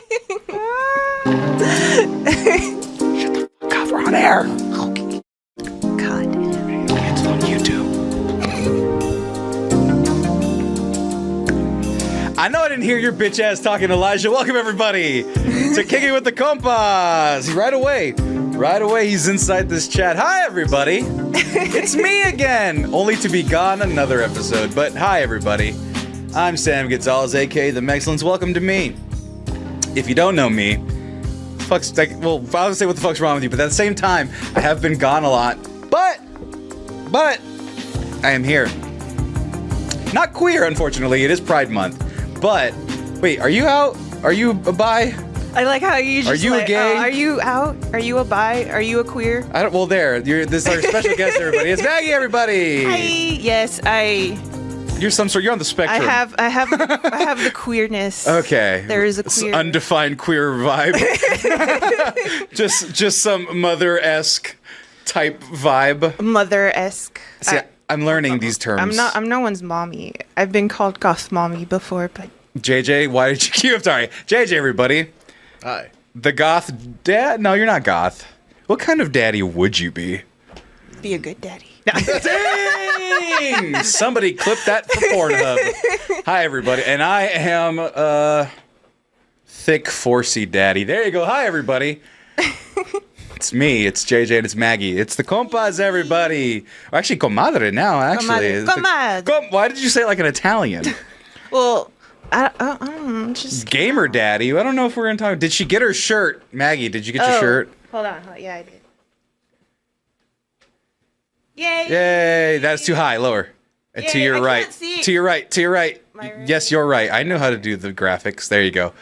the fuck up, we're on air. God. It's on YouTube. I know I didn't hear your bitch ass talking, Elijah. Welcome everybody to Kicking with the Compas. Right away, he's inside this chat. Hi everybody. It's me again. Only to be gone another episode. But hi everybody. I'm Sam Gonzalez, aka themexcellence. Welcome to me. If you don't know me, fuck's like, well, I was gonna say what the fuck's wrong with you, but at the same time, I have been gone a lot. But I am here. Not queer, unfortunately. It is Pride Month. But wait, are you out? Are you a bi? I like how you just Are you a gay? are you out? Are you a bi? Are you a queer? I don't. Well, this is our special guest, everybody. It's Maggie, everybody. Hi. Yes, You're some sort. You're on the spectrum. I have the queerness. Okay. There is a It's queer. undefined queer vibe. just some mother-esque type vibe. Mother-esque. See, I'm learning these terms. I'm no one's mommy. I've been called goth mommy before, but JJ, why did you queue? I'm sorry. JJ, everybody. Hi. The goth dad? No, you're not goth. What kind of daddy would you be? be a good daddy. Dang! Somebody clip that for Pornhub. Hi, everybody. And I am thick, forcey daddy. There you go. Hi, everybody. It's me. It's JJ and it's Maggie. It's the Compas, everybody. Or actually, comadre now, actually. Comadre. Why did you say it like an Italian? Well, I don't know. Just Gamer daddy. I don't know if we're going to talk. Did she get her shirt? Maggie, did you get your shirt? Hold on. Yeah, I did. Yay! Yay! That's too high. Lower. Yay, To your I right. can't see. To your right. To your right. Right? Yes, you're right. I know how to do the graphics. There you go.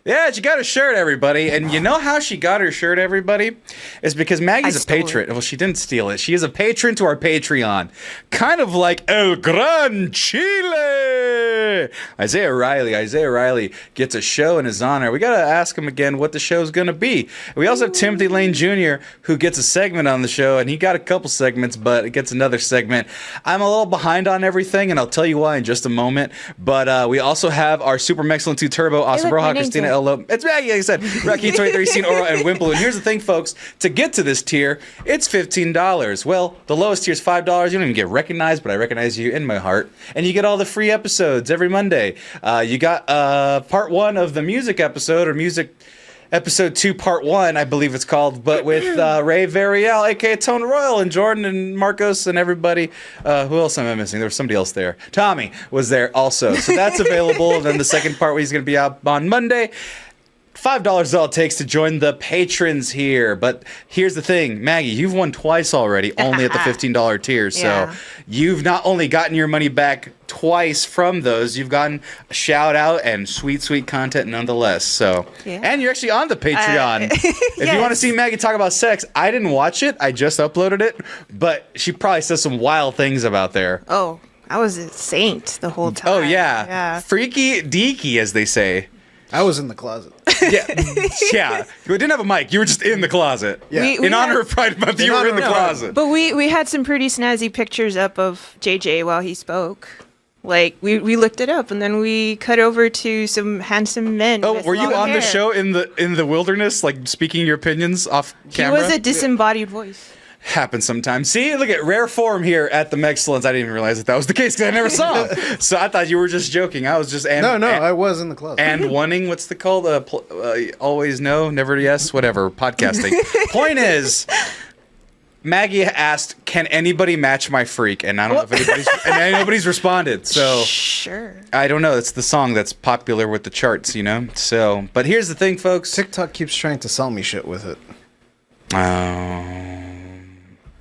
Yeah, she got her shirt, everybody. And you know how she got her shirt, everybody? It's because Maggie's a stole patron. Well, she didn't steal it. She is a patron to our Patreon. Kind of like El Gran Chile. Isaiah Riley gets a show in his honor. We got to ask him again what the show's going to be. We also have Timothy Lane Jr., who gets a segment on the show, and he got a couple segments, but it gets another segment. I'm a little behind on everything, and I'll tell you why in just a moment. But we also have our Super Mexcellent 2 Turbo, Awesome look, my Broha, name's Christina there. Ello. It's Maggie, like I said. Rocky 23, Scene, Oro, and Wimple. And here's the thing, folks. To get to this tier, it's $15. Well, the lowest tier is $5. You don't even get recognized, but I recognize you in my heart. And you get all the free episodes every Monday. You got part 1 of the music episode, or music episode 2, part 1, I believe it's called, but with Ray Variel, aka Tone Royal, and Jordan and Marcos and everybody. Who else am I missing? There was somebody else there. Tommy was there also. So that's available. And then the second part, where he's going to be out on Monday. $5 is all it takes to join the patrons here. But here's the thing, Maggie, you've won twice already, only at the $15 tier. So Yeah. you've not only gotten your money back twice from those, you've gotten a shout out and sweet, sweet content nonetheless. So, Yeah. and you're actually on the Patreon. If you want to Yes. see Maggie talk about sex, I didn't watch it. I just uploaded it, but she probably says some wild things about there. Oh, I was a saint the whole time. Oh yeah, Yeah. freaky deaky, as they say. I was in the closet. Yeah, yeah. You didn't have a mic. You were just in the closet. Yeah. We In honor had- of Pride Month, you In were in honor the of Pride. closet. But we had some pretty snazzy pictures up of JJ while he spoke. Like we looked it up, and then we cut over to some handsome men. Oh, with were you long on the hair. show in the wilderness, like speaking your opinions off He camera? was a disembodied voice. Happens sometimes. See, look at rare form here at the Mexcellence. I didn't even realize that was the case because I never saw him. So I thought you were just joking. I was just I was in the closet. and wanting, what's the called? Always no, never yes, whatever. Podcasting. Point is, Maggie asked, "Can anybody match my freak?" And I don't know if nobody's responded. So Sure. I don't know. It's the song that's popular with the charts, you know. So, but here's the thing, folks. TikTok keeps trying to sell me shit with it.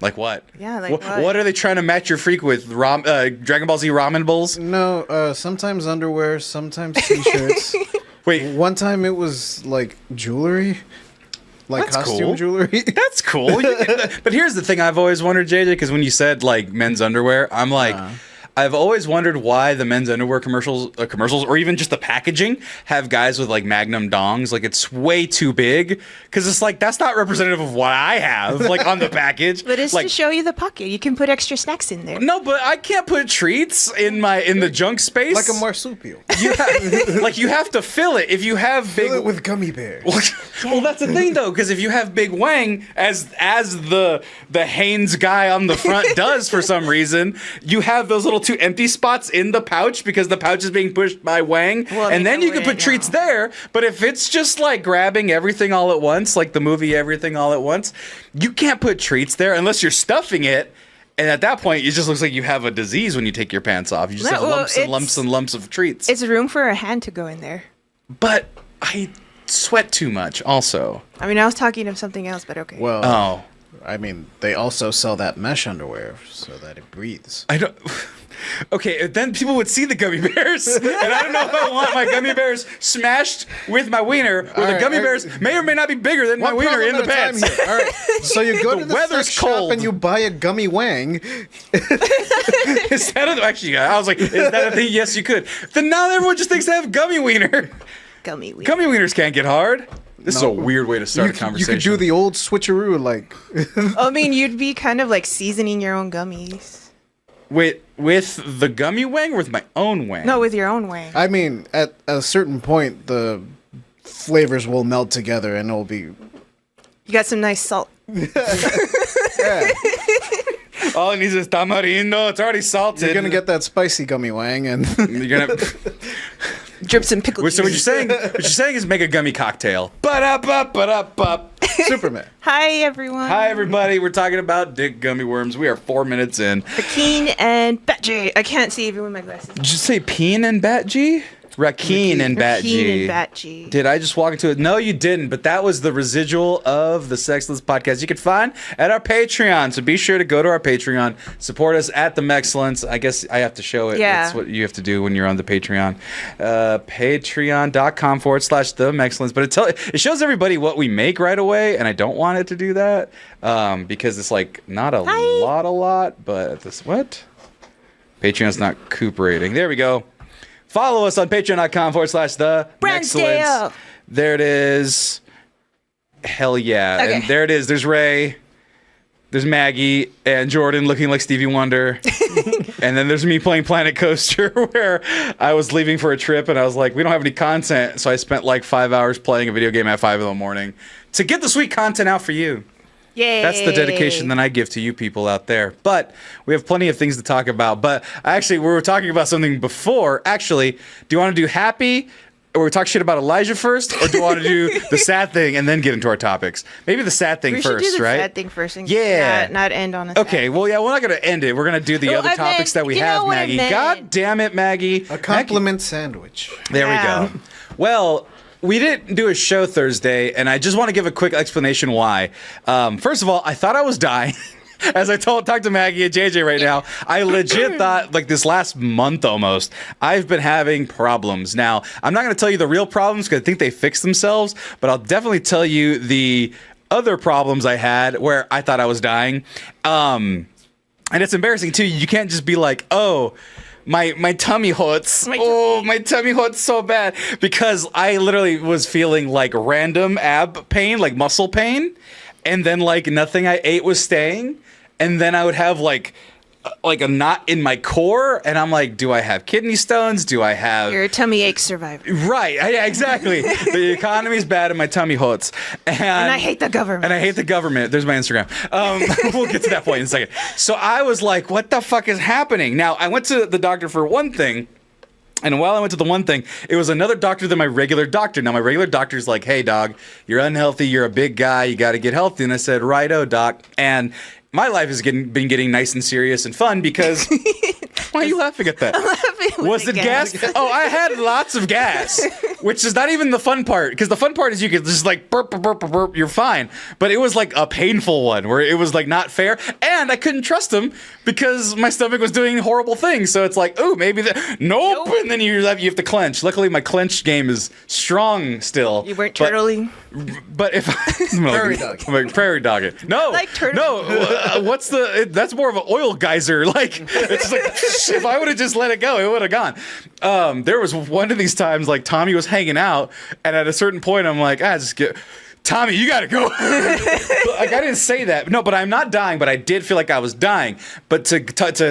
Like what? Yeah, like what? What are they trying to match your freak with? Dragon Ball Z ramen bowls? No, sometimes underwear, sometimes t-shirts. Wait, One time it was like jewelry. Like That's costume cool. jewelry. that's cool. But here's the thing I've always wondered, JJ, because when you said like men's underwear, I'm like, I've always wondered why the men's underwear commercials, or even just the packaging, have guys with like Magnum dongs. Like it's way too big because it's like that's not representative of what I have like on the package. But it's like, to show you the pocket. You can put extra snacks in there. no, but I can't put treats in the junk space. Like a marsupial. You have to fill it. If you have big Fill it with gummy bears. well, that's the thing though, because if you have big wang, as the Hanes guy on the front does for some reason, you have those little two empty spots in the pouch because the pouch is being pushed by wang, and then you can put treats there. But if it's just like grabbing everything all at once, like the movie Everything All at Once, you can't put treats there unless you're stuffing it. And at that point, it just looks like you have a disease when you take your pants off. You just have lumps and lumps and lumps of treats. It's room for a hand to go in there. But I sweat too much also. I mean, I was talking of something else, but okay. Well, I mean, they also sell that mesh underwear so that it breathes. I don't... Okay, then people would see the gummy bears, and I don't know if I want my gummy bears smashed with my wiener, or the gummy bears may or may not be bigger than my wiener in the pants. All right, so you go to the weather's sex shop cold. and you buy a gummy wang. Is that actually? I was like, is that a thing? Yes, you could. Then now everyone just thinks they have gummy wiener. Gummy wiener. Gummy wieners can't get hard. This is a weird way to start a conversation. You could do the old switcheroo, like. I mean, you'd be kind of like seasoning your own gummies. With the gummy wang or with my own wang? No, with your own wang. I mean, at a certain point, the flavors will melt together and it'll be. You got some nice salt. Yeah. All it needs is tamarindo. It's already salted. You're gonna get that spicy gummy wang, and You're gonna. Drip some pickle So what juice. you're saying is make a gummy cocktail. Ba-da-ba-ba-da-ba. Superman. Hi, everyone. Hi, everybody. We're talking about dick gummy worms. We are 4 minutes in. Rakeen and Batjay. I can't see even with my glasses. Did you say peen and bat G? Rakeen and bat G. Rakeen and Batjay. Did I just walk into it? No, you didn't. But that was the residual of the Sexless podcast you can find at our Patreon. So be sure to go to our Patreon. Support us at themexcellence. I guess I have to show it. Yeah. That's what you have to do when you're on the Patreon. Patreon.com/themexcellence. But it shows everybody what we make right away. And I don't want it to do that because it's like not a lot. But this, what? Patreon's not cooperating. There we go. Follow us on patreon.com/themexcellence. Brandsdale. There it is. Hell yeah. Okay. And there it is. There's Ray. There's Maggie and Jordan looking like Stevie Wonder. And then there's me playing Planet Coaster where I was leaving for a trip and I was like, we don't have any content. So I spent like 5 hours playing a video game at 5 in the morning to get the sweet content out for you. Yay. That's the dedication that I give to you people out there. But we have plenty of things to talk about. But actually, we were talking about something before. Actually, do you want to do happy? Or we talk shit about Elijah first? Or do you want to do the sad thing and then get into our topics? Maybe the sad thing We first, should do the right? sad thing first and Yeah. not end on a sad Okay, well, yeah, we're not going to end it. We're going to do the Oh, other I topics meant- that we you have, know what I Maggie. meant. God damn it, Maggie. A compliment sandwich. There Yeah. we go. Well, we didn't do a show Thursday, and I just want to give a quick explanation why. First of all, I thought I was dying. As I talked to Maggie and JJ right now, I legit thought, like this last month almost, I've been having problems. Now, I'm not going to tell you the real problems because I think they fixed themselves, but I'll definitely tell you the other problems I had where I thought I was dying. And it's embarrassing too. You can't just be like, oh, my tummy hurts. My tummy hurts so bad because I literally was feeling like random ab pain, like muscle pain, and then like nothing I ate was staying, and then I would have like a knot in my core, and I'm like, do I have kidney stones? Do I have... You're a tummy ache survivor. Right, yeah, exactly. The economy's bad and my tummy hurts. And I hate the government. And I hate the government. There's my Instagram. We'll get to that point in a second. So I was like, what the fuck is happening? Now, I went to the doctor for one thing, and while I went to the one thing, it was another doctor than my regular doctor. Now, my regular doctor's like, hey, dog, you're unhealthy. You're a big guy. You got to get healthy. And I said, righto, doc. And my life has been getting nice and serious and fun because... Why are you laughing at that? I'm laughing with Was the it gas? Oh, I had lots of gas. which is not even the fun part, because the fun part is you could just like burp, burp, burp, burp, burp, you're fine. But it was like a painful one where it was like not fair, and I couldn't trust him because my stomach was doing horrible things. So it's like, ooh, maybe nope, and then you have to clench. Luckily, my clench game is strong still. You weren't turtling. But if I'm like prairie dog it. No, I like turtle. No. That's more of an oil geyser. Like it's like if I would have just let it go, it would have gone. There was one of these times like Tommy was hanging out, and at a certain point I'm like, just get. Tommy, you gotta go. Like I didn't say that. No, but I'm not dying, but I did feel like I was dying. But to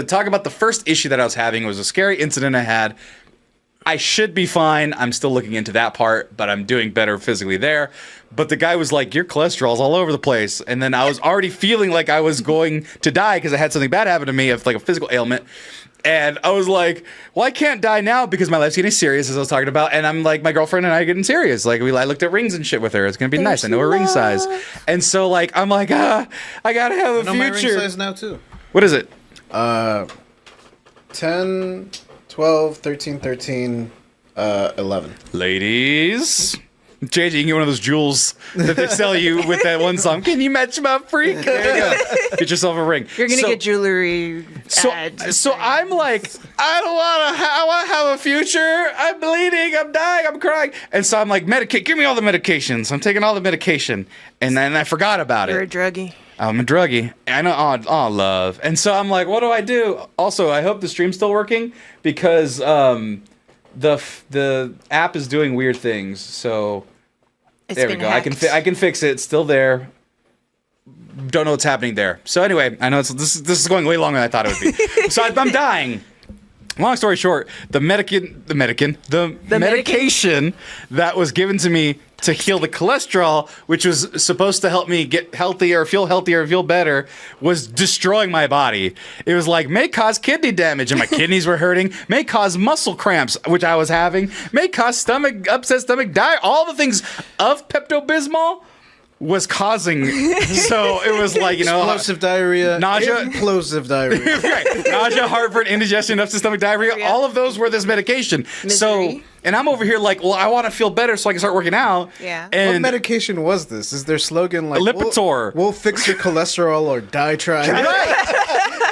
talk about the first issue that I was having, it was a scary incident I had. I should be fine. I'm still looking into that part, but I'm doing better physically there. But the guy was like, your cholesterol's all over the place. And then I was already feeling like I was going to die because I had something bad happen to me, of like a physical ailment. And I was like, well, I can't die now because my life's getting serious, as I was talking about. And I'm like, my girlfriend and I are getting serious. Like, I looked at rings and shit with her. It's going to be nice. I know her ring size. And so, like, I'm like, I got to have a future. my ring size now, too. What is it? 10, 12, 13, 13, 11. Ladies. JJ, you can get one of those jewels that they sell you with that one song. Can you match my freak? There you go. Get yourself a ring. You're gonna get jewelry ads. So I'm like, I want to have a future. I'm bleeding. I'm dying. I'm crying. And so I'm like, give me all the medications. I'm taking all the medication. And then I forgot about You're it. a druggie. I'm a druggie. I know. Oh, love. And so I'm like, what do I do? Also, I hope the stream's still working because the app is doing weird things. So there we go. I can fix it. It's still there. Don't know what's happening there. So anyway, I know this is going way longer than I thought it would be. So I'm dying. Long story short, the medication that was given to me to heal the cholesterol, which was supposed to help me get healthier, feel better, was destroying my body. It was like, may cause kidney damage, and my kidneys were hurting, may cause muscle cramps, which I was having, may cause upset stomach, diarrhea, all the things of Pepto-Bismol was causing. So it was like, explosive diarrhea, nausea, implosive diarrhea. Right. Nausea, heartburn, indigestion, upset stomach, diarrhea, all of those were this medication. Misery. So, and I'm over here like, well, I want to feel better so I can start working out. Yeah. What And medication was this? Is their slogan like Lipitor? We'll fix your cholesterol or die trying. Right.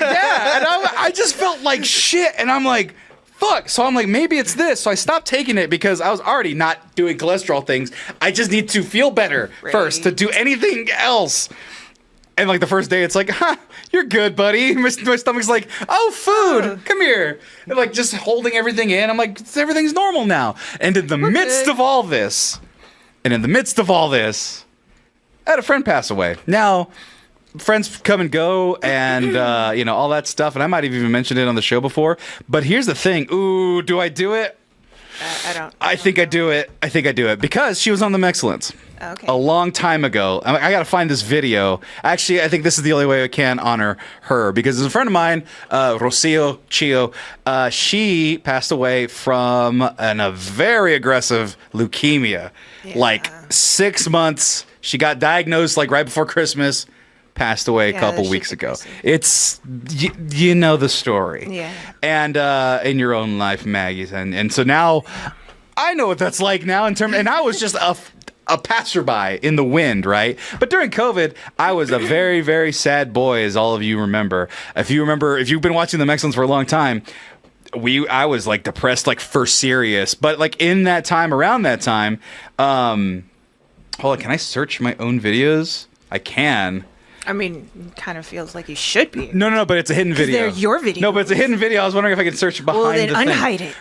Yeah, and I just felt like shit, and I'm like, fuck. So I'm like, maybe it's this. So I stopped taking it because I was already not doing cholesterol things. I just need to feel better first to do anything else. And like the first day, it's like, you're good, buddy. My stomach's like, oh, food, come here. And like just holding everything in. I'm like, everything's normal now. And in the midst of all this, I had a friend pass away. Now, friends come and go, and all that stuff. And I might have even mentioned it on the show before. But here's the thing. Ooh, do I do it? I don't. I think I do it because she was on themexcellence. Okay. A long time ago. I got to find this video. Actually, I think this is the only way I can honor her because there's a friend of mine, Rocio Chio. She passed away from a very aggressive leukemia. Yeah. Like 6 months. She got diagnosed like right before Christmas. Passed away a couple weeks ago. It's you know the story. Yeah. And in your own life, Maggie, and so now I know what that's like now and I was just a passerby in the wind, right? But during COVID, I was a very, very sad boy, as all of you remember. If you've been watching themexcellence for a long time, I was like depressed, like for serious. But like around that time, hold on, can I search my own videos? I can. I mean, it kind of feels like you should be. No, but it's a hidden video. They're your videos. No, but it's a hidden video. I was wondering if I could search behind Well, then the thing. unhide it.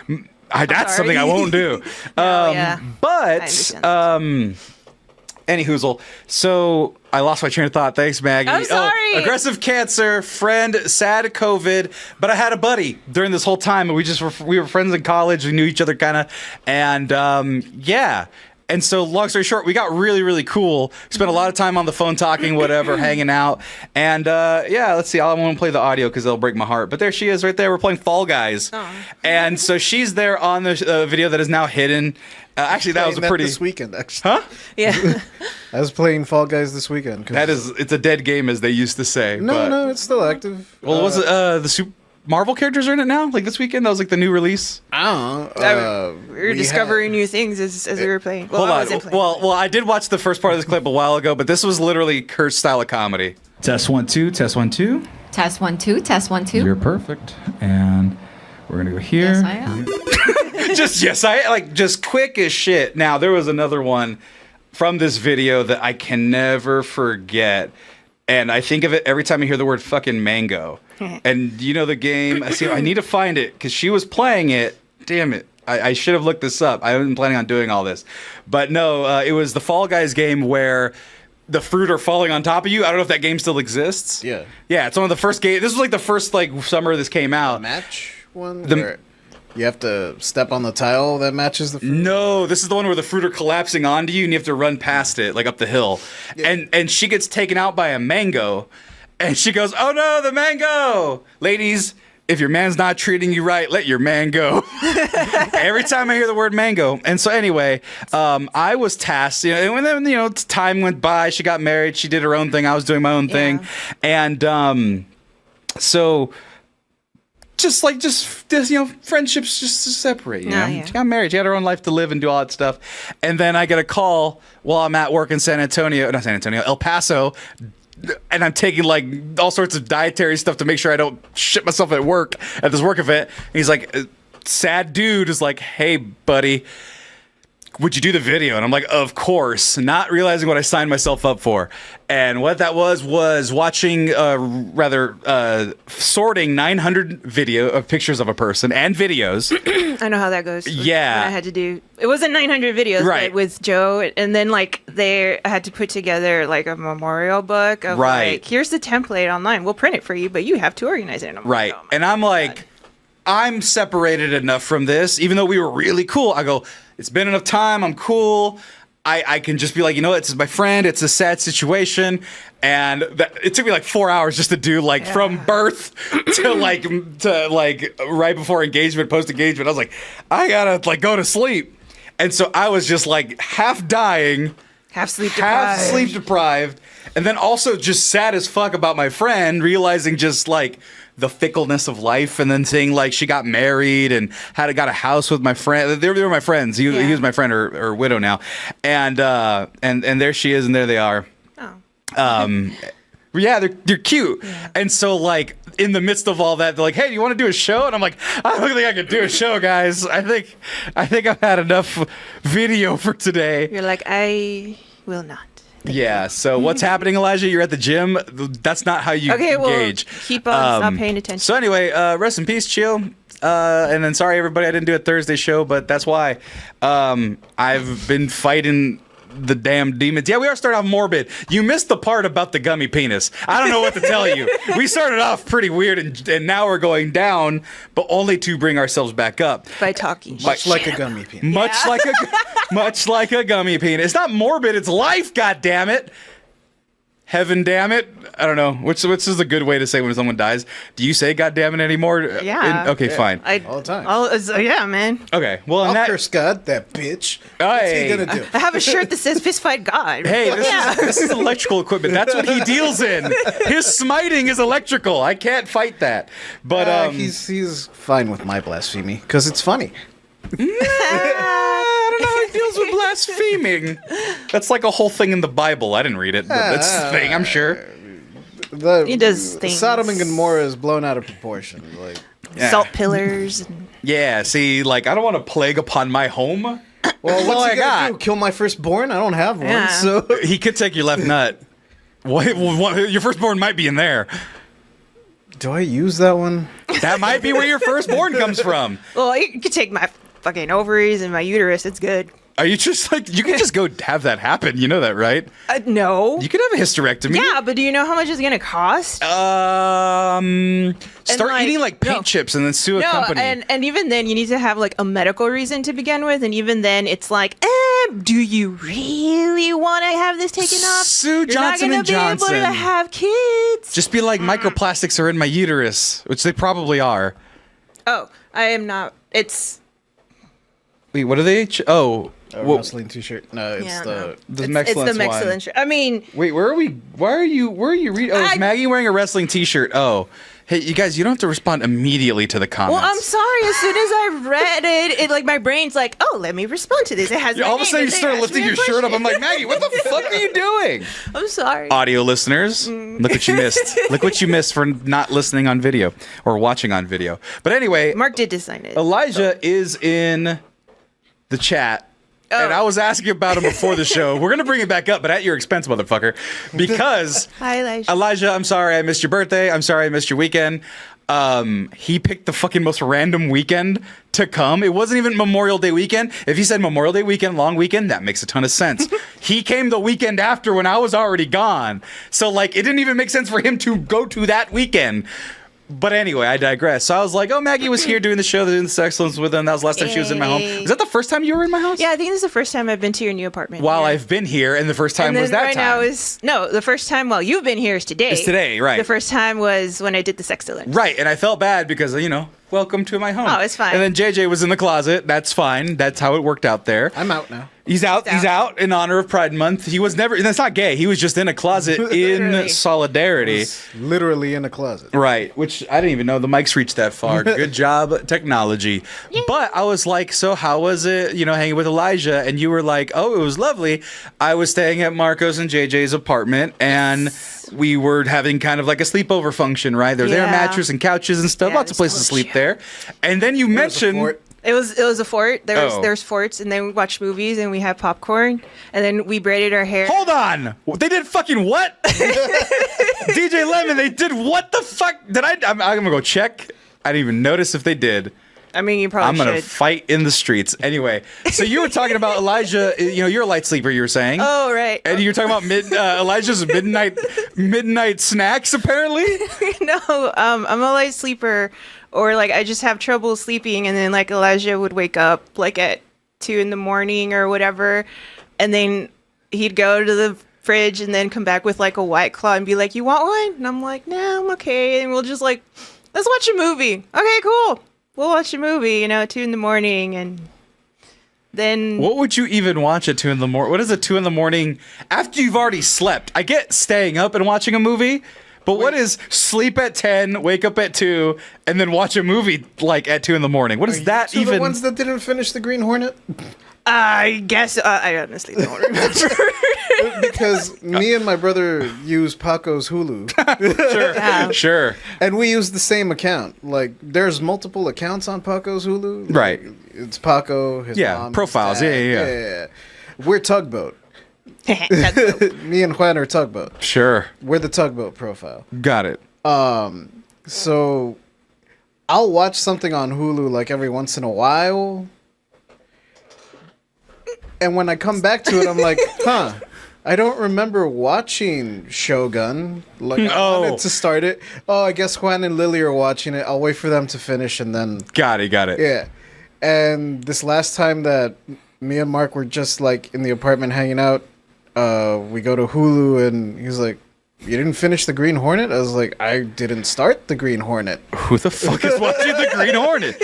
That's something I won't do. Yeah. But, I any hoozle. So I lost my train of thought. Thanks, Maggie. I'm sorry. Aggressive cancer, friend, sad COVID. But I had a buddy during this whole time. We were friends in college. We knew each other kind of. And yeah. And so, long story short, we got really, really cool. Spent a lot of time on the phone talking, whatever, hanging out. And yeah, let's see. I won't play the audio because it'll break my heart. But there she is right there. We're playing Fall Guys. Aww. And so she's there on the video that is now hidden. Actually, that was a pretty... this weekend, actually. Huh? Yeah. I was playing Fall Guys this weekend. It's a dead game, as they used to say. No, it's still active. Well, was it Marvel characters are in it now. Like this weekend, that was like the new release. I don't know. We were discovering new things as we were playing. Well, Hold I on. wasn't playing. Well, I did watch the first part of this clip a while ago, but this was literally Kurt's style of comedy. Test 1 2, test 1 2. Test 1 2, test 1 2. You're perfect. And we're gonna go here. Yes, I am. Just quick as shit. Now there was another one from this video that I can never forget, and I think of it every time I hear the word fucking mango. And you know the game. I need to find it because she was playing it. Damn it. I should have looked this up. I wasn't planning on doing all this. But no, it was the Fall Guys game where the fruit are falling on top of you. I don't know if that game still exists. Yeah. Yeah, it's one of the first games. This was like the first summer this came out. Match one? Where you have to step on the tile that matches the fruit? No, this is the one where the fruit are collapsing onto you and you have to run past it, like up the hill. Yeah. And she gets taken out by a mango. And she goes, "Oh no, the mango!" Ladies, if your man's not treating you right, let your man go. Every time I hear the word mango. And so anyway, I was tasked, and then, time went by. She got married. She did her own thing. I was doing my own thing. And so just friendships just separate, you know? Yeah. She got married. She had her own life to live and do all that stuff. And then I get a call while I'm at work in El Paso. And I'm taking all sorts of dietary stuff to make sure I don't shit myself at work at this work event. And he's like, sad dude is like, "Hey, buddy, would you do the video?" And I'm like, "Of course," not realizing what I signed myself up for. And what that was watching, sorting 900 pictures of a person and videos. I know how that goes. Yeah. What I had to do. It wasn't 900 videos, Right. but with Joe, and then I had to put together a memorial book of Right. here's the template online. We'll print it for you, but you have to organize it. And I'm like, Right. oh my And I'm like, God. I'm separated enough from this, even though we were really cool. I go, it's been enough time. I'm cool. I can just be like, it's my friend. It's a sad situation. And it took me 4 hours just to do from birth to right before engagement, post engagement. I was like, I gotta go to sleep. And so I was just half dying, half sleep deprived, and then also just sad as fuck about my friend, realizing just the fickleness of life, and then seeing she got married and got a house with my friend. They were my friends. He was my friend, or widow now, and there she is, and there they are. Oh. Yeah, they're cute. Yeah. And so in the midst of all that, they're like, "Hey, do you want to do a show?" And I'm like, "I don't think I can do a show, guys. I think I've had enough video for today." You're like, "I will not." Yeah, so what's happening, Elijah? You're at the gym. That's not how you engage. Well, keep on stop paying attention. So anyway, rest in peace, Chill. And then sorry, everybody, I didn't do a Thursday show, but that's why. I've been fighting the damn demons. Yeah, we are starting off morbid. You missed the part about the gummy penis. I don't know what to tell you. We started off pretty weird, and now we're going down, but only to bring ourselves back up. By talking. Much like a gummy penis. Much like a gummy penis. It's not morbid. It's life. God damn it. Heaven damn it. I don't know. Which is a good way to say when someone dies? Do you say God damn it anymore? Yeah. Okay, fine. All the time. Yeah, man. Okay. Well, I'll curse God, that bitch. What's he gonna do? I have a shirt that says "Fist Fight God." Hey, this is electrical equipment. That's what he deals in. His smiting is electrical. I can't fight that. But he's fine with my blasphemy because it's funny. I don't know how he deals with blaspheming. That's a whole thing in the Bible. I didn't read it, but that's the thing, I'm sure. He does things. Sodom and Gomorrah is blown out of proportion. Yeah. Salt pillars. And Yeah, see, I don't want a plague upon my home. Well, all what's I he gonna do? Kill my firstborn? I don't have one, Yeah. so He could take your left nut. Your firstborn might be in there. do I use that one? That might be where your firstborn comes from. well, you could take my fucking ovaries and my uterus. It's good. Are you just you can just go have that happen? You know that, right? No. You could have a hysterectomy. Yeah, but do you know how much it's gonna cost? Start eating paint no. chips and then sue a company. and even then you need to have a medical reason to begin with, and even then it's do you really want to have this taken off? Sue Johnson You're and not gonna be able Johnson. to have kids. Just be like, microplastics are in my uterus, which they probably are. Oh, I am not. It's Wait, what are they? A Well- wrestling T-shirt. No, it's Yeah, the. no. The It's Mexcellence the one. Mexcellence shirt. I mean, Wait, where are we? Why are you? Where are you reading? Oh, it's I- Maggie wearing a wrestling T-shirt. Oh, hey, you guys, you don't have to respond immediately to the comments. well, I'm sorry. As soon as I read it like my brain's like, oh, let me respond to this. It has. Yeah, my all of a name. sudden, you It start asks lifting me a your shirt up. question. I'm like, Maggie, what the fuck are you doing? I'm sorry. Audio listeners, look what you missed. Look what you missed for not listening on video or watching on video. But anyway, Mark did design it. Elijah is in the chat. And I was asking about him before the show. We're going to bring it back up, but at your expense, motherfucker. Because, Hi, Elijah. Elijah, I'm sorry I missed your birthday. I'm sorry I missed your weekend. He picked the fucking most random weekend to come. It wasn't even Memorial Day weekend. If he said Memorial Day weekend, long weekend, that makes a ton of sense. He came the weekend after when I was already gone. So, like, it didn't even make sense for him to go to that weekend. But anyway, I digress. So I was like, oh, Maggie was here doing the show, doing this excellence with him. That was the last time she was in my home. Yay. Was that the first time you were in my house? Yeah, I think this is the first time I've been to your new apartment. While yeah. I've been here, and the first time and then was that right time. now is no. The first time while you've been here is today. It's today, right. The first time was when I did the Sexcellence. Right, and I felt bad because, welcome to my home. Oh, it's fine. And then JJ was in the closet. That's fine. That's how it worked out there. I'm out now. He's out. He's out in honor of Pride Month. He was never. That's not gay. He was just in a closet in Literally. solidarity. Literally in a closet. Right, which I didn't even know the mics reached that far. Good job, technology. But I was like, so how was it, hanging with Elijah? And you were like, oh, it was lovely. I was staying at Marco's and JJ's apartment, and we were having kind of like a sleepover function, right? There's air Yeah. mattress and couches and stuff. Yeah, Lots of it places to was sleep chill. there. And then you mentioned... fort. It was a fort. Oh. There's forts, and then we watched movies and we had popcorn, and then we braided our hair. Hold on! They did fucking what? DJ Lemon, they did what the fuck? I'm gonna go check. I didn't even notice if they did. I mean, you probably I'm gonna should. fight in the streets. Anyway, so you were talking about Elijah. You're a light sleeper. You were saying. Oh right. And you were talking about Elijah's midnight snacks. Apparently. No, I'm a light sleeper, or like I just have trouble sleeping, and then like Elijah would wake up like at 2 a.m. or whatever, and then he'd go to the fridge and then come back with like a White Claw and be like, "You want one?" And I'm like, "No, I'm okay." And we'll just like, let's watch a movie. Okay, cool. We'll watch a movie, at 2 a.m, and then What would you even watch at 2 a.m? What is it 2 a.m. after you've already slept? I get staying up and watching a movie. But what is sleep at 10, wake up at 2, and then watch a movie like at 2 a.m? What is that So even? the ones that didn't finish the Green Hornet? I guess I honestly don't remember. Because me and my brother use Paco's Hulu. Yeah. Sure. And we use the same account. Like, there's multiple accounts on Paco's Hulu. Right. It's Paco, his Yeah, mom, his profiles. dad. Yeah. We're Tugboat. That's dope. Me and Juan are Tugboat. Sure. We're the Tugboat profile. Got it. So I'll watch something on Hulu like every once in a while. And when I come back to it, I'm like, I don't remember watching Shogun. Like, I wanted to start it. Oh, I guess Juan and Lily are watching it. I'll wait for them to finish and then... Got it. Yeah. And this last time that me and Mark were just, like, in the apartment hanging out, we go to Hulu and he's like, you didn't finish the Green Hornet? I was like, I didn't start the Green Hornet. Who the fuck is watching the Green Hornet?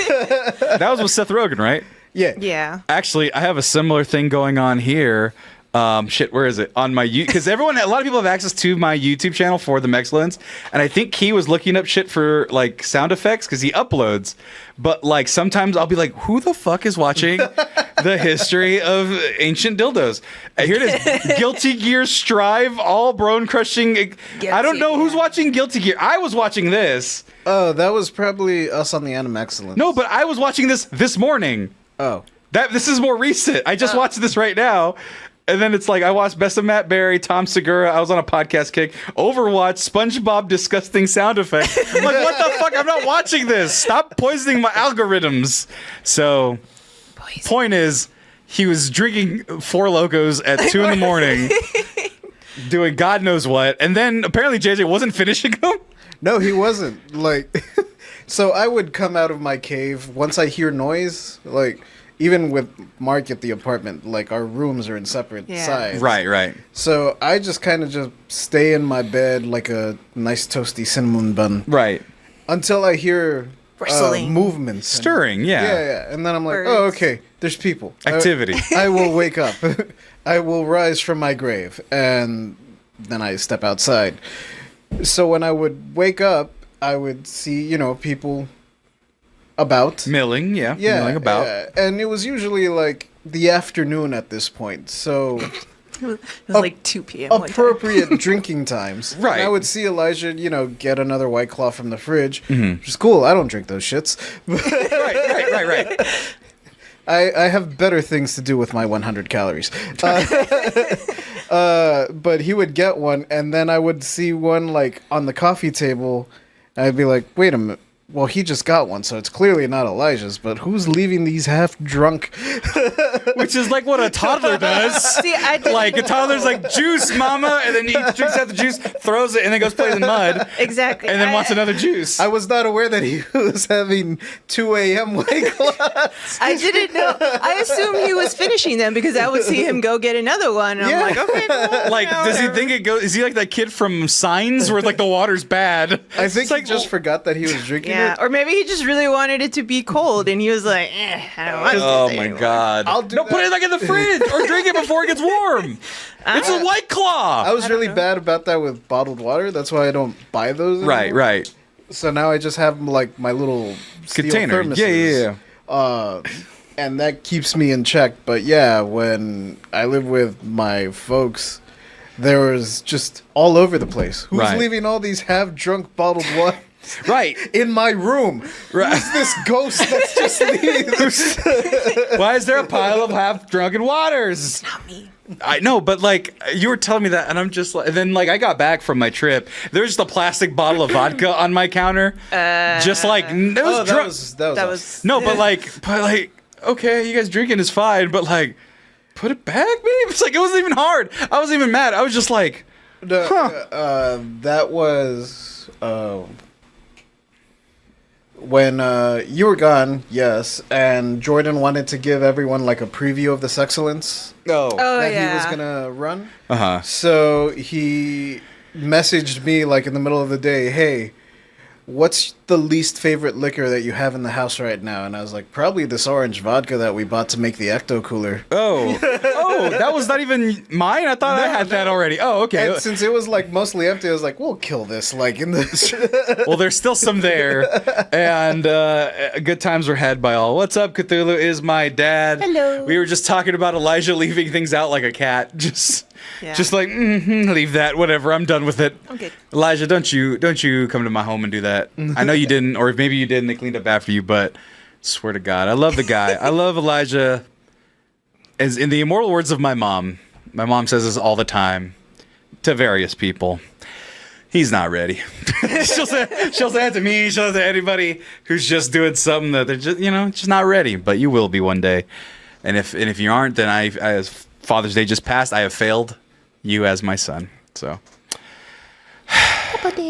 That was with Seth Rogen, right? Yeah. Yeah. Actually, I have a similar thing going on here. Where is it? On my YouTube, because a lot of people have access to my YouTube channel for themexcellence, and I think he was looking up shit for like sound effects because he uploads. But like sometimes I'll be like, who the fuck is watching the history of ancient dildos? Here it is, Guilty Gear Strive, all bone crushing. I don't know who's watching Guilty Gear. I was watching this. Oh, that was probably us on the Anime Excellence. No, but I was watching this morning. Oh. This is more recent. I just watched this right now. And then it's like I watched Best of Matt Berry, Tom Segura. I was on a podcast kick. Overwatch, SpongeBob, disgusting sound effects. I'm like, what the fuck? I'm not watching this. Stop poisoning my algorithms. So, point is, he was drinking Four Locos at 2 a.m, doing God knows what. And then apparently JJ wasn't finishing them. No, he wasn't. Like, so I would come out of my cave once I hear noise, like... Even with Mark at the apartment, like our rooms are in separate sides. Right. So I just kind of just stay in my bed like a nice toasty cinnamon bun. Right. Until I hear Rustling. movements. Stirring, yeah. Yeah. And then I'm like, Birds. oh, okay. there's people. Activity. I will wake up. I will rise from my grave, and then I step outside. So when I would wake up, I would see, people about. Milling, yeah. Milling about. Yeah. And it was usually like the afternoon at this point. So It was like 2 p.m. one time. appropriate drinking times. Right. And I would see Elijah, get another White Claw from the fridge, Mm-hmm. which is cool. I don't drink those shits. Right. I have better things to do with my 100 calories. But he would get one, and then I would see one like on the coffee table. And I'd be like, wait a minute. Well, he just got one, so it's clearly not Elijah's, but who's leaving these half drunk? Which is like what a toddler does. See, I didn't Like a know. toddler's like, juice, mama, and then he drinks out the juice, throws it, and then goes play in the mud, Exactly. and then wants another juice. I was not aware that he was having 2 a.m. White Claws. I didn't know. I assumed he was finishing them because I would see him go get another one. And I'm like, okay, cool. Like, does he think it goes? Is he like that kid from Signs where like the water's bad? I think It's like, he just forgot that he was drinking Yeah, it. or maybe he just really wanted it to be cold, and he was like, I don't want oh this my anymore. god! I'll do no, put that. it like in the fridge or drink it before it gets warm. It's a White Claw. I was really bad about that with bottled water. That's why I don't buy those anymore. Right. So now I just have like my little steel Container. thermoses. Yeah. And that keeps me in check. But yeah, when I live with my folks, there was just all over the place. Who's Right. leaving all these half-drunk bottled water Right. in my room? Right. Who's this ghost that's just leaves? Why is there a pile of half-drunken waters? Not me. I know, but like you were telling me that, and I'm just like, and then like I got back from my trip. There's just a plastic bottle of vodka on my counter, just like it was Oh, drunk. That was No, but like, okay, you guys drinking is fine, but like, put it back, babe. It's like it wasn't even hard. I wasn't even mad. I was just like, That was when you were gone, yes, and Jordan wanted to give everyone like a preview of this excellence oh, that yeah. he was gonna run. uh-huh. So he messaged me like in the middle of the day, "Hey, what's the least favorite liquor that you have in the house right now?" And I was like, "Probably this orange vodka that we bought to make the Ecto Cooler." Oh, that was not even mine. I thought I had that already. Oh, okay. And since it was like mostly empty, I was like, "We'll kill this like in this." Well, there's still some there, and good times were had by all. What's up, Cthulhu? Is my dad? Hello. We were just talking about Elijah leaving things out like a cat, just like leave that, whatever. I'm done with it. I'm good. Elijah, don't you come to my home and do that? I know you didn't, or maybe you did, and they cleaned up after you. But swear to God, I love the guy. I love Elijah. As in the immortal words of my mom says this all the time to various people. He's not ready. she'll say that to me. She'll say to anybody who's just doing something that they're just not ready. But you will be one day. And if you aren't, then I as Father's Day just passed, I have failed you as my son. So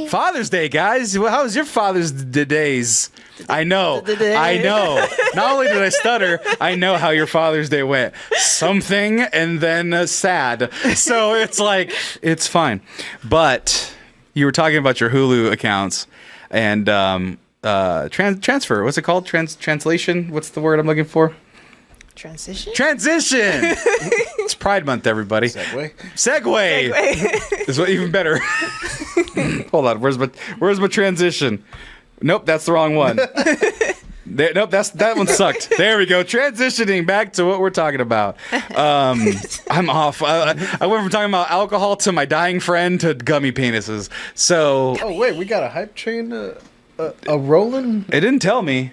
Father's Day, guys. How was your Father's days? I know. Not only did I stutter, I know how your Father's Day went. Something and then sad. So it's like, it's fine. But you were talking about your Hulu accounts and transfer. What's it called? Translation? What's the word I'm looking for? Transition? Transition. It's Pride Month, everybody. Segway. Is what even better. Hold on. Where's my transition? Nope, that's the wrong one. Nope, that one sucked. There we go. Transitioning back to what we're talking about. I'm off. I went from talking about alcohol to my dying friend to gummy penises. So Oh wait, we got a hype train, a rolling. it didn't tell me.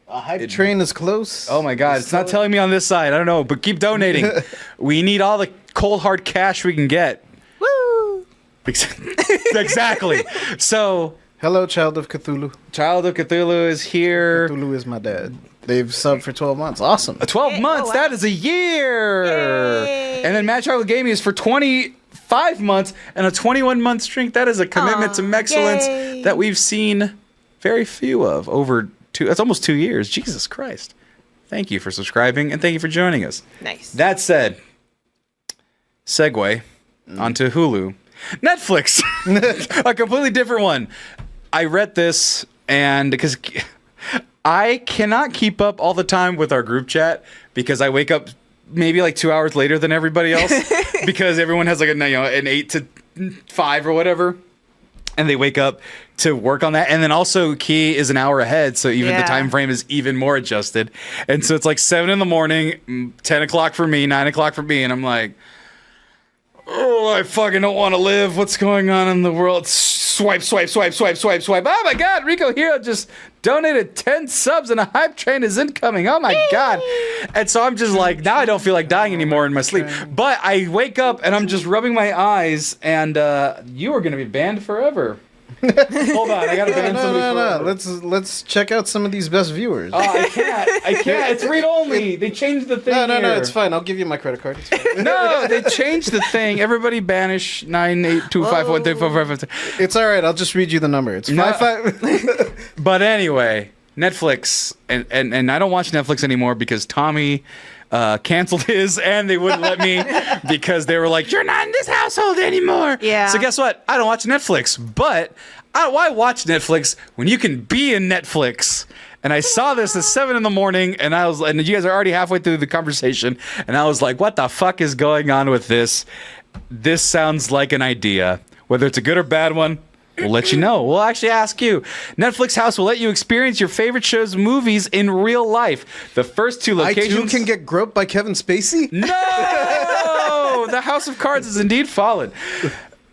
A hype train is close. Oh my God, it's not telling me on this side. I don't know, but keep donating. We need all the cold hard cash we can get. Woo! Exactly. So, Hello, Child of Cthulhu. Child of Cthulhu is here. Cthulhu is my dad. They've subbed for 12 months. Awesome. 12 months. wow. That is a year. Yay. And then Mad Child Gaming is for 25 months and a 21-month streak. That is a commitment to excellence yay. that we've seen very few of over that's almost 2 years. Jesus Christ. Thank you for subscribing and thank you for joining us. Nice. That said, segue onto Hulu. Netflix. A completely different one. I read this and because I cannot keep up all the time with our group chat because I wake up maybe like 2 hours later than everybody else because everyone has like an 8 to 5 or whatever. And they wake up to work on that. And then also Key is an hour ahead. So even the time frame is even more adjusted. And so it's like 7 in the morning, 10 o'clock for me, 9 o'clock for me. And I'm like, oh, I fucking don't want to live. What's going on in the world? Swipe. Oh my God, Rico Hero just donated 10 subs and a hype train is incoming. Oh my God. And so I'm just like, now I don't feel like dying anymore in my sleep. But I wake up and I'm just rubbing my eyes and you are going to be banned forever. Hold on, I gotta ban somebody. No. Let's check out some of these best viewers. Oh, I can't. It's read only. They changed the thing. No, it's fine. I'll give you my credit card. No, they changed the thing. Everybody banish 982513455. It's all right. I'll just read you the number. It's 55. But anyway, Netflix, and I don't watch Netflix anymore because Tommy canceled his, and they wouldn't let me because they were like, "You're not in this household anymore." Yeah. So guess what? I don't watch Netflix, but why watch Netflix when you can be in Netflix? And I saw this at 7 in the morning, and and you guys are already halfway through the conversation, and I was like, "What the fuck is going on with this? This sounds like an idea. Whether it's a good or bad one, we'll let you know. We'll actually ask you. Netflix House will let you experience your favorite shows, movies in real life. The first 2 locations. I too can get groped by Kevin Spacey? No! The House of Cards is indeed fallen.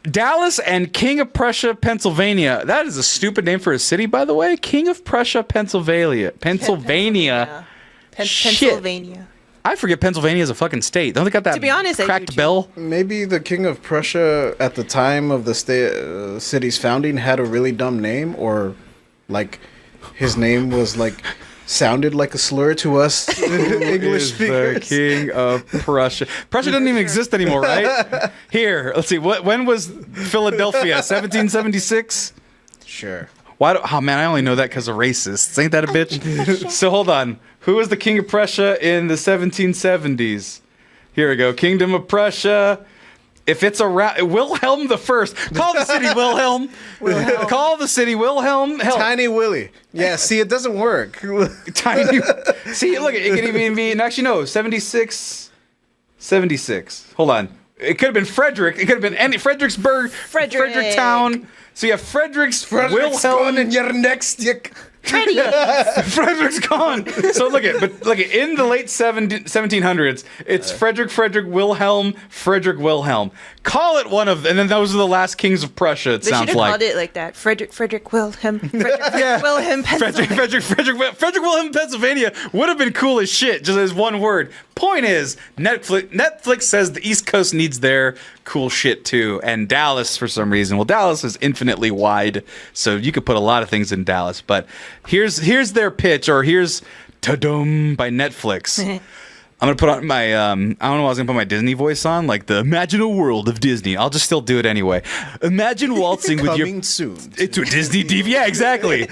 Dallas and King of Prussia, Pennsylvania. That is a stupid name for a city, by the way. King of Prussia, Pennsylvania. Pennsylvania. Pennsylvania. I forget Pennsylvania is a fucking state. Don't they got that To be honest, I do cracked too. bell? Maybe the King of Prussia at the time of the city's founding had a really dumb name, or like his name was like sounded like a slur to us English speakers. The King of Prussia. Prussia doesn't even exist anymore, right? Here, let's see. When was Philadelphia? 1776? Sure. Oh man, I only know that because of racists. Ain't that a bitch? So hold on. Who was the King of Prussia in the 1770s? Here we go. Kingdom of Prussia. If it's around, Wilhelm the First. Call the city Wilhelm. Call the city Wilhelm. Hell, Tiny Willie. Yeah, see, it doesn't work. Tiny. See, look, it could even be. Actually, no, 76. 76. Hold on. It could have been Frederick. It could have been any Fredericksburg, Fredericktown. So you have Wilhelm Wilhelm. and your next. Frederick's gone. So look at in the late 1700s, it's Frederick Wilhelm. Call it one of, and then those are the last kings of Prussia. It They should sounds have like called it like that. Frederick Wilhelm. Wilhelm, Pennsylvania. Frederick Wilhelm, Pennsylvania would have been cool as shit, just as one word. Point is, Netflix says the East Coast needs their cool shit too, and Dallas for some reason. Well, Dallas is infinitely wide, so you could put a lot of things in Dallas. But here's their pitch, or here's Ta-dum by Netflix. I'm gonna put on my I don't know what I was gonna put my Disney voice on, like the Imagine a World of Disney. I'll just still do it anyway. Imagine waltzing with your Coming soon. to a Disney DVD. Yeah, exactly.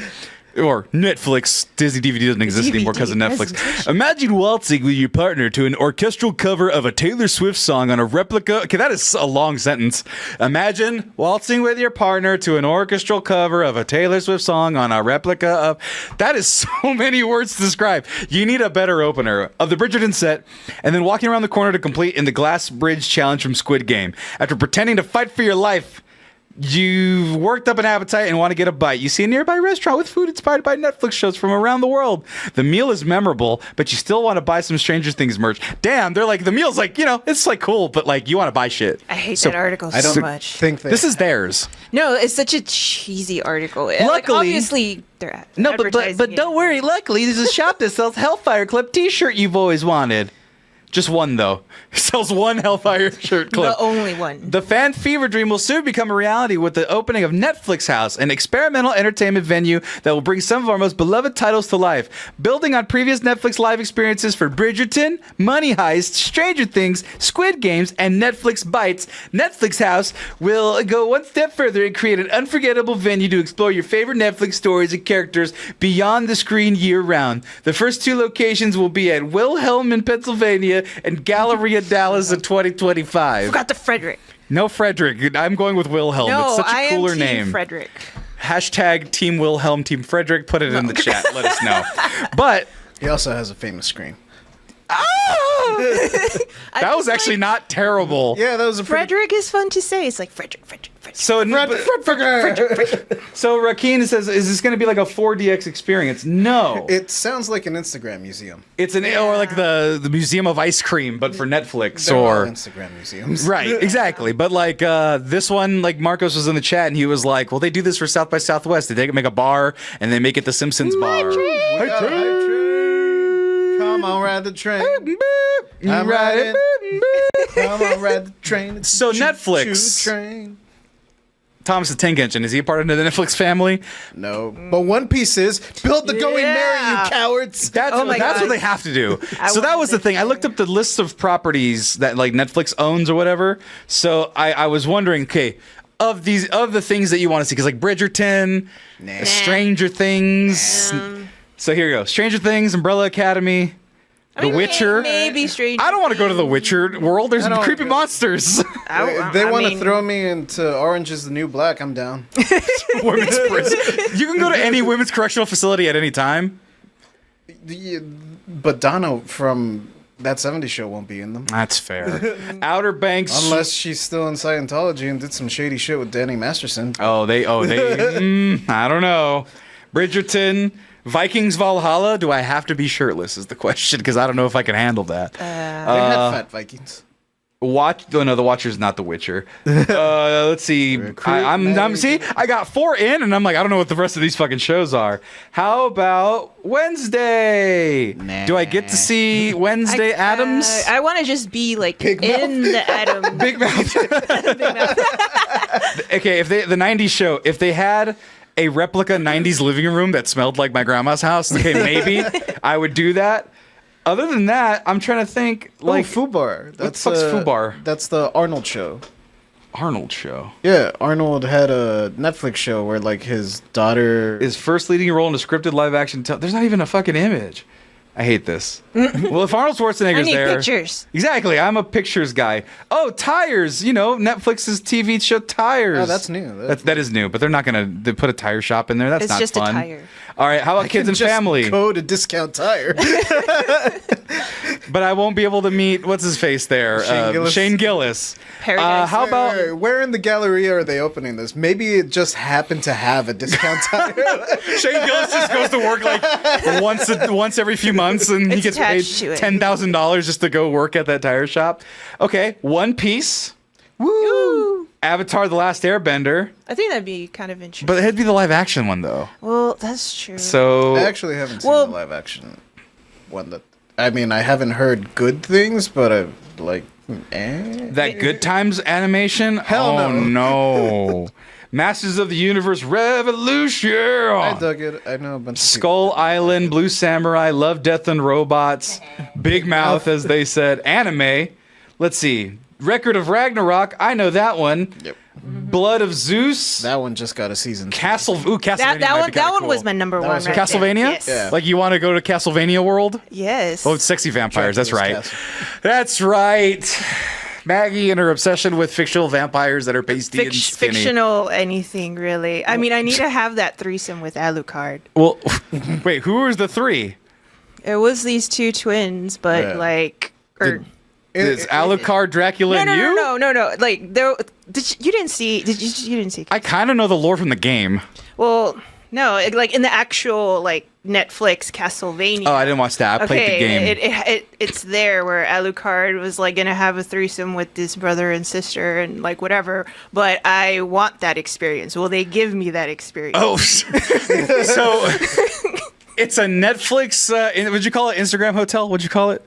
Or Netflix. Disney DVD doesn't exist anymore because of Netflix. Imagine waltzing with your partner to an orchestral cover of a Taylor Swift song on a replica. Okay, that is a long sentence. Imagine waltzing with your partner to an orchestral cover of a Taylor Swift song on a replica of. That is so many words to describe. You need a better opener of the Bridgerton set, and then walking around the corner to complete in the Glass Bridge challenge from Squid Game. After pretending to fight for your life, you've worked up an appetite and want to get a bite. You see a nearby restaurant with food inspired by Netflix shows from around the world. The meal is memorable, but you still want to buy some Stranger Things merch. Damn, they're like, the meal's like, it's like cool, but like, you want to buy shit. I hate that article so much. This is theirs. No, it's such a cheesy article. Like, Luckily- obviously, they're No, advertising but it. don't worry. Luckily, there's a shop that sells Hellfire Club t-shirt you've always wanted. Just one, though. Sells one Hellfire shirt clip. The only one. The fan fever dream will soon become a reality with the opening of Netflix House, an experimental entertainment venue that will bring some of our most beloved titles to life. Building on previous Netflix live experiences for Bridgerton, Money Heist, Stranger Things, Squid Games, and Netflix Bites, Netflix House will go one step further and create an unforgettable venue to explore your favorite Netflix stories and characters beyond the screen year-round. The first 2 locations will be at Wilhelm in Pennsylvania and Galleria Dallas in 2025. Forgot the Frederick. No Frederick. I'm going with Wilhelm. No, It's such a I cooler am team name. Frederick. Hashtag Team Wilhelm, Team Frederick. Put it in the chat. Let us know. But He also has a famous scream. that was actually not terrible. Yeah, that was a pretty... Frederick is fun to say. It's like Frederick. So, so Rakeen says, is this going to be like a 4DX experience? No. It sounds like an Instagram museum. It's or like the Museum of Ice Cream, but for Netflix. They're all or Instagram museums. Right, exactly. But like this one, like Marcos was in the chat and he was like, well, they do this for South by Southwest. They make a bar and they make it the Simpsons bar. We got a hype train. Come on, ride the train. I'm riding. Come on, ride the train. It's So a choo-choo Netflix. train. Thomas the Tank Engine, is he a part of the Netflix family? No, but One Piece is build the going merry, you cowards. That's Oh my that's what God. they have to do. I So that wanted was the to thing. I share. looked up the list of properties that like Netflix owns or whatever. So I was wondering, okay, of the things that you want to see, because like Bridgerton, Nah. Stranger Things. So here you go: Stranger Things, Umbrella Academy, The Witcher. Maybe Stranger. I don't want to go to the Witcher world. There's I don't- creepy monsters. They want to throw me into Orange is the New Black. I'm down. Women's prison. You can go to any women's correctional facility at any time. But Donna from That 70s Show won't be in them. That's fair. Outer Banks. Unless she's still in Scientology and did some shady shit with Danny Masterson. they. I don't know. Bridgerton, Vikings Valhalla. Do I have to be shirtless? Is the question, because I don't know if I can handle that. They had fat Vikings. The Watcher's not The Witcher. Let's see. I got 4 in, and I'm like, I don't know what the rest of these fucking shows are. How about Wednesday? Nah. Do I get to see Wednesday Addams? I want to just be like Big in the Addams. Big Mouth. Okay, if the 90s show, if they had a replica 90s living room that smelled like my grandma's house, okay, maybe I would do that. Other than that, I'm trying to think, like, Fubar. the fuck's Fubar? That's the Arnold show. Arnold show. Yeah, Arnold had a Netflix show where like his daughter Is first leading a role in a scripted live action. There's not even a fucking image. I hate this. Well, if Arnold Schwarzenegger's I need there, pictures. Exactly, I'm a pictures guy. Oh, Tires. Netflix's TV show Tires. Oh, that's new. That is new, but they're not gonna put a tire shop in there. That's It's not just a fun. tire. All right, how about kids and Just family? Go to Discount Tire. But I won't be able to meet what's his face there, Shane Gillis. Paradise. How about Where in the Galleria are they opening this? Maybe it just happened to have a Discount Tire. Shane Gillis just goes to work like once every few months, and he It's gets paid attached to it. $10,000 just to go work at that tire shop. Okay, One Piece, Woo! Avatar: The Last Airbender, I think that'd be kind of interesting. but it'd be the live action one though. Well, that's true. So I actually haven't seen Well- the live action one. I haven't heard good things, but I like. that Good Times animation? Hell oh, no. no. Masters of the Universe Revolution. I dug it. I know a bunch of Skull Island, Blue Samurai, Love, Death, and Robots, Big Mouth, as they said, anime. Let's see. Record of Ragnarok. I know that one. Yep. Blood of Zeus. That one just got a season. Castlevania. that one was my number one. was Right Castlevania? There. Yes. Yeah. Like you want to go to Castlevania World? Yes. Oh, it's sexy vampires. That's right. Dracula's Castle. That's right. Maggie and her obsession with fictional vampires that are pasty and skinny. Fictional anything really. I mean, I need to have that threesome with Alucard. Well, wait, who was the 3? It was these 2 twins, but Yeah. like, or Is Alucard, Dracula, and you? no. Like there, you didn't see? You didn't see? I kind of know the lore from the game. Well, no, like in the actual like Netflix Castlevania. Oh, I didn't watch that. I played the game. It's there where Alucard was like gonna have a threesome with this brother and sister and like whatever. But I want that experience. Will they give me that experience? Oh, so it's a Netflix. Would you call it Instagram hotel? What'd you call it?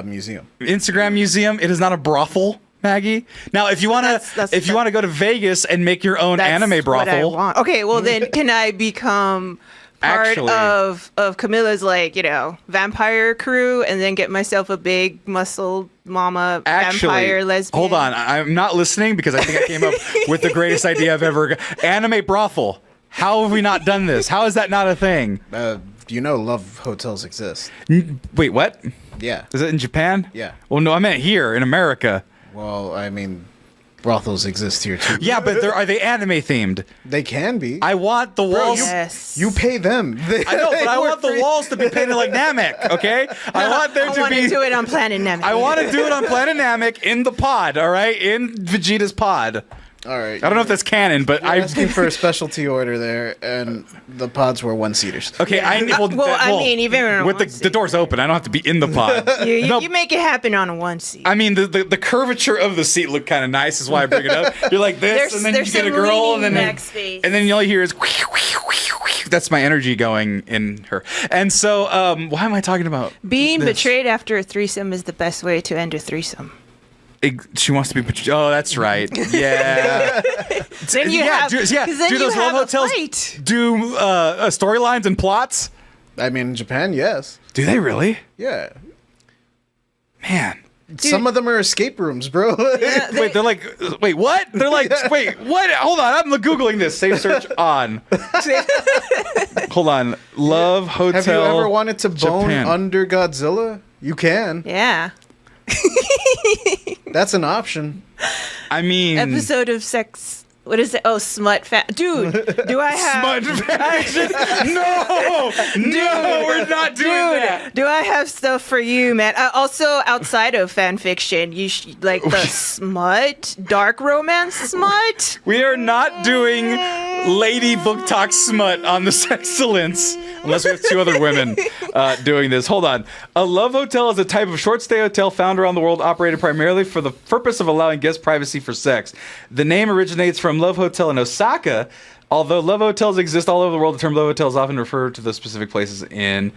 Museum. Instagram museum. It is not a brothel, Maggie. Now, if you want That's- to want to go to Vegas and make your own That's anime what I brothel, want. Okay, well then, can I become part Actually- of Camilla's like vampire crew and then get myself a big muscle mama vampire lesbian? hold on. I'm not listening because I think I came up with the greatest idea I've ever. Anime brothel. How have we not done this? How is that not a thing? Love hotels exist. Wait, what? Yeah. Is it in Japan? Yeah. Well, no, I meant here in America. Well, I mean, brothels exist here too. Yeah, but are they anime themed? They can be. I want the walls. Yes. You pay them. I know, but I want the walls to be painted like Namek, okay? I want there I to want be. to do it on Planet Namek. I want to do it on Planet Namek in the pod, all right? In Vegeta's pod. All right. I don't know if that's canon, but I'm asking for a specialty order there, and the pods were one-seaters. Okay, I mean, even on a with one seat. the door's open, I don't have to be in the pod. No, You make it happen on a one seat. I mean, the curvature of the seat looked kind of nice, is why I bring it up. You're like this, and then you there's get a some girl, leaning and then back space. all you hear is that's my energy going in her. And so, why am I talking about Being this? betrayed after a threesome is the best way to end a threesome. She wants to be betrayed. Oh, that's right. Yeah. Then you have, do 'cause then do you those have love a hotels fight. do storylines and plots? I mean, in Japan, yes. Do they really? Yeah. Man. Some of them are escape rooms, bro. Wait, they're like, wait, what? They're like, wait, what? Hold on, I'm Googling this. Save search on. Hold on. Love Hotel. Have you ever wanted to bone Japan. under Godzilla? You can. Yeah. That's an option. I mean, Episode of sex. What is it? Oh, smut dude, do I have smut fashion? No, we're not doing that. Do I have stuff for you, man? Also, outside of fan fiction, like the smut, dark romance smut. We are not doing lady book talk smut on the Sexcellence unless we have two other women doing this. Hold on. A love hotel is a type of short stay hotel found around the world, operated primarily for the purpose of allowing guest privacy for sex. The name originates from Love Hotel in Osaka. Although love hotels exist all over the world, the term love hotels often refer to the specific places in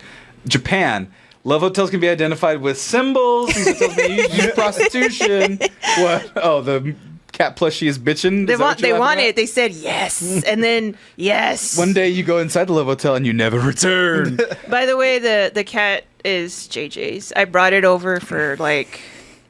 Japan. Love hotels can be identified with symbols. These hotels may use prostitution. What? Oh, the cat plushie is bitching. They want it. They said yes, and then yes. One day you go inside the love hotel and you never return. By the way, the cat is JJ's. I brought it over for like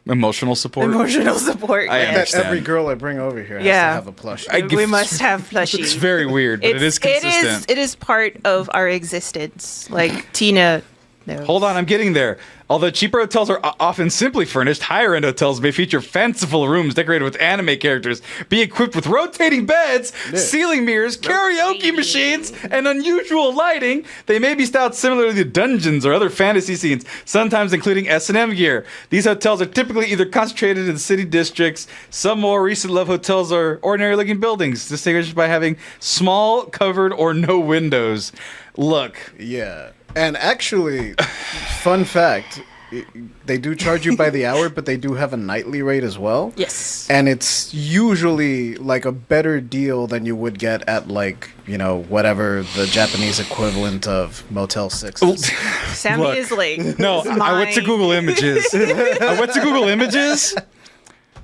Emotional support. emotional support. I yeah. That understand. every girl I bring over here has Yeah. to have a plushie. We must have plushies. It's very weird, but it is consistent. It is part of our existence. Like Tina knows. Hold on, I'm getting there. Although cheaper hotels are often simply furnished, higher-end hotels may feature fanciful rooms decorated with anime characters, be equipped with rotating beds, ceiling mirrors, karaoke machines, and unusual lighting. They may be styled similarly to dungeons or other fantasy scenes, sometimes including S&M gear. These hotels are typically either concentrated in city districts. Some more recent love hotels are ordinary-looking buildings, distinguished by having small, covered, or no windows. Look. Yeah. And actually, fun fact, they do charge you by the hour, but they do have a nightly rate as well. Yes. And it's usually like a better deal than you would get at like, whatever the Japanese equivalent of Motel 6 is. Sammy Look. is like. No, I went to Google Images.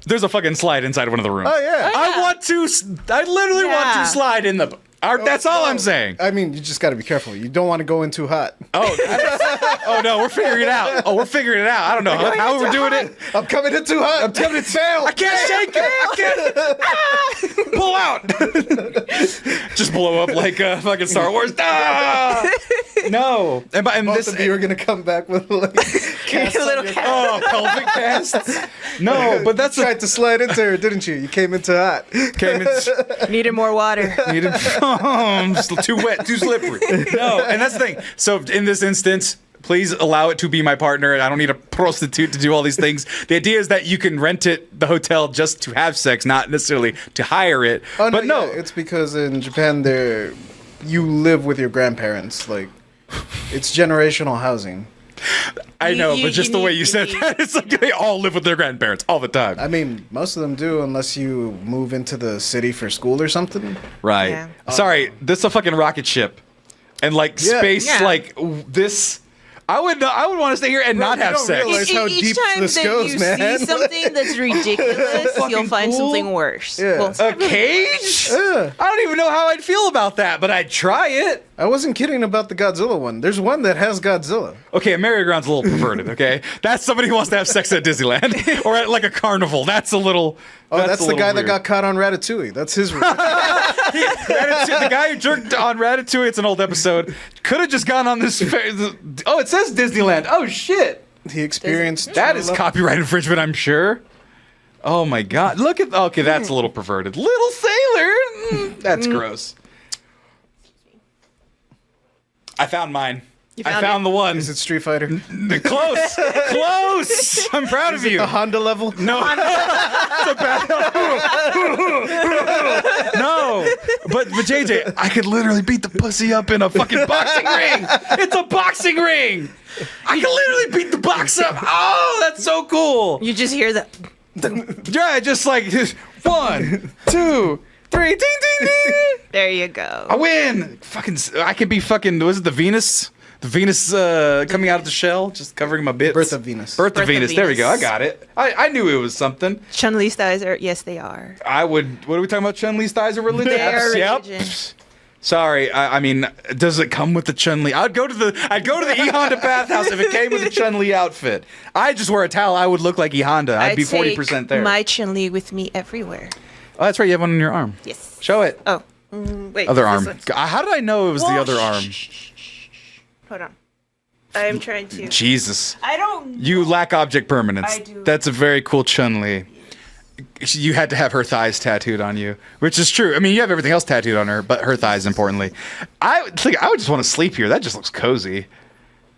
There's a fucking slide inside one of the rooms. Oh, yeah. I literally want Yeah. to slide in the... That's all I'm saying. I mean, you just got to be careful. You don't want to go in too hot. Oh no, we're figuring it out. I don't know how we're doing it. I'm coming in too hot. I'm coming in tail. I can't shake it. I can't. Pull out. Just blow up like fucking Star Wars. Ah! No. And Both of you are going to come back with like casts on Little your- cat. Oh, pelvic casts. No, but that's tried to slide into her, didn't you? You came in too hot. Needed more water. Needed too wet, too slippery. No, and that's the thing. So in this instance, please allow it to be my partner. I don't need a prostitute to do all these things. The idea is that you can rent the hotel just to have sex, not necessarily to hire it. Oh, but no, yeah, it's because in Japan, you live with your grandparents. Like, it's generational housing. I know, You- but just you the way need- you said that, it's like they all live with their grandparents all the time. I mean, most of them do, unless you move into the city for school or something. Right. Yeah. Sorry, this is a fucking rocket ship. And like Yeah. space, Yeah. like this. I would want to stay here and not you have don't sex. realize how Each deep time this that goes, you man. see something that's ridiculous, fucking you'll find cool. something worse. Yeah. Well, A cage? Yeah. I don't even know how I'd feel about that, but I'd try it. I wasn't kidding about the Godzilla one. There's one that has Godzilla. Okay, a merry-go-round's a little perverted, okay? That's somebody who wants to have sex at Disneyland or at like a carnival. That's a little... Oh, that's a the little guy that weird. got caught on Ratatouille. That's his route. The guy who jerked on Ratatouille, it's an old episode, could have just gone on this... Oh, it says Disneyland. Oh, shit. He experienced That is copyright infringement, I'm sure. Oh my god! Look at okay, that's a little perverted. Little sailor. That's gross. I found mine. I found the one. Is it Street Fighter? Close, close. I'm proud of you. The Honda level? No, it's a bad. No, but JJ, I could literally beat the pussy up in a fucking boxing ring. It's a boxing ring. I can literally beat the box up. Oh, that's so cool. You just hear that. Yeah, just like 1, 2, 3, ding, ding, ding. There you go. I win. Fucking, I could be fucking. Was it the Venus? The Venus coming out of the shell, just covering my bits. Birth of Venus. Birth of Birth of Venus. There we go. I Venus. got it. I knew it was something. Chun-Li's thighs are, yes, they are. I would. What are we talking about? Chun-Li's thighs are religion. They are Yep. religion. Sorry. I mean, does it come with the Chun-Li? I'd go to the E Honda bathhouse if it came with a Chun-Li outfit. I just wear a towel. I would look like E Honda. I'd be 40% there. My Chun-Li with me everywhere. Oh, that's right. You have one on your arm. Yes. Show it. Oh, wait. Other this arm. one. How did I know it was the Whoa, other arm? Hold on. I am trying to. Jesus. I don't. You lack object permanence. I do. That's a very cool Chun-Li. You had to have her thighs tattooed on you, which is true. I mean, you have everything else tattooed on her, but her thighs, importantly. I think I would just want to sleep here. That just looks cozy.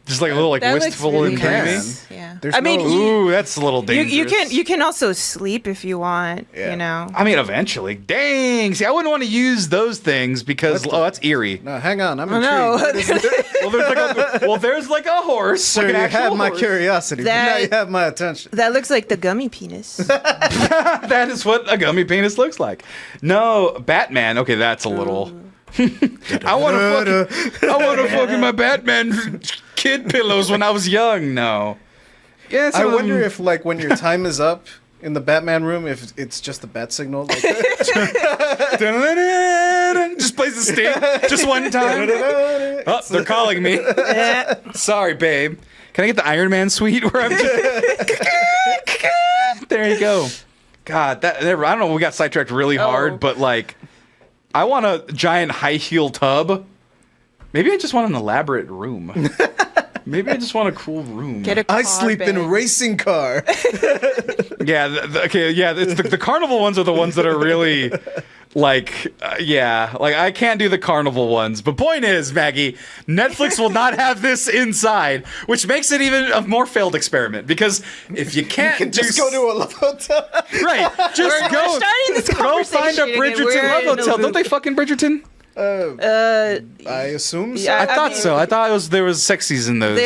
Just like a little like That looks wistful really and dreamy. nice. Yeah. There's I mean, no- Ooh, that's a little dangerous. you can also sleep if you want. Yeah. You know. I mean, eventually. Dang. See, I wouldn't want to use those things because that's eerie. No, hang on. I'm Oh, intrigued. no. What is it? There's like a horse. Sir, like an you actual have my horse. curiosity, but now That- you have my attention. That looks like the gummy penis. That is what a gummy penis looks like. No, Batman. Okay, that's a little. I want to fucking my Batman kid pillows when I was young. No. Yeah, I wonder if, like, when your time is up in the Batman room, if it's just the bat signal. Like, just plays the sting just one time. Oh, they're calling me. Sorry, babe. Can I get the Iron Man suite where I'm just... There you go. God, I don't know. We got sidetracked really hard, but like, I want a giant high heel tub. Maybe I just want an elaborate room. Maybe I just want a cool room. Get a I car sleep in a bed. racing car. Yeah. Okay. Yeah. It's the carnival ones are the ones that are really like, like I can't do the carnival ones. But point is, Maggie, Netflix will not have this inside, which makes it even a more failed experiment. Because if you can't Just go to a love hotel. right, just We're go starting this go find a conversation again. Bridgerton We're love in a hotel. Don't loop. they fucking Bridgerton? I assume so. Yeah, I thought mean, so. I thought there was sex scenes in those.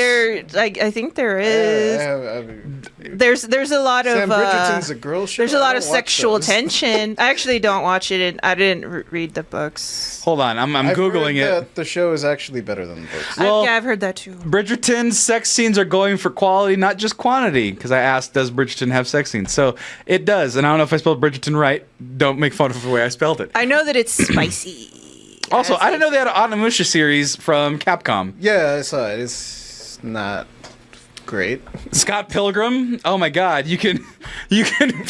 I think there is. There's a lot of Sam Bridgerton's a girl show. there's a I lot don't of watch sexual those. tension. I actually don't watch it, and I didn't read the books. Hold on, I'm I've googling heard it. that the show is actually better than the books. Well- I've heard that too. Bridgerton's sex scenes are going for quality, not just quantity. Because I asked, does Bridgerton have sex scenes? So it does. And I don't know if I spelled Bridgerton right. Don't make fun of the way I spelled it. I know that it's spicy. Also, I didn't know they had an Onimusha series from Capcom. Yeah, I saw it. It's not great. Scott Pilgrim. Oh my God, you can.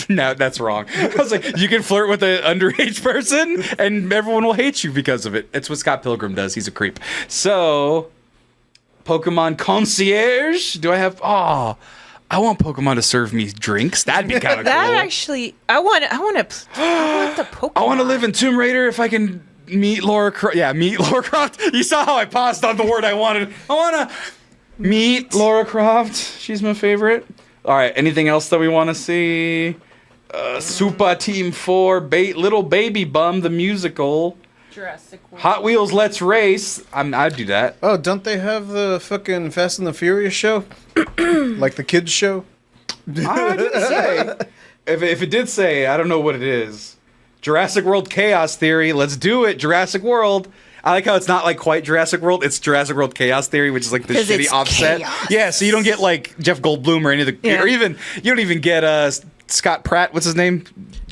No, that's wrong. I was like, you can flirt with an underage person, and everyone will hate you because of it. It's what Scott Pilgrim does. He's a creep. So, Pokemon Concierge. Do I have? Oh, I want Pokemon to serve me drinks. That'd be kind of cool. That actually, I want the Pokemon. I want to live in Tomb Raider if I can meet Laura Croft. Yeah, meet Laura Croft. You saw how I paused on the word I wanted. I want to meet Laura Croft. She's my favorite. All right, anything else that we want to see? Super Team 4, Little Baby Bum, the musical. Jurassic World. Hot Wheels Let's Race. I'd do that. Oh, don't they have the fucking Fast and the Furious show? Like the kids show? I didn't say. If it did say, I don't know what it is. Jurassic World Chaos Theory. Let's do it. Jurassic World. I like how it's not like quite Jurassic World. It's Jurassic World Chaos Theory, which is like the 'Cause shitty it's offset. chaos. Yeah, so you don't get like Jeff Goldblum or any of the, Yeah. or even you don't even get Scott Pratt. What's his name?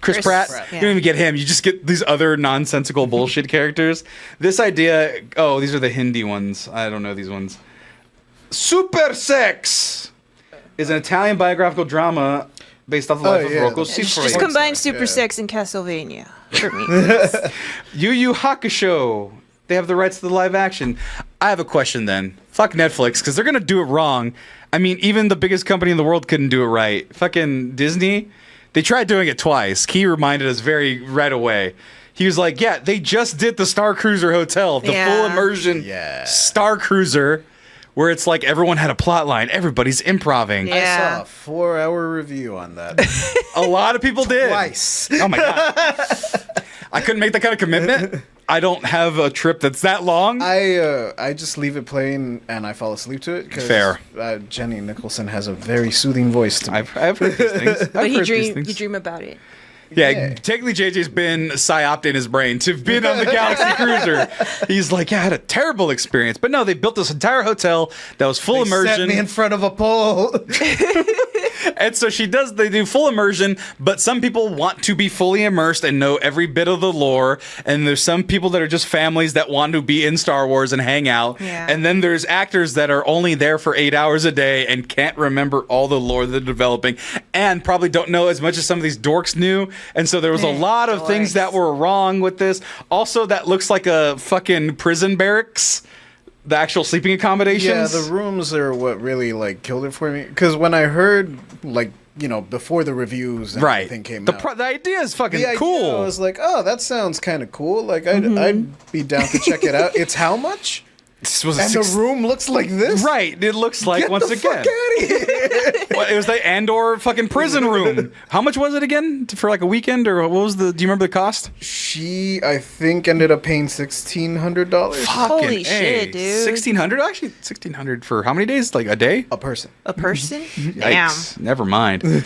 Chris Pratt. Pratt. You don't even get him. You just get these other nonsensical bullshit characters. This idea. Oh, these are the Hindi ones. I don't know these ones. Super Sex is an Italian biographical drama based off the life of yeah. Rocco Just Siffredi. combine Super Sex and Castlevania for me. Yu Yu Hakusho. They have the rights to the live action. I have a question then. Fuck Netflix, because they're going to do it wrong. I mean, even the biggest company in the world couldn't do it right. Fucking Disney. They tried doing it twice. Key reminded us right away. He was like, yeah, they just did the Star Cruiser Hotel, the full immersion Star Cruiser, where it's like everyone had a plot line. Everybody's improving. Yeah. I saw a 4-hour review on that. A lot of people did. Twice. Oh my God. I couldn't make that kind of commitment. I don't have a trip that's that long. I just leave it playing and I fall asleep to it. Fair. Jenny Nicholson has a very soothing voice to me. I've heard these things. But you dream about it. Yeah, technically JJ's been psyoped in his brain to have been on the Galaxy Cruiser. He's like, yeah, I had a terrible experience. But no, they built this entire hotel that was full immersion. Set me in front of a pole. And so they do full immersion, but some people want to be fully immersed and know every bit of the lore. And there's some people that are just families that want to be in Star Wars and hang out. Yeah. And then there's actors that are only there for 8 hours a day and can't remember all the lore they're developing and probably don't know as much as some of these dorks knew. And so there was a lot of things that were wrong with this. Also, that looks like a fucking prison barracks. The actual sleeping accommodations. Yeah, the rooms are what really like killed it for me. Because when I heard like before the reviews and everything came out, the idea is fucking I cool. was like, oh, that sounds kind of cool. Like I'd be down to check it out. It's how much? This was And the room looks like this? Right, it looks like Get once the again. fuck out of here. It was the Andor fucking prison room. How much was it again for like a weekend, or what was the? Do you remember the cost? She, I think, ended up paying $1,600 Holy shit, dude. 1,600? Actually, 1,600 for how many days? Like a day? a person. A person? Damn. Yikes. Never mind.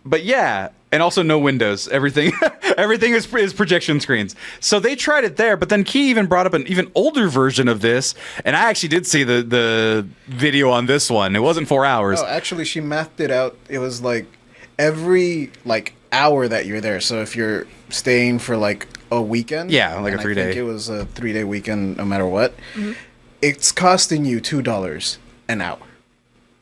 But yeah, and also no windows. Everything is projection screens. So they tried it there, but then Key even brought up an even older version of this, and I actually did see the video on this one. It wasn't 4 hours. Oh, actually, she mathed it out. It was like every hour that you're there. So if you're staying for like a weekend, Yeah, like a and 3 day. I think it was a 3-day weekend, no matter what. It's costing you $2 an hour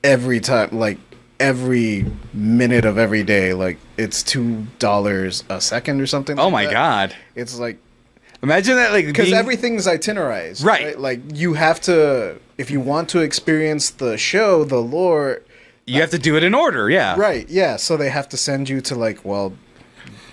every time. Like every minute of every day, like it's $2 a second or something. Oh like my that. God. It's like. Imagine that, like, Because being- everything's itinerized, Right. Like you have to, if you want to experience the show, the lore, you have to do it in order. Yeah. right? Yeah. So they have to send you to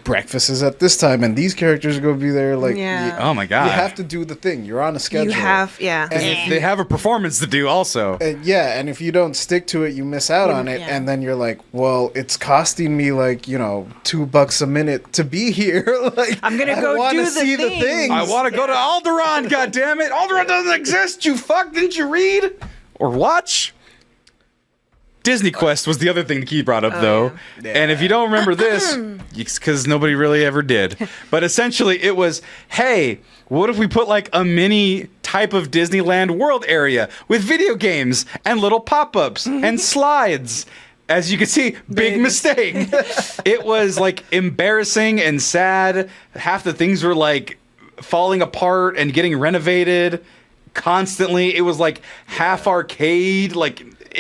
breakfast is at this time, and these characters are going to be there. Like, Yeah. Oh my God. you have to do the thing. You're on a schedule. You have, yeah. And if They have a performance to do also. and if you don't stick to it, you miss out on it, Yeah. and then you're like, well, it's costing me $2 a minute to be here. Like, I'm gonna I go wanna do the see things. the things. I want to go to Alderaan, goddammit. Alderaan doesn't exist, you fuck. Didn't you read? Or watch? Disney Quest was the other thing Key brought up, though. Yeah. And if you don't remember this, because nobody really ever did, but essentially it was, hey, what if we put like a mini type of Disneyland World area with video games and little pop-ups and slides? As you can see, big mistake. It was like embarrassing and sad. Half the things were like falling apart and getting renovated constantly. It was like half arcade,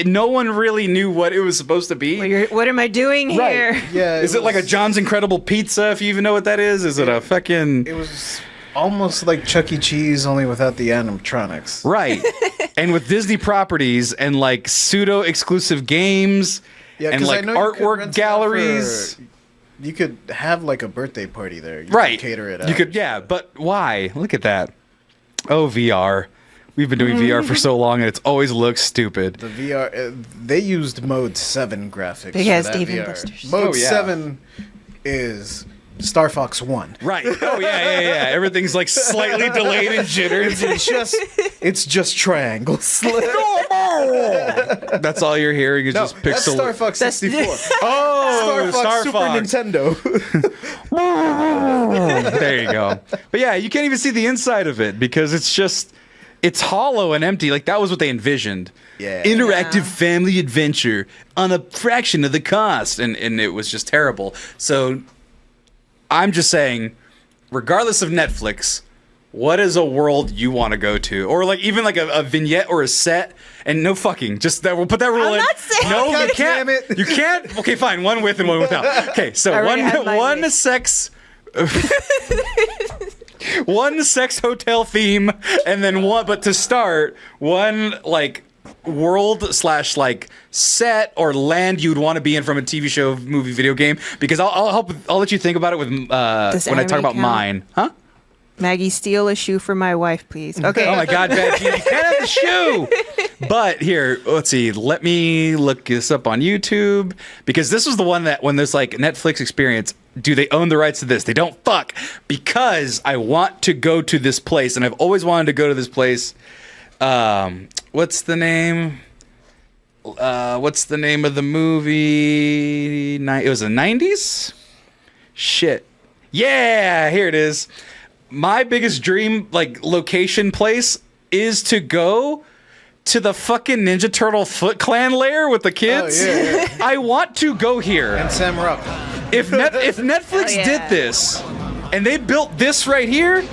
no one really knew what it was supposed to be. What am I doing here? Yeah. Is it like a John's Incredible Pizza, if you even know what that is? Is it a fucking... It was almost like Chuck E. Cheese, only without the animatronics. Right. And with Disney properties and like pseudo-exclusive games Yeah, and 'cause I like know you could artwork rent it out galleries. You could have like a birthday party there. You Right. could cater it out. You could, yeah, but why? Look at that. Oh, VR. We've been doing VR for so long and it's always looked stupid. The VR, they used Mode 7 graphics. Big for ass that Dave and VR. Buster's. Mode Oh, yeah. 7 is Star Fox 1. Right. Oh, yeah. Everything's like slightly delayed and jittered. It's just triangles. That's all you're hearing is No, just that's pixel. Star Fox 64. Oh, Star Fox Super Nintendo. There you go. But yeah, you can't even see the inside of it because it's hollow and empty. Like that was what they envisioned. Yeah. Interactive family adventure on a fraction of the cost. And it was just terrible. So I'm just saying, regardless of Netflix, what is a world you want to go to? Or like even like a vignette or a set. And no fucking, just that. We'll put that rule I'm in. not saying- No, God you can't. damn it. You can't. Okay, fine. One with and one without. Okay, so I already had my one list. sex. One sex hotel theme, and then one. But to start, one like world slash like set or land you'd want to be in from a TV show, movie, video game? Because I'll let you think about it with when I talk about count? mine, huh? Maggie, steal a shoe for my wife, please. Okay. Oh my God, Becky, you can't have the shoe. But here, let's see. Let me look this up on YouTube because this was the one that when there's like Netflix experience, do they own the rights to this? They don't fuck because I want to go to this place and I've always wanted to go to this place. What's the name? What's the name of the movie? It was the 90s? Shit. Yeah, here it is. My biggest dream, like, location place is to go to the fucking Ninja Turtle Foot Clan lair with the kids. Oh, yeah. I want to go here. And Sam Rock. If Netflix yeah. did this and they built this right here,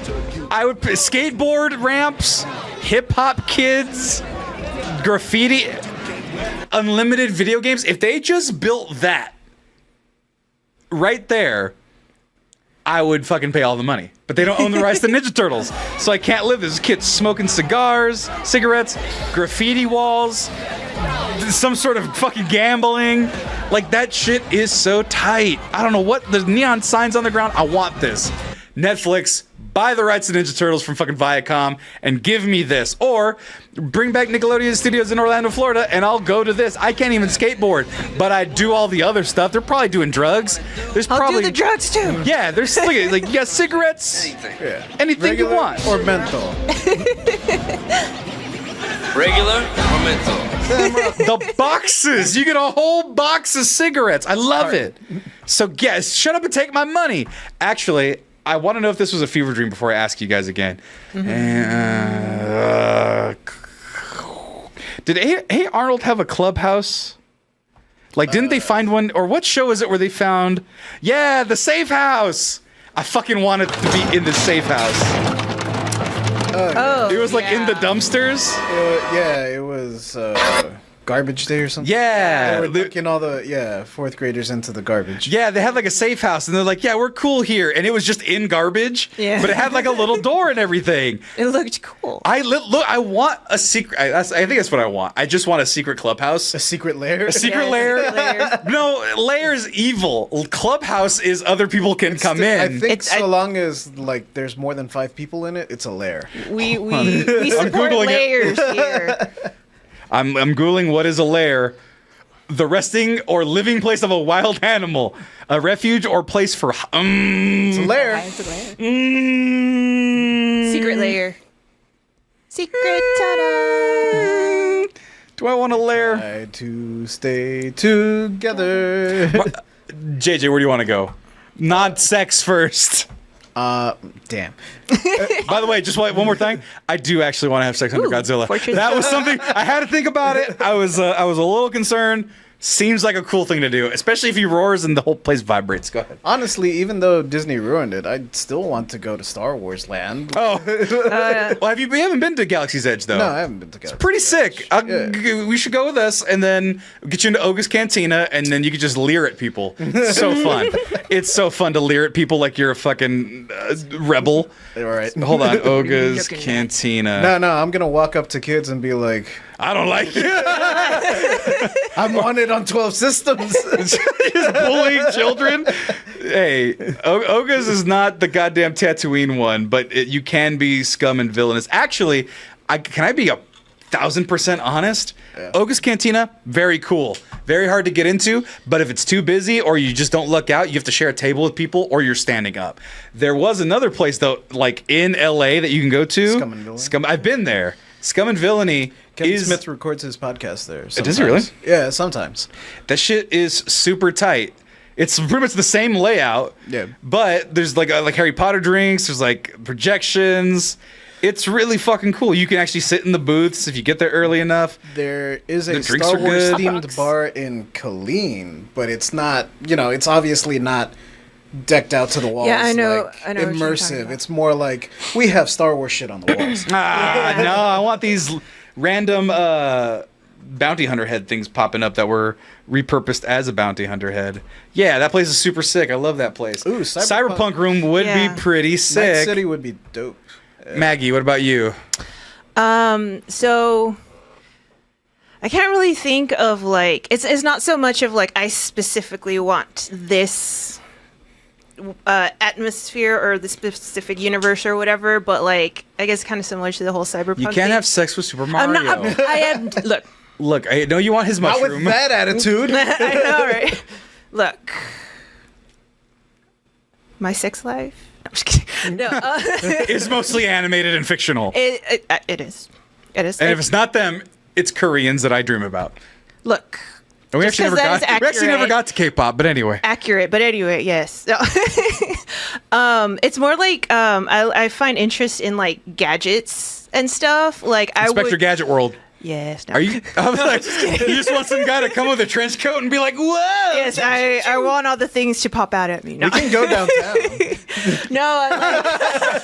I would put skateboard ramps, hip hop kids, graffiti, unlimited video games. If they just built that right there, I would fucking pay all the money. But they don't own the rights to Ninja Turtles. So I can't live. There's kids smoking cigarettes, graffiti walls, some sort of fucking gambling. Like, that shit is so tight. I don't know what, there's neon signs on the ground. I want this. Netflix, buy the rights to Ninja Turtles from fucking Viacom and give me this. Or bring back Nickelodeon Studios in Orlando, Florida, and I'll go to this. I can't even skateboard, but I do all the other stuff. They're probably doing drugs. There's I'll probably do the drugs too. Yeah, there's like you got cigarettes, anything Regular you want. or menthol. Regular or menthol? The boxes. You get a whole box of cigarettes. I love it. So yes, shut up and take my money. Actually, I want to know if this was a fever dream before I ask you guys again. Did Hey Arnold have a clubhouse? Like, didn't they find one? Or what show is it where they found? Yeah, the safe house. I fucking wanted to be in the safe house. Oh, It was like in the dumpsters. It was garbage day or something. Yeah. They were looking all the fourth graders into the garbage. Yeah, they had like a safe house, and they're like, "Yeah, we're cool here," and it was just in garbage. Yeah. But it had like a little door and everything. It looked cool. I want a secret. I think that's what I want. I just want a secret clubhouse. A secret lair. A secret Yeah, lair. secret lair. No, lair is evil. Clubhouse is other people can come in. I think It's- so long as like there's more than 5 people in it, it's a lair. We support Googling it. layers here. I'm googling what is a lair. The resting or living place of a wild animal, a refuge or place for. It's a lair. Secret layer. Secret ta-da! Do I want a lair? Try to stay together. JJ, where do you want to go? Not sex first. Damn. By the way, just one more thing. I do actually want to have sex under Ooh, Godzilla. Fortress. That was something I had to think about it. I was a little concerned. Seems like a cool thing to do, especially if he roars and the whole place vibrates. Go ahead. Honestly, even though Disney ruined it, I'd still want to go to Star Wars Land. Oh, well, you haven't been to Galaxy's Edge though. No, I haven't been to Galaxy. Pretty sick. We should go with us, and then get you into Oga's Cantina, and then you could just leer at people. It's so fun. It's so fun to leer at people like you're a fucking rebel. All right. Hold on, Oga's Looking at- Cantina. No, I'm gonna walk up to kids and be like, I don't like it. I'm on it on 12 systems. Just bullying children. Hey, Oga's is not the goddamn Tatooine one, but you can be scum and villainous. Actually, can I be 1,000% honest? Yeah. Oga's Cantina, very cool. Very hard to get into, but if it's too busy or you just don't luck out, you have to share a table with people or you're standing up. There was another place, though, like in LA that you can go to. Scum and Villainy. I've been there. Scum and Villainy Kevin is... Smith records his podcast there. Does he really? sometimes. Yeah, sometimes. That shit is super tight. It's pretty much the same layout. Yeah. But there's like Harry Potter drinks. There's like projections. It's really fucking cool. You can actually sit in the booths if you get there early enough. There is a The drinks Star are Wars good. themed bar in Killeen, but it's not, it's obviously not decked out to the walls. Yeah, I know- like I know what you're talking immersive. about. It's more like we have Star Wars shit on the walls. No, I want these random bounty hunter head things popping up that were repurposed as a bounty hunter head. Yeah, that place is super sick. I love that place. Ooh, Cyberpunk room would Yeah. be pretty Night sick. City would be dope. Maggie, what about you? So I can't really think of like it's not so much of like I specifically want this atmosphere or the specific universe or whatever, but like I guess kind of similar to the whole cyberpunk. You can't thing. have sex with Super Mario. I am. Look, I know you want his Not mushroom. with that attitude. I know, right? Look, my sex life. No, I'm just kidding. No, is mostly animated and fictional. it is. It is. And if it's not them, it's Koreans that I dream about. Look. And we Just actually 'cause that is never accurate. got to K-pop, but anyway. Accurate, but anyway, yes. It's more like I find interest in like gadgets and stuff. Like I Inspector would. Gadget World. Yes. No. Are you? I was like, you just want some guy to come with a trench coat and be like, "Whoa!" Yes, I want all the things to pop out at me. No, We can go downtown. no.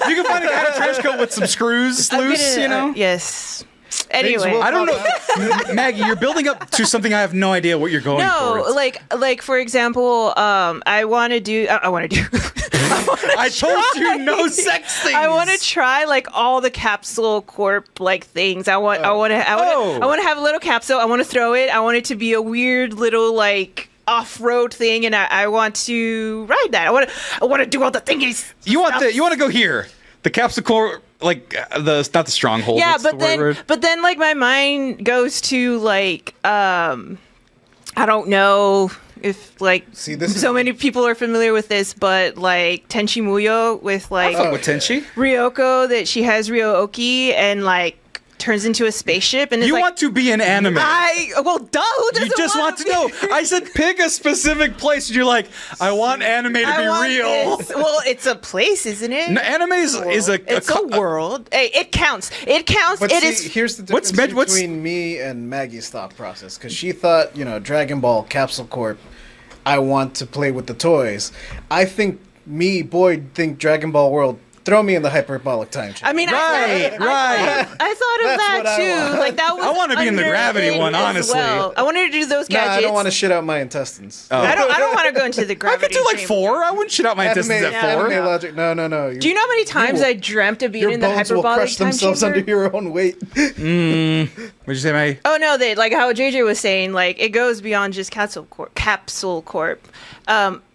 You can find a guy in a trench coat with some screws loose, you know. yes. Anyway, will- I don't know, Maggie. You're building up to something I have no idea what you're going for. no, It's- like for example, I want to do. I told you no sex things. I want to try like all the capsule corp like things. I want to have a little capsule. I want to throw it. I want it to be a weird little like off-road thing, and I want to ride that. I want to do all the thingies. You want to go here. The capsule core, like not the stronghold. Yeah, what's but the word? then like my mind goes to like I don't know if like See, this is- so many people are familiar with this, but like Tenchi Muyo with like Fuck with Tenchi. Ryoko, that she has Ryo-Oki and like turns into a spaceship, and it's You like, want to be an anime. duh, who doesn't You just want to know. I said pick a specific place, and you're like, I want anime to be real. Well, it's a place, isn't it? No, anime is a It's a world. Hey, it counts. It counts. But It see, is. here's the What's difference what's- between me and Maggie's thought process. Because she thought, Dragon Ball Capsule Corp, I want to play with the toys. I think Boyd, think Dragon Ball World, throw me in the hyperbolic time chamber. I mean, Right, right. I thought of That's that what I too. want. Like that was. I wanna be in the under gravity it one, as honestly. well. I wanted to do those Nah, gadgets. I don't want to shit out my intestines. Oh. I don't want to go into the I gravity. could do like chamber. 4. I wouldn't shit out my intestines at 4. Anime logic. No. Do you know how many times will- I dreamt of being Your in the bones will hyperbolic crush time themselves chamber? under your own weight. What'd you say, Maggie? Oh no, they like how JJ was saying, like it goes beyond just Capsule Corp.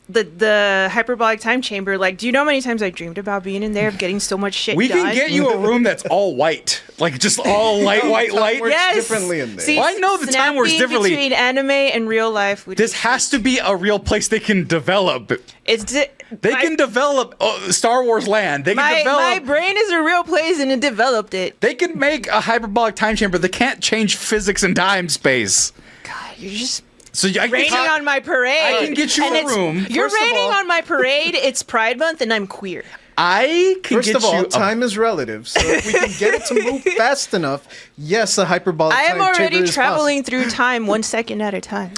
The hyperbolic time chamber. Like, do you know how many times I dreamed about being in there, of getting so much shit We done? can get you a room that's all white, like just all white light. works Yes. differently in there. See, Well, I know the time works snapping differently. between anime and real life. This has to be a real place they can develop. They can develop Star Wars land. They can My develop. brain is a real place, and it developed it. They can make a hyperbolic time chamber. They can't change physics and time space. God, you're just So I can raining on my parade. I can get you And a it's- room. You're First of raining all- on my parade. It's Pride Month, and I'm queer. I can First get of all, you time is relative. So if we can get it to move fast enough, yes, a hyperbolic I am time chamber already is traveling through time 1 second at a time.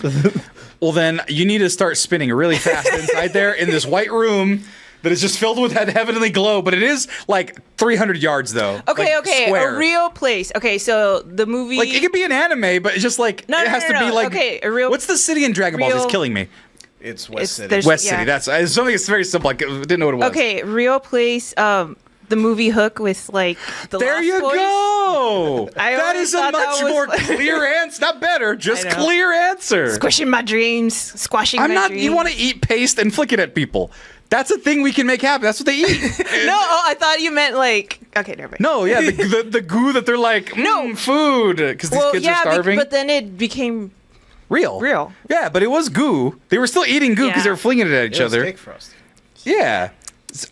Well, then you need to start spinning really fast inside there in this white room that is just filled with that heavenly glow. But it is like 300 yards though. Okay, like, okay, square. a real place. Okay, so the movie. Like it could be an anime, but it's just like No, it no, has no, to be no. like Okay, a real- What's the city in Dragon Ball? real- It's killing me. It's West City. there's- West yeah. City. That's something that's very simple. Like, I didn't know what it was. Okay, real place. The movie Hook with like the. There Lost you Boys. go. I That always is a thought that much was- more clear answer. Not better, just I know. clear answer. Squishing my dreams, squashing I'm my not. dreams. You want to eat paste and flick it at people. That's a thing we can make happen. That's what they eat. No, I thought you meant like. Okay, never mind. No, yeah, the goo that they're like, No. food, because these kids are starving. but then it became real. real. Yeah, but it was goo. They were still eating goo because Yeah. they were flinging it at each It was other. steak frosting. Yeah.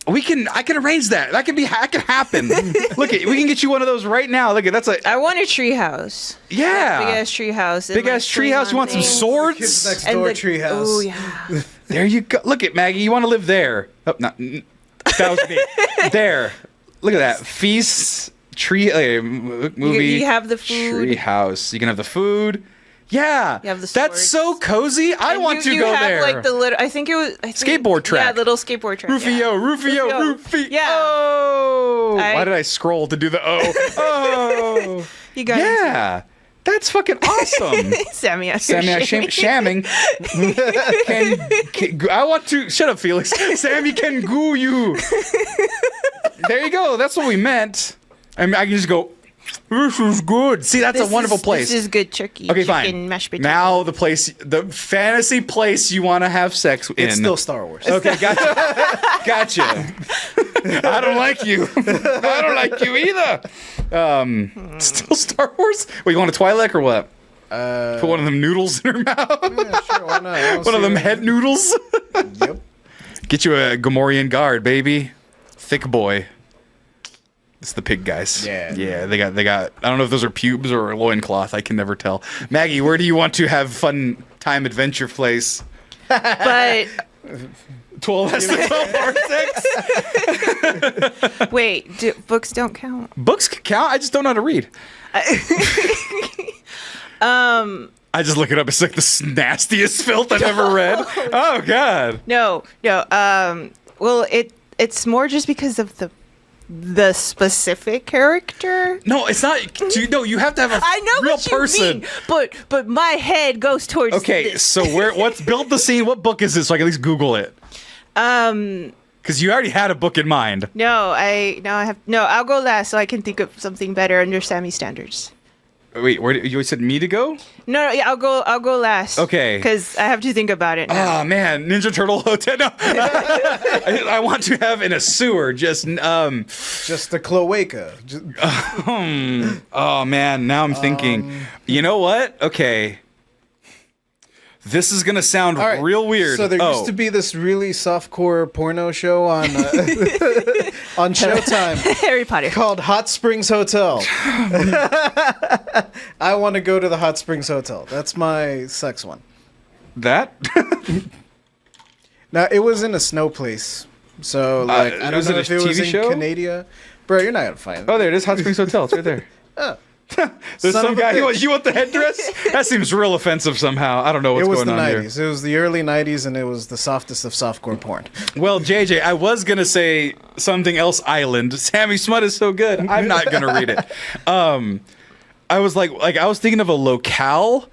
I can arrange that. That can happen. Look at, we can get you one of those right now. Look at, that's a, I want a tree house. yeah. Big ass tree house. Big ass tree house. You want some Kids swords? next door treehouse. Oh yeah. There you go. Look at Maggie. You want to live there? Oh, not that was me. There. Look at that feast tree movie. You have the food. Tree house. You can have the food. Yeah. You have the That's swords. so cozy. I And want to you go have, there. Like the little, I think it was Skateboard track. Yeah, little skateboard track. Rufio, Rufio, Rufio. Rufio. Yeah. Oh. I- Why did I scroll to do the O? Oh. You got Yeah. That's fucking awesome. Sammy. Sammy, shamming. I want to shut up, Felix. Sammy can goo you. There you go. That's what we meant. I mean, I can just go. This is good. See, that's a wonderful place. This is good turkey. Okay, chicken, fine. Mashed potatoes. Now the fantasy place you want to have sex in. It's still Star Wars. Okay, gotcha. I don't like you. I don't like you either. Still Star Wars? Well, you want a Twi'lek or what? Put one of them noodles in her mouth. Yeah, sure, why not? One of them head noodles. Yep. Get you a Gamorrean guard, baby. Thick boy. It's the pig guys. Yeah. Yeah, they got I don't know if those are pubes or a loincloth. I can never tell. Maggie, where do you want to have fun time adventure place? But 12 less than 12 or 6? wait, books don't count. Books can count. I just don't know how to read. I just look it up. It's like the nastiest filth I've ever read. Oh God. No. Well, it's more just because of the specific character. No, it's not. No, you have to have a I know real what you person. mean, but my head goes towards. Okay, this. so what's build the scene? What book is this? So I can at least Google it. Because you already had a book in mind. I'll go last so I can think of something better under Sammy standards. Wait, you said me to go? No, yeah, I'll go last. Okay. Because I have to think about it now. Oh man, Ninja Turtle Hotel. No. I want to have in a sewer. Just the cloaca. Oh man, now I'm thinking. You know what? Okay. This is gonna sound real weird. So there used to be this really softcore porno show on on Showtime Harry Potter. called Hot Springs Hotel. I want to go to the Hot Springs Hotel. That's my sex one. that. Now it was in a snow place, so like I don't was it know a if it was TV in show? Canada. Bro, you're not gonna find it. Oh, there it is. Hot Springs Hotel. It's right there. There's Son some of a guy. bitch. You want the headdress? That seems real offensive somehow. I don't know what's It was going the on 90s. It was the early 90s, and it was the softest of softcore porn. here. Well, JJ, I was gonna say something else. Island. Sammy Smut is so good. I'm not gonna read it. I was like I was thinking of a locale,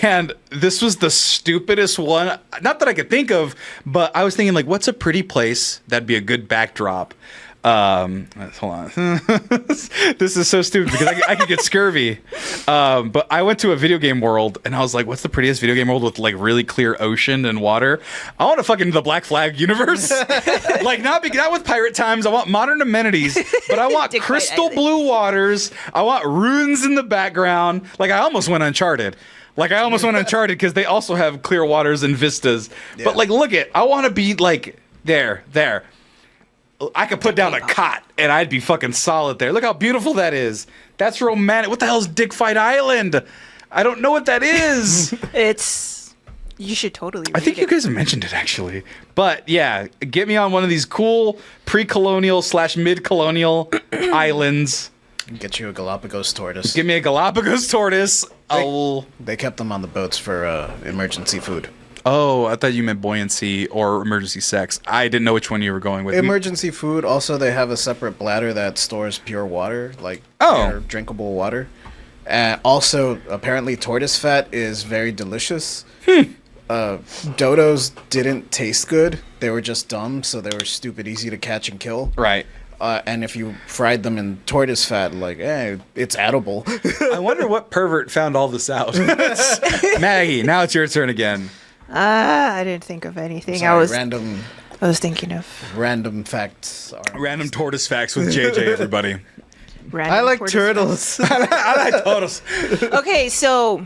and this was the stupidest one. Not that I could think of, but I was thinking like, what's a pretty place that'd be a good backdrop? Hold on. This is so stupid because I could get scurvy. But I went to a video game world and I was like, what's the prettiest video game world with like really clear ocean and water? I want to fucking the Black Flag universe. Like not with pirate times. I want modern amenities, but I want Dick crystal White blue waters. I want ruins in the background. Like I almost went Uncharted. Because they also have clear waters and vistas. Yeah. But like, I want to be like there. I could put down a cot and I'd be fucking solid there. Look how beautiful that is. That's romantic. What the hell is Dick Fight Island? I don't know what that is. You should totally read I think you guys have mentioned it actually. But yeah, get me on one of these cool pre-colonial / mid-colonial islands. Get you a Galapagos tortoise. Give me a Galapagos tortoise. They kept them on the boats for emergency food. Oh, I thought you meant buoyancy or emergency sex. I didn't know which one you were going with. Emergency food. Also, they have a separate bladder that stores pure water, like pure drinkable water. And also, apparently, tortoise fat is very delicious. Dodos didn't taste good. They were just dumb, so they were stupid, easy to catch and kill. Right. And if you fried them in tortoise fat, like, it's edible. I wonder what pervert found all this out. Maggie, now it's your turn again. I didn't think of anything. Sorry, I was thinking of random facts. Random tortoise facts with JJ, everybody. random. I like tortoise turtles. I like turtles. facts. Okay, so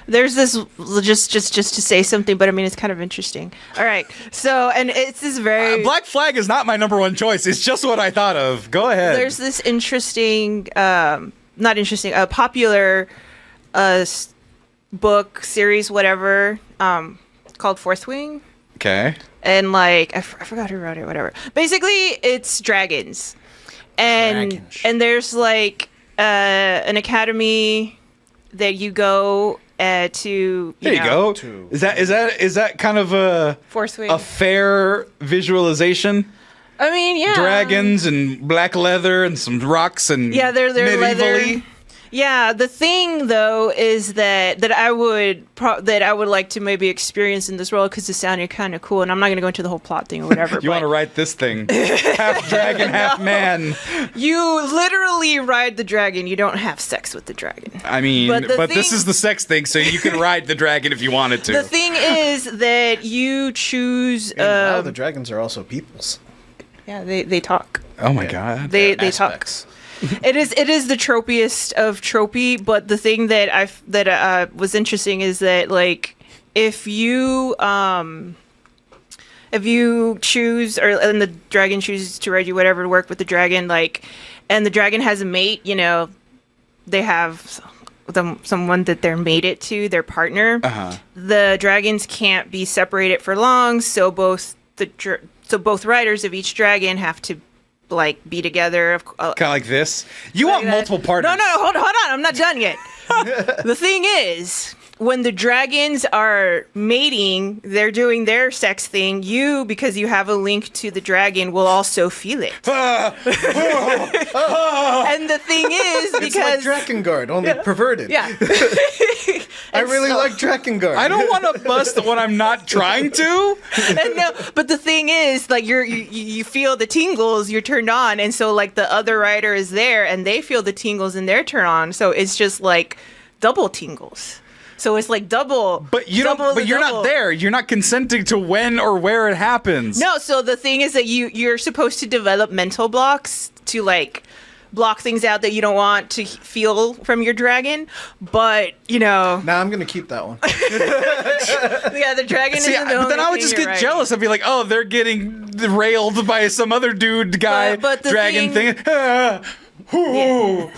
there's this just to say something, but I mean it's kind of interesting. All right, so and it's this very Black Flag is not my number one choice. It's just what I thought of. Go ahead. there's this interesting, popular book series, whatever, called Fourth Wing. Okay. And like I forgot who wrote it, whatever. Basically, it's dragons, and Dragons. and there's like an academy that you go to. There you know, go. Is that kind of Fourth Wing. a fair visualization? I mean, yeah. Dragons and black leather and some rocks and Yeah, they're leather. medievally. Yeah, the thing though is that I would like to maybe experience in this world because it sounded kind of cool, and I'm not going to go into the whole plot thing or whatever. You want to ride this thing? Half dragon, half man. You literally ride the dragon. You don't have sex with the dragon. I mean, but this thing- is the sex thing, so you can ride the dragon if you wanted to. The thing is that you choose. And now the dragons are also peoples. Yeah, they talk. Oh my god. They talk. Aspects. It is the tropiest of tropey, but the thing that was interesting is that like if you choose and the dragon chooses to ride you whatever to work with the dragon, like, and the dragon has a mate, you know, they have someone that they're mated to, their partner. The dragons can't be separated for long, so both riders of each dragon have to like be together. Kind of like this. You want multiple partners. No, hold on. I'm not done yet. The thing is, when the dragons are mating, they're doing their sex thing. You, because you have a link to the dragon, will also feel it. And the thing is, because It's like Drakengard, only perverted. yeah, I really like Drakengard. I don't want to bust when I'm not trying to. And no, but the thing is, like you feel the tingles, you're turned on, and so like the other rider is there, and they feel the tingles, and they're turned on. So it's just like double tingles. So it's like double. But you don't. But you're not there. You're not consenting to when or where it happens. No. So the thing is that you're supposed to develop mental blocks to like block things out that you don't want to feel from your dragon. But you know. Nah, I'm gonna keep that one. Yeah, the dragon See, isn't the only then I would thing just you're get riding. jealous. I'd be like, oh, they're getting railed by some other dude guy But the dragon thing- thing.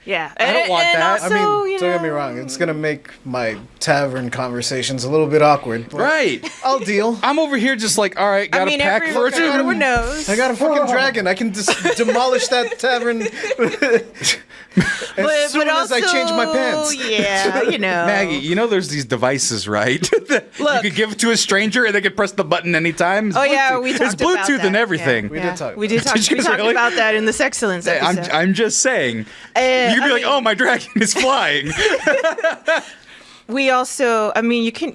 Yeah, I don't want and that. Also, I mean, you don't get know, me wrong. It's gonna make my tavern conversations a little bit awkward. But Right. I'll deal. I'm over here just like, all right, got I mean, a pack for everyone knows. I got a fucking dragon. I can just demolish that tavern as soon as I change my pants. Yeah, you know. Maggie, you know there's these devices, right? that you Look. could give to a stranger and they could press the button anytime. It's Oh yeah, Bluetooth. we It's talked about Bluetooth that. and everything. Yeah. We did talk We about did that. talk. Did you We talked really? about that in the Sexcellence episode. I'm just saying. You'd be like, oh, my dragon is flying. We also, I mean, you can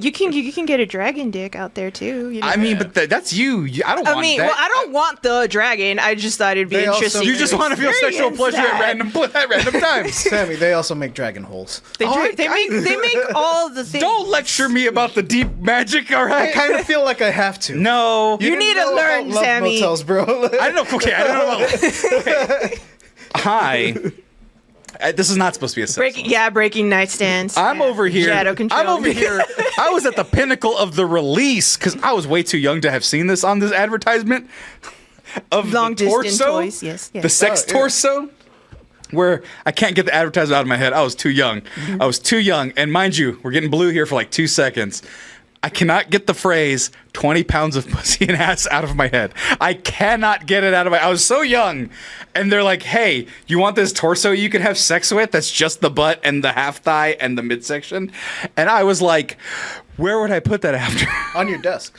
get a dragon dick out there too. You know? I mean, but that's you. I don't I want mean, that. well, I don't want the dragon. I just thought it'd be They also- interesting. You just want to feel sexual experience pleasure at that. random times. Sammy, they also make dragon holes. They, Oh, they make all the things. Don't lecture me about the deep magic, all I right? kind of feel like I have to. No. You didn't need to know learn, about love Sammy. Motels, bro. I don't know. Okay, I don't know about. Okay. Hi. This is not supposed to be a sex. breaking nightstands. I'm over here. Shadow control. I'm over here. I was at the pinnacle of the release because I was way too young to have seen this on this advertisement of Long the distance torso, toys, yes. the sex Oh, yeah. torso. Where I can't get the advertisement out of my head. I was too young. I was too young. And mind you, we're getting blue here for like 2 seconds. I cannot get the phrase 20 pounds of pussy and ass out of my head. I cannot get it out of my I was so young. And they're like, hey, you want this torso you can have sex with? That's just the butt and the half thigh and the midsection. And I was like, where would I put that after? On your desk.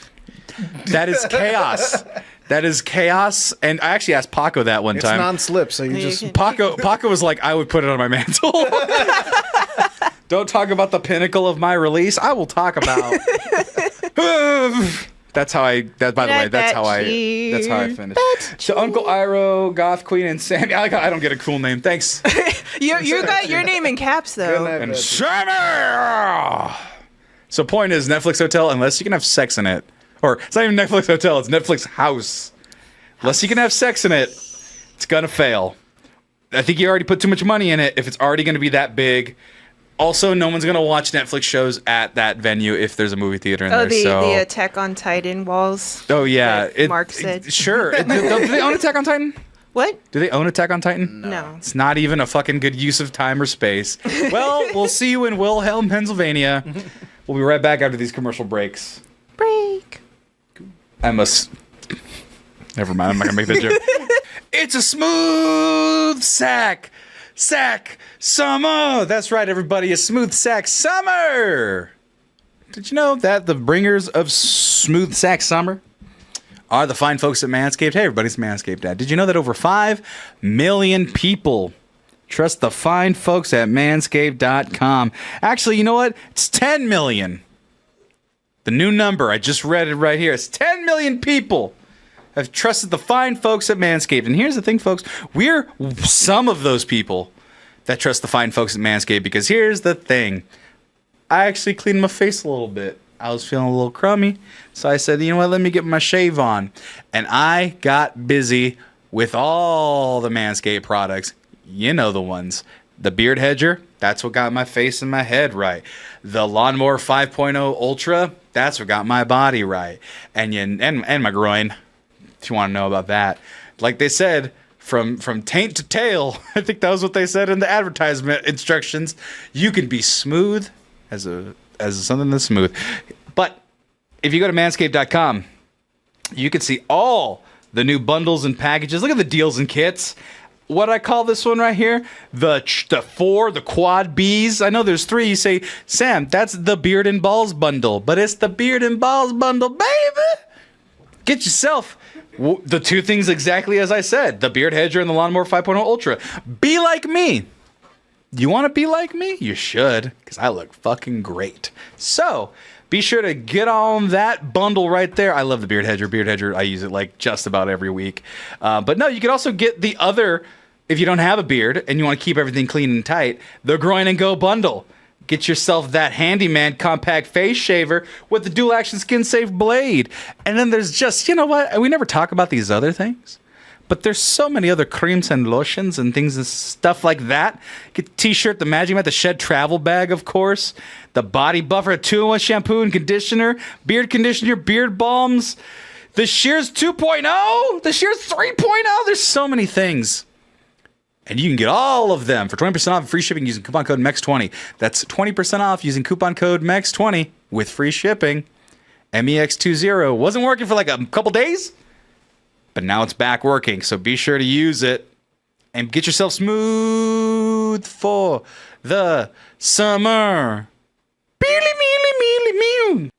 That is chaos. That is chaos. And I actually asked Paco that one It's time. non-slip, so you just... Paco was like, I would put it on my mantle. Don't talk about the pinnacle of my release. I will talk about. That's how I. That by the way, that's how I finished. So Uncle Iroh, Goth Queen, and Sammy. I don't get a cool name. Thanks. You got your name in caps though. Good night, And bud. Sammy. So point is, Netflix Hotel, unless you can have sex in it, or it's not even Netflix Hotel, it's Netflix House. Unless you can have sex in it, it's gonna fail. I think you already put too much money in it if it's already gonna be that big. Also, no one's gonna watch Netflix shows at that venue if there's a movie theater in Oh, there. the Attack on Titan walls. Oh yeah, like Mark said. Sure. do they own Attack on Titan? What? Do they own Attack on Titan? No. It's not even a fucking good use of time or space. Well, we'll see you in Wilhelm, Pennsylvania. We'll be right back after these commercial breaks. Break. I must. Never mind. I'm not gonna make that joke. It's a smooth sack summer. That's right, everybody. A smooth sack summer. Did you know that the bringers of smooth sack summer are the fine folks at Manscaped? Hey, everybody, it's Manscaped Dad. Did you know that over 5 million people Trust the fine folks at manscaped.com. Actually, you know what? It's 10 million. The new number, I just read it right here. It's 10 million people have trusted the fine folks at Manscaped. And here's the thing, folks. We're some of those people that trust the fine folks at Manscaped, because here's the thing. I actually cleaned my face a little bit. I was feeling a little crummy. So I said, you know what? Let me get my shave on. And I got busy with all the Manscaped products. You know the ones. The Beard Hedger, that's what got my face and my head right. The Lawnmower 5.0 Ultra, that's what got my body right. And my groin, if you want to know about that. Like they said, from taint to tail, I think that was what they said in the advertisement instructions. You can be smooth as something that's smooth. But if you go to manscaped.com, you can see all the new bundles and packages. Look at the deals and kits. What I call this one right here, the quad Bs. I know there's 3. You say, Sam, that's the beard and balls bundle, but it's the beard and balls bundle, baby. Get yourself the 2 things exactly as I said, the Beard Hedger and the Lawnmower 5.0 Ultra. Be like me. You want to be like me? You should, because I look fucking great. So be sure to get on that bundle right there. I love the Beard Hedger. Beard Hedger, I use it like just about every week. But no, you can also get the other, if you don't have a beard and you want to keep everything clean and tight, the Groin and Go bundle. Get yourself that handyman compact face shaver with the dual action skin safe blade. And then there's just, you know what? We never talk about these other things. But there's so many other creams and lotions and things and stuff like that. Get the t-shirt, the Magic Mat, the Shed travel bag, of course. The body buffer, 2-in-1 shampoo and conditioner, beard conditioner, beard balms. The Shears 2.0, the Shears 3.0. There's so many things. And you can get all of them for 20% off and free shipping using coupon code MEX20. That's 20% off using coupon code MEX20 with free shipping. MEX20. Wasn't working for like a couple days, but now it's back working. So be sure to use it and get yourself smooth for the summer.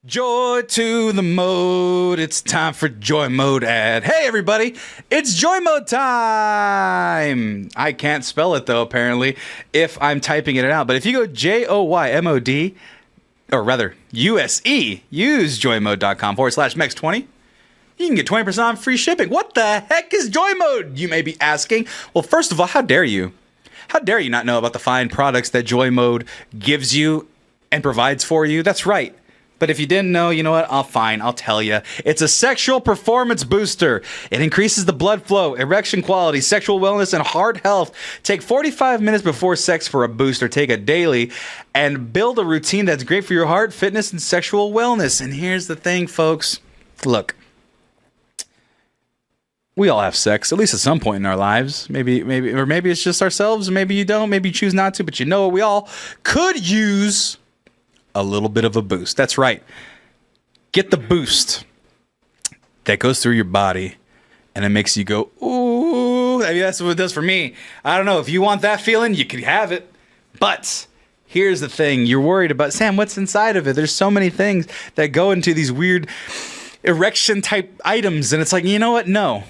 Joy to the mode. It's time for Joy Mode ad. Hey, everybody. It's Joy Mode time. I can't spell it, though, apparently, if I'm typing it out. But if you go JOYMOD, or rather, USE, use joymode.com/MEX20, you can get 20% off free shipping. What the heck is Joy Mode, you may be asking? Well, first of all, how dare you? How dare you not know about the fine products that Joy Mode gives you and provides for you? That's right. But if you didn't know, you know what? I'll tell you. It's a sexual performance booster. It increases the blood flow, erection quality, sexual wellness, and heart health. Take 45 minutes before sex for a booster. Take it daily and build a routine that's great for your heart, fitness, and sexual wellness. And here's the thing, folks. Look. We all have sex, at least at some point in our lives. Maybe it's just ourselves. Maybe you don't. Maybe you choose not to. But you know what? We all could use a little bit of a boost. That's right. Get the boost that goes through your body and it makes you go, ooh. I mean, that's what it does for me. I don't know. If you want that feeling, you can have it. But here's the thing. You're worried about, Sam, what's inside of it? There's so many things that go into these weird erection type items. And it's like, you know what? No.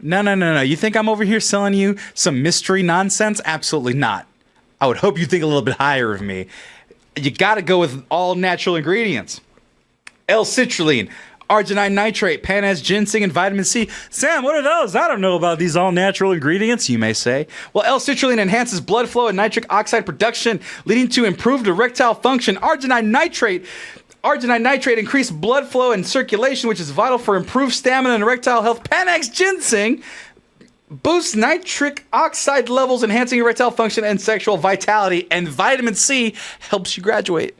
You think I'm over here selling you some mystery nonsense? Absolutely not. I would hope you think a little bit higher of me. You got to go with all natural ingredients. L-citrulline, arginine nitrate, Pan-S ginseng, and vitamin C. Sam, what are those? I don't know about these all-natural ingredients, you may say. Well, L-citrulline enhances blood flow and nitric oxide production, leading to improved erectile function. Arginine nitrate increased blood flow and circulation, which is vital for improved stamina and erectile health. Pan-X ginseng boosts nitric oxide levels, enhancing erectile function and sexual vitality. And vitamin C helps you graduate.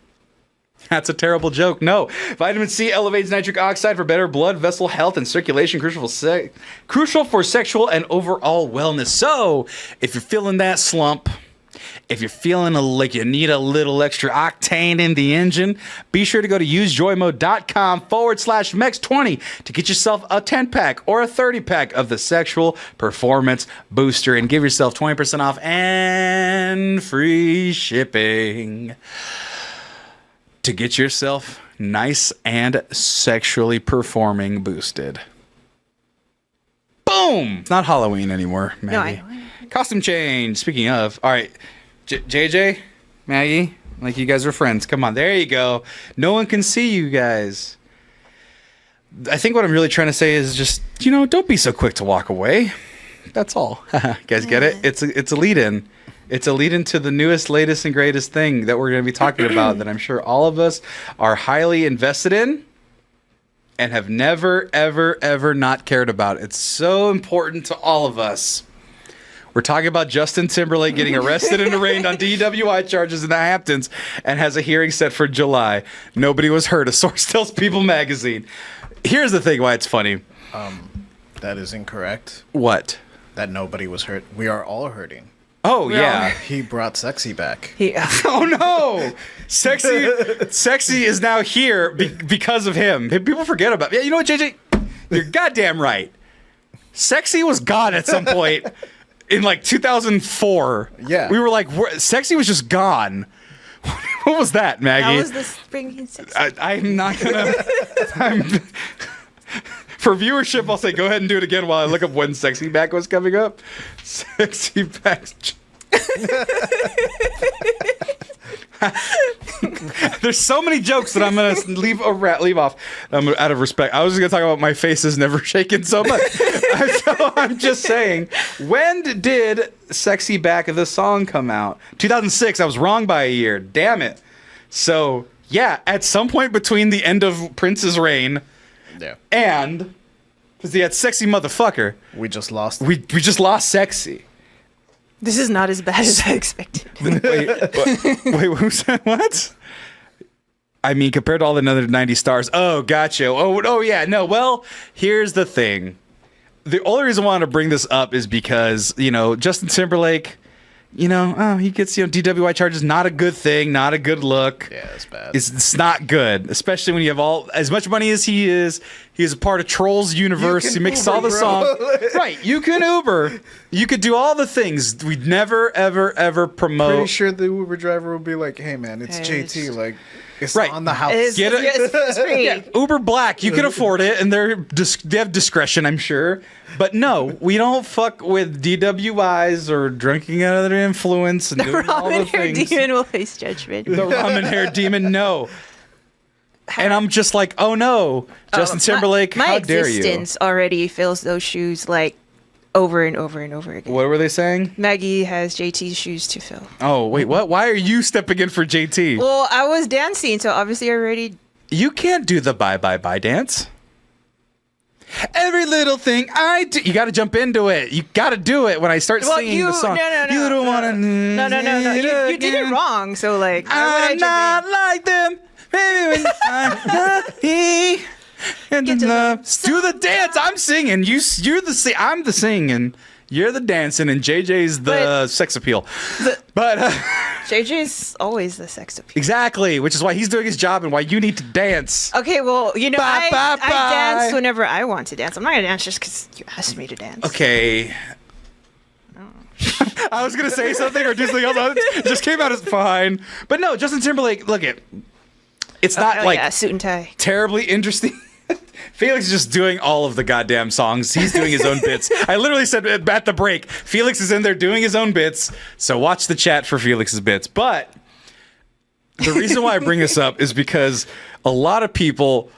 That's a terrible joke. No. Vitamin C elevates nitric oxide for better blood vessel health and circulation, crucial for sexual and overall wellness. So, if you're feeling that slump, if you're feeling like you need a little extra octane in the engine, be sure to go to usejoymode.com/MEX20 to get yourself a 10-pack or a 30-pack of the Sexual Performance Booster and give yourself 20% off and free shipping to get yourself nice and sexually performing boosted. Boom! It's not Halloween anymore, Maggie. No, I know. Costume change. Speaking of, all right, JJ, Maggie, like you guys are friends. Come on, there you go. No one can see you guys. I think what I'm really trying to say is just, don't be so quick to walk away. That's all. You guys get it? It's a lead-in. It's a lead-in to the newest, latest, and greatest thing that we're going to be talking about that I'm sure all of us are highly invested in and have never, ever, ever not cared about. It's so important to all of us. We're talking about Justin Timberlake getting arrested and arraigned on DWI charges in the Hamptons and has a hearing set for July. Nobody was hurt, a source tells People magazine. Here's the thing why it's funny. That is incorrect. What? That nobody was hurt. We are all hurting. Oh, yeah. He brought Sexy back. Oh, no. Sexy is now here because of him. People forget about it. Yeah, you know what, JJ? You're goddamn right. Sexy was gone at some point in like 2004. Yeah. We were like, Sexy was just gone. What was that, Maggie? That was the spring. I'm not gonna. For viewership, I'll say go ahead and do it again while I look up when Sexy Back was coming up. Sexy Back. There's so many jokes that I'm gonna leave off. Out of respect, I was just gonna talk about my face has never shaken so much. So I'm just saying, when did "Sexy Back" the song come out? 2006. I was wrong by a year. Damn it. So yeah, at some point between the end of Prince's reign, and because he had "Sexy Motherfucker," we just lost. We just lost "Sexy." This is not as bad as I expected. Wait, who said what? I mean, compared to all the other 90 stars. Oh, gotcha. Oh, yeah. No, well, here's the thing. The only reason I wanted to bring this up is because, Justin Timberlake, he gets, DWI charges. Not a good thing. Not a good look. Yeah, it's bad. It's not good, especially when you have as much money as he is. He is a part of Trolls universe. He makes all the songs. Right. You can Uber. You could do all the things. We'd never, ever, ever promote. Pretty sure the Uber driver will be like, "Hey, man, it's JT. Like, it's right. on the house. It's free. Yeah, Uber Black. You can afford it, and they have discretion, I'm sure. But no, we don't fuck with DWIs or drinking under influence and doing all the things. The ramen-haired demon will face judgment. The ramen-haired demon, no. And I'm just like, oh no, Justin Timberlake, how dare you? My existence already fills those shoes like over and over and over again. What were they saying? Maggie has JT's shoes to fill. Oh, wait, what? Why are you stepping in for JT? Well, I was dancing, so obviously I already... You can't do the bye, bye, bye dance. Every little thing I do, you got to jump into it. You got to do it when I start singing the song. No. You don't want to. No. You did it wrong. So like, I'm not like them. Baby, when I and Get to love. the Do the dance. I'm singing. You're the I'm the singing. You're the dancing, and JJ's the sex appeal. But JJ's always the sex appeal. Exactly, which is why he's doing his job and why you need to dance. Okay, well, Bye, bye, I bye. dance whenever I want to dance. I'm not gonna dance just because you asked me to dance. Okay. I was gonna say something or do something else. It just came out as fine. But no, Justin Timberlake. Look it. It's not suit and tie. Terribly interesting. Felix is just doing all of the goddamn songs. He's doing his own bits. I literally said at the break, Felix is in there doing his own bits. So watch the chat for Felix's bits. But the reason why I bring this up is because a lot of people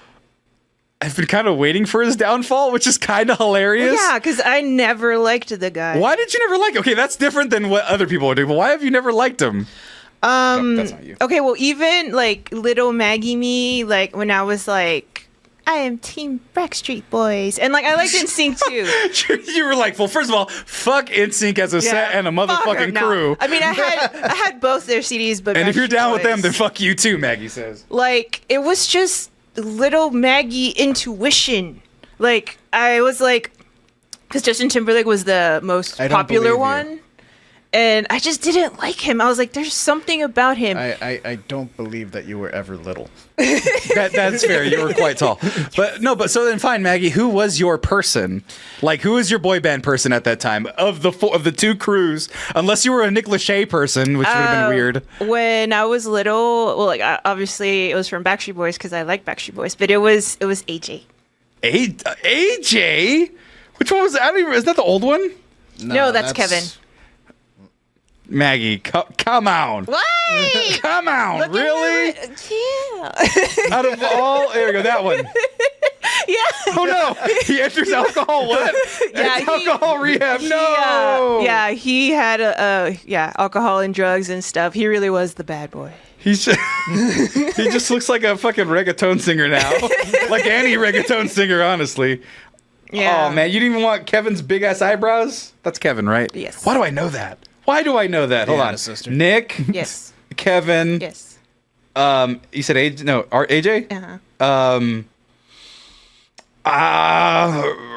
have been kind of waiting for his downfall, which is kind of hilarious. Well, yeah, because I never liked the guy. Why did you never like him? Okay, that's different than what other people would do. But why have you never liked him? That's not you. Okay, well, even like little Maggie me, like when I was like, I am Team Backstreet Boys, and like I liked NSYNC too. You were like, well, first of all, fuck NSYNC as a set and a motherfucking crew. I mean, I had both their CDs, but and if you're Backstreet down with them, Boys, then fuck you too, Maggie says. Like it was just little Maggie intuition. Like I was like, because Justin Timberlake was the most popular one. And I just didn't like him. I was like, there's something about him. I don't believe that you were ever little. That's fair. You were quite tall. But so then fine, Maggie, who was your person? Like, who was your boy band person at that time? Of the two crews, unless you were a Nick Lachey person, which would have been weird. When I was little, well, like obviously it was from Backstreet Boys because I like Backstreet Boys, but it was AJ. AJ? Which one was that? Is that the old one? No, that's Kevin. Maggie, come on. Why? Come on, Look at really? Yeah. Out of all, there we go, that one. Yeah. Oh no, he enters alcohol. What? Yeah, It's alcohol rehab. No. Yeah, he had alcohol and drugs and stuff. He really was the bad boy. He's just, he just looks like a fucking reggaeton singer now, like any reggaeton singer, honestly. Yeah. Oh man, you didn't even want Kevin's big ass eyebrows? That's Kevin, right? Yes. Why do I know that? Hold on. sister. Nick. Yes. Kevin. Yes. You said AJ? No, AJ. Uh-huh.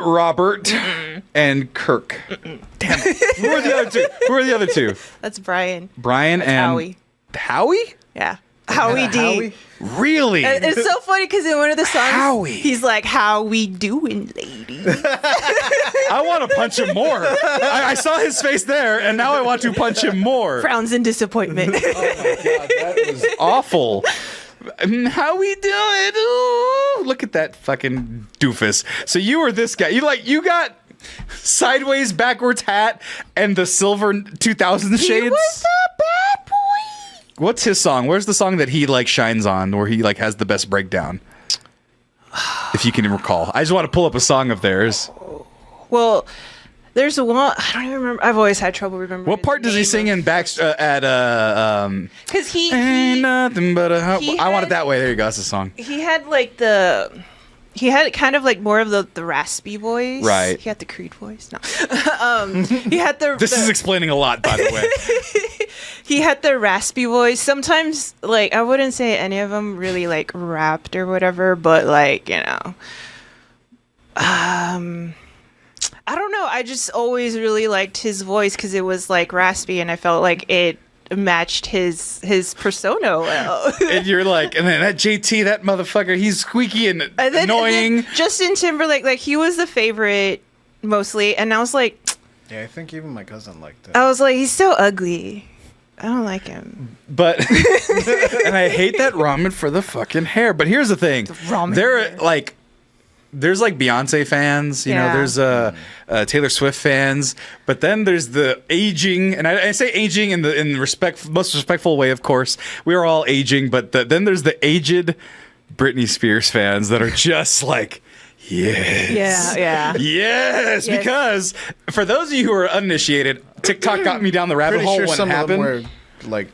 Robert and Kirk. Damn it. Who are the other two? That's Brian. Brian and Howie. Howie? Yeah. Howie D. Howie? Really? It's so funny because in one of the songs, Howie. he's like, "How we doing, lady?" I want to punch him more. I saw his face there, and now I want to punch him more. Frowns in disappointment. God, that was Awful. How we doing? Ooh, look at that fucking doofus. So you were this guy. You got sideways backwards hat and the silver 2000 shades. He was a bad boy. What's his song? Where's the song that he like shines on, where he like has the best breakdown? If you can recall, I just want to pull up a song of theirs. Well, there's one. I don't even remember. I've always had trouble remembering. What part does he sing in back at Because Ain't nothing but a he I Want It had- That Way. There you go. That's the song. he had like he had kind of like more of the raspy voice. Right. He had the Creed voice. No. He had the. This the- is explaining a lot, by the way. He had the raspy voice. Sometimes, like, I wouldn't say any of them really like rapped or whatever, but like, I don't know. I just always really liked his voice because it was like raspy, and I felt like it matched his persona well. And you're like, and then that JT, that motherfucker, he's squeaky and annoying. And then Justin Timberlake, like, he was the favorite mostly, and I was like, Yeah, I think even my cousin liked it. he's so ugly. I don't like him. But and I hate that ramen for the fucking hair. But here's the thing: ramen there hair. like there's like Beyonce fans, you know. Yeah. There's Taylor Swift fans, but then there's the aging, and I say aging in the most respectful way, of course. We are all aging, but then there's the aged Britney Spears fans that are just like. Yes. Yeah. Yes, Yes. because for those of you who are uninitiated, TikTok got me down the rabbit Pretty hole sure when some it of them happened. were like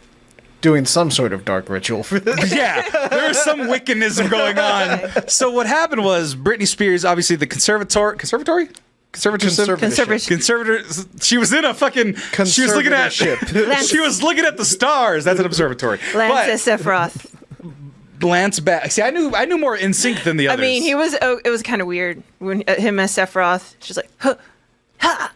doing some sort of dark ritual for this. Yeah, there's some Wiccanism going on. So what happened was Britney Spears, obviously the conservator. She was in a fucking. She was looking at. Conservatorship. She was looking at the stars. That's an observatory. Lance Sephiroth. Lance back. See, I knew more in sync than the I others. mean, it was kind of weird when him as Sephiroth. She's like, huh, ha,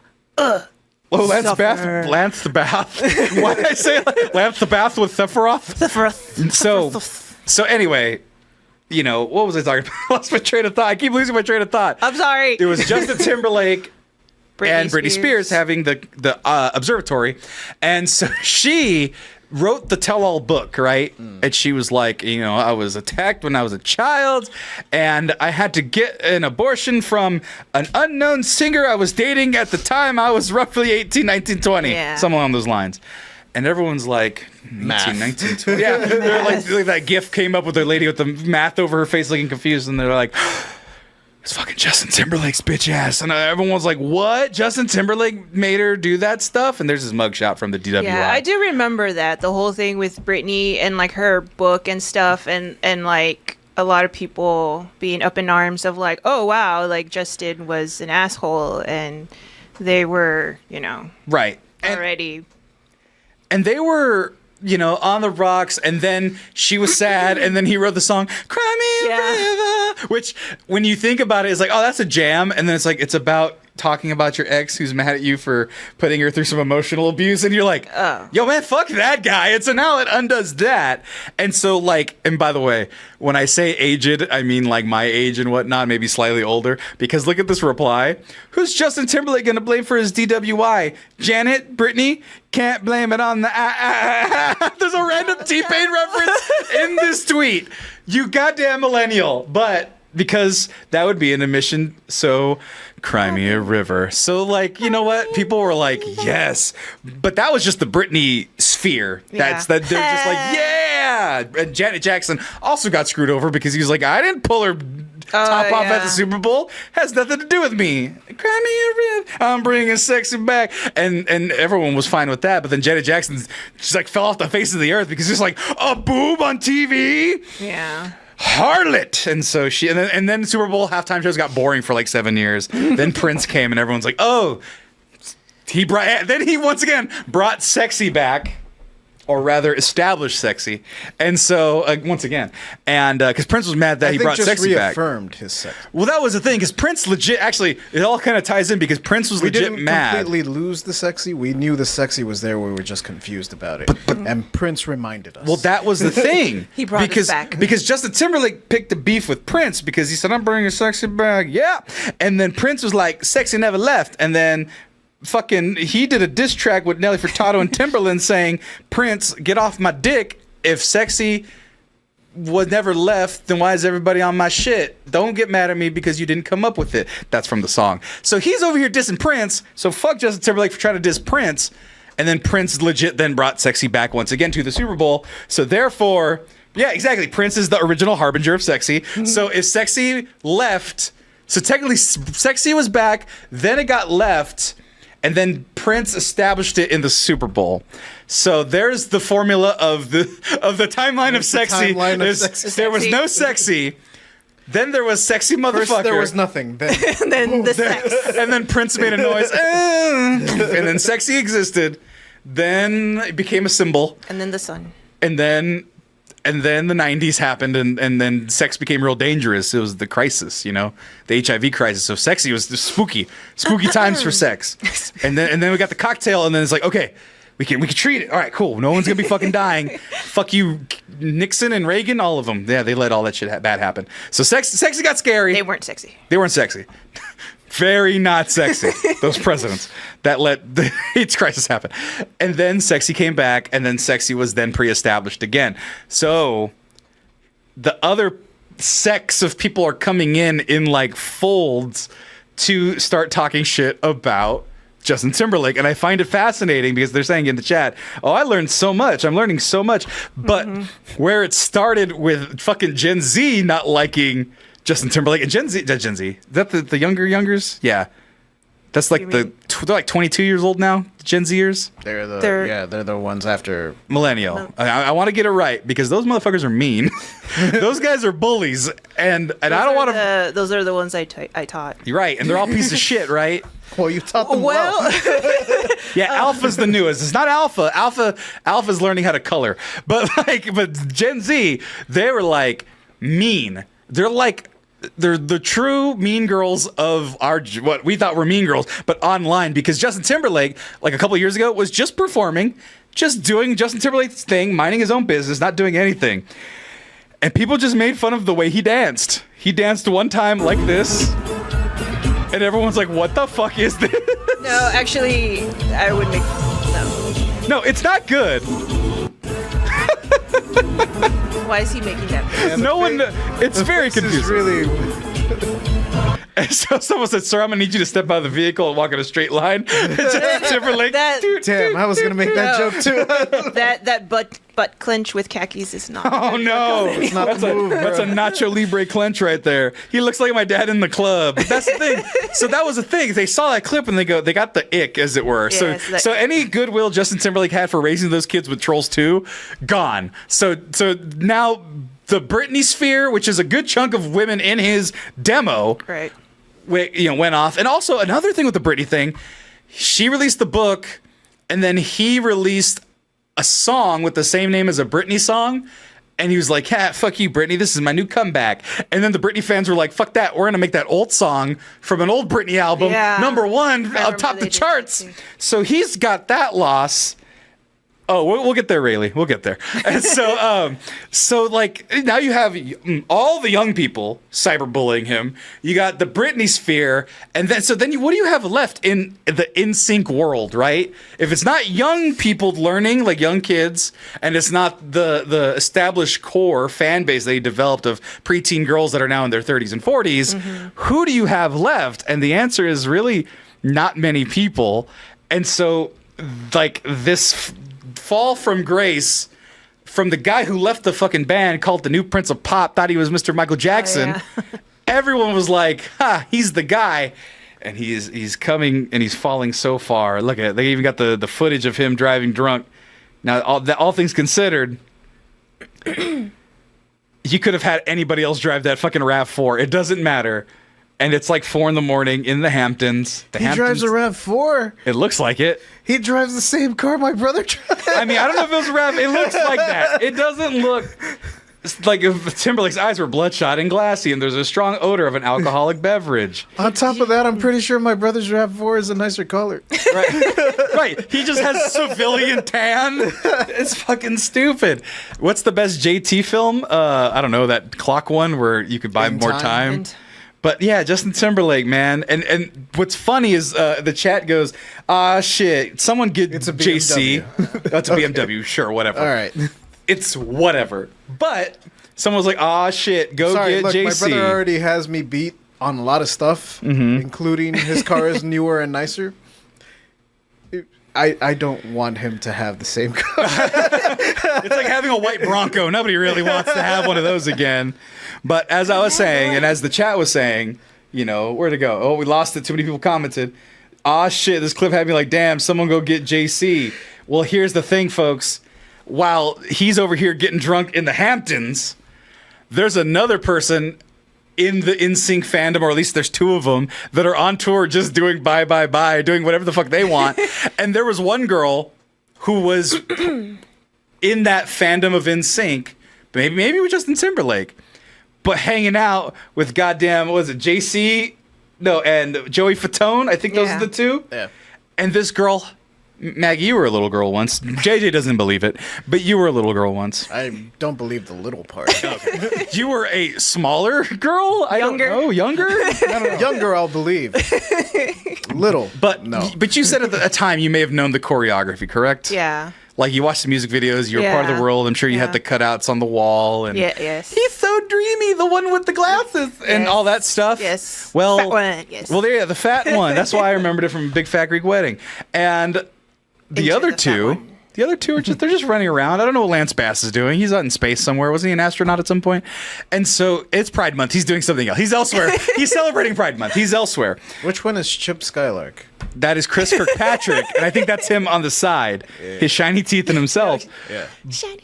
Oh, Lance Suffer. Bath. Lance the Bath. Why did I say Lance the Bath with Sephiroth? Sephiroth. So anyway, what was I talking about? I lost my train of thought. I keep losing my train of thought. I'm sorry. It was Justin Timberlake and Britney Spears having the observatory, and so she wrote the tell-all book, right? And she was like, I was attacked when I was a child, and I had to get an abortion from an unknown singer I was dating at the time. I was roughly 18, 19, 20, Yeah. something along those lines. And everyone's like, 18, Math. 19, 20. Yeah, they're like that gif came up with their lady with the math over her face looking confused, and they're like, it's fucking Justin Timberlake's bitch ass. And everyone was like, what? Justin Timberlake made her do that stuff? And there's his mugshot from the DWI. Yeah, I do remember that, the whole thing with Britney and like her book and stuff, and like a lot of people being up in arms of like, oh wow, like Justin was an asshole, and they were, Right. already. And they were, on the rocks, and then she was sad, and then he wrote the song, Cry Me a River, which, when you think about it, is like, oh, that's a jam, and then it's like, it's about talking about your ex who's mad at you for putting her through some emotional abuse, and you're like, yo, man, fuck that guy. And so now it undoes that. And so, like, and by the way, when I say aged, I mean like my age and whatnot, maybe slightly older, because look at this reply. Who's Justin Timberlake gonna blame for his DWI? Janet? Britney? Can't blame it on the There's a random T-Pain reference in this tweet. You goddamn millennial. But because that would be an admission. So cry me a river. So like, you know what? People were like, yes, but that was just the Britney sphere. That's that they're just like, yeah. And Janet Jackson also got screwed over because he was like, I didn't pull her top off at the Super Bowl. Has nothing to do with me. Cry me a river. I'm bringing sexy back. And everyone was fine with that. But then Janet Jackson just like fell off the face of the earth because it's like a boob on TV. Yeah. Harlot. And so and then Super Bowl halftime shows got boring for like 7 years. Then Prince came and everyone's like, oh, he once again brought sexy back, or rather established sexy. And so once again, and because Prince was mad that he brought sexy back. Reaffirmed his sex. Well, that was the thing, because Prince legit, actually, it all kind of ties in because Prince was legit mad. We didn't completely lose the sexy. We knew the sexy was there. We were just confused about it. And Prince reminded us. Well, that was the thing. He brought us back. Because Justin Timberlake picked a beef with Prince because he said, I'm bringing sexy back. Yeah. And then Prince was like, sexy never left. And then he did a diss track with Nelly Furtado and Timberland saying, Prince, get off my dick. If sexy was never left, then why is everybody on my shit? Don't get mad at me because you didn't come up with it. That's from the song. So he's over here dissing Prince. So fuck Justin Timberlake for trying to diss Prince. And then Prince legit then brought sexy back once again to the Super Bowl. So therefore, yeah, exactly. Prince is the original harbinger of sexy. So if sexy left, so technically sexy was back, then it got left. And then Prince established it in the Super Bowl. So there's the formula of the timeline of sexy. There was no sexy. Then there was sexy motherfucker. First there was nothing. Then, And then the sex. And then Prince made a noise. And then sexy existed. Then it became a symbol. And then the sun. And then the 90s happened, and then sex became real dangerous. It was the crisis, the HIV crisis. So sexy was spooky times for sex. And then we got the cocktail, and then it's like, okay, we can treat it. All right, cool. No one's gonna be fucking dying. Fuck you, Nixon and Reagan, all of them. Yeah, they let all that shit bad happen. So sexy got scary. They weren't sexy. Very not sexy. Those presidents that let the AIDS crisis happen. And then sexy came back, and then sexy was then pre-established again. So the other sex of people are coming in like folds to start talking shit about Justin Timberlake. And I find it fascinating because they're saying in the chat, oh, I learned so much. I'm learning so much. But where it started with fucking Gen Z not liking Justin Timberlake and Gen Z. Is that the youngers? Yeah. That's like they're like 22 years old now, Gen Zers. They're the ones after millennial. I want to get it right because those motherfuckers are mean. Those guys are bullies, and I don't want to. Those are the ones I taught. You're right, and they're all pieces of shit, right? Well, you taught them well. Yeah, Alpha's the newest. It's not Alpha. Alpha's learning how to color, but Gen Z, they were like mean. They're the true mean girls of what we thought were mean girls, but online, because Justin Timberlake, like a couple years ago, was just performing, just doing Justin Timberlake's thing, minding his own business, not doing anything. And people just made fun of the way he danced. He danced one time like this, and everyone's like, what the fuck is this? No, actually, I would make... No, it's not good. Why is he making that face? No one... It's very confusing. Really... And so someone said, sir, I'm going to need you to step out of the vehicle and walk in a straight line. Justin Timberlake. Damn, I was going to make that joke too. that butt clench with khakis is not... Oh, no. It's not the move, that's a Nacho Libre clench right there. He looks like my dad in the club. But that's the thing. So that was the thing. They saw that clip and they got the ick, as it were. Yes, so any goodwill Justin Timberlake had for raising those kids with Trolls 2, gone. So now the Britney sphere, which is a good chunk of women in his demo... Right. Went off. And also another thing with the Britney thing, she released the book and then he released a song with the same name as a Britney song. And he was like, yeah, fuck you, Britney. This is my new comeback. And then the Britney fans were like, fuck that. We're going to make that old song from an old Britney album, #1 on top the charts. So he's got that loss. Oh, we'll get there, Rayleigh. We'll get there. And so like now you have all the young people cyberbullying him. You got the Britney sphere, and then what do you have left in the NSYNC world, right? If it's not young people learning, like young kids, and it's not the established core fan base they developed of preteen girls that are now in their 30s and 40s, who do you have left? And the answer is really not many people. And so, like this fall from grace from the guy who left the fucking band, called the new Prince of Pop, thought he was Mr. Michael Jackson. Oh, yeah. Everyone was like, "Ha, he's the guy," and he's coming and he's falling so far. Look at it. They even got the footage of him driving drunk. Now, all things considered, you could have had anybody else drive that fucking RAV4. It doesn't matter. And it's like 4 a.m. in the Hamptons. He drives a RAV4. It looks like it. He drives the same car my brother drives. I mean, I don't know if it was a RAV. It looks like that. It doesn't look like if Timberlake's eyes were bloodshot and glassy, and there's a strong odor of an alcoholic beverage. On top of that, I'm pretty sure my brother's RAV4 is a nicer color. Right. He just has civilian tan. It's fucking stupid. What's the best JT film? I don't know, that clock one where you could buy more time. But yeah, Justin Timberlake, man. And what's funny is the chat goes, shit, someone get it's a JC. BMW. That's a BMW, sure, whatever. All right. It's whatever. But someone was like, shit, go get look, JC. My brother already has me beat on a lot of stuff, including his car is newer and nicer. I don't want him to have the same car. It's like having a white Bronco. Nobody really wants to have one of those again. But as I was saying, and as the chat was saying, you know, where'd it go? Oh, we lost it. Too many people commented. Shit, this clip had me like, damn, someone go get JC. Well, here's the thing, folks. While he's over here getting drunk in the Hamptons, there's another person in the NSYNC fandom, or at least there's 2 of them, that are on tour just doing bye, bye, bye, doing whatever the fuck they want. And there was one girl who was in that fandom of NSYNC, maybe with Justin Timberlake, but hanging out with goddamn, what was it, JC? No, and Joey Fatone. I think those are the 2. Yeah. And this girl, Maggie, you were a little girl once. JJ doesn't believe it, but you were a little girl once. I don't believe the little part. You were a smaller girl? Younger. Younger? No. Younger, I'll believe. Little, But no. But you said at the time you may have known the choreography, correct? Yeah. Like you watched the music videos, you were part of the world. I'm sure you had the cutouts on the wall, and yes. he's so dreamy, the one with the glasses and all that stuff. Yes. Well, Fat one, yes. Well, yeah, the fat one. That's why I remembered it from Big Fat Greek Wedding. And the other two are they're just running around. I don't know what Lance Bass is doing. He's out in space somewhere. Wasn't he an astronaut at some point? And so it's Pride Month. He's doing something else. He's elsewhere. He's celebrating Pride Month. He's elsewhere. Which one is Chip Skylark? That is Chris Kirkpatrick, and I think that's him on the side. Yeah. His shiny teeth and himself. Yeah.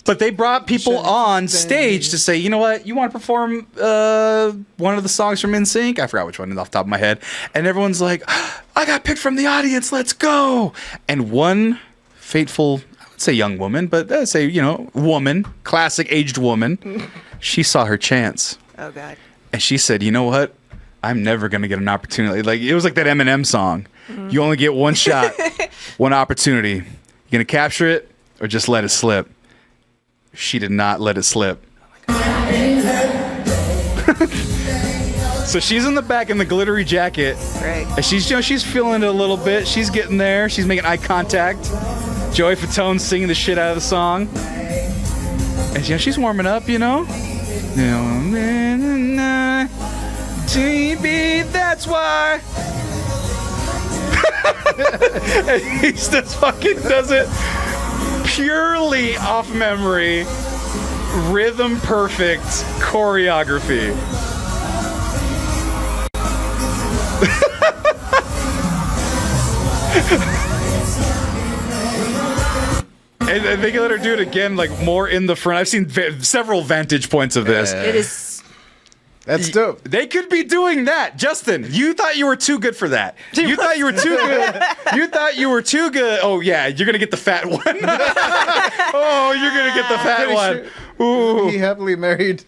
But they brought people on stage to say, you know what, you want to perform one of the songs from NSYNC? I forgot which one off the top of my head. And everyone's like, I got picked from the audience, let's go. And one fateful, I would say young woman, but I'd say, woman, classic aged woman, she saw her chance. Oh, God. And she said, you know what? I'm never going to get an opportunity. Like, it was like that Eminem song. Mm-hmm. You only get one shot, one opportunity. You going to capture it or just let it slip? She did not let it slip. So she's in the back in the glittery jacket. Right. And she's feeling it a little bit. She's getting there. She's making eye contact. Joey Fatone singing the shit out of the song. And she's warming up, TV, that's why. And he just fucking does it purely off memory, rhythm perfect choreography. And they can let her do it again, like more in the front. I've seen several vantage points of this. It is. That's dope. They could be doing that. Justin, you thought you were too good for that. You thought you were too good. You thought you were too good. Oh, yeah, you're going to get the fat one. Oh, you're going to get the fat one. Ooh. He happily married.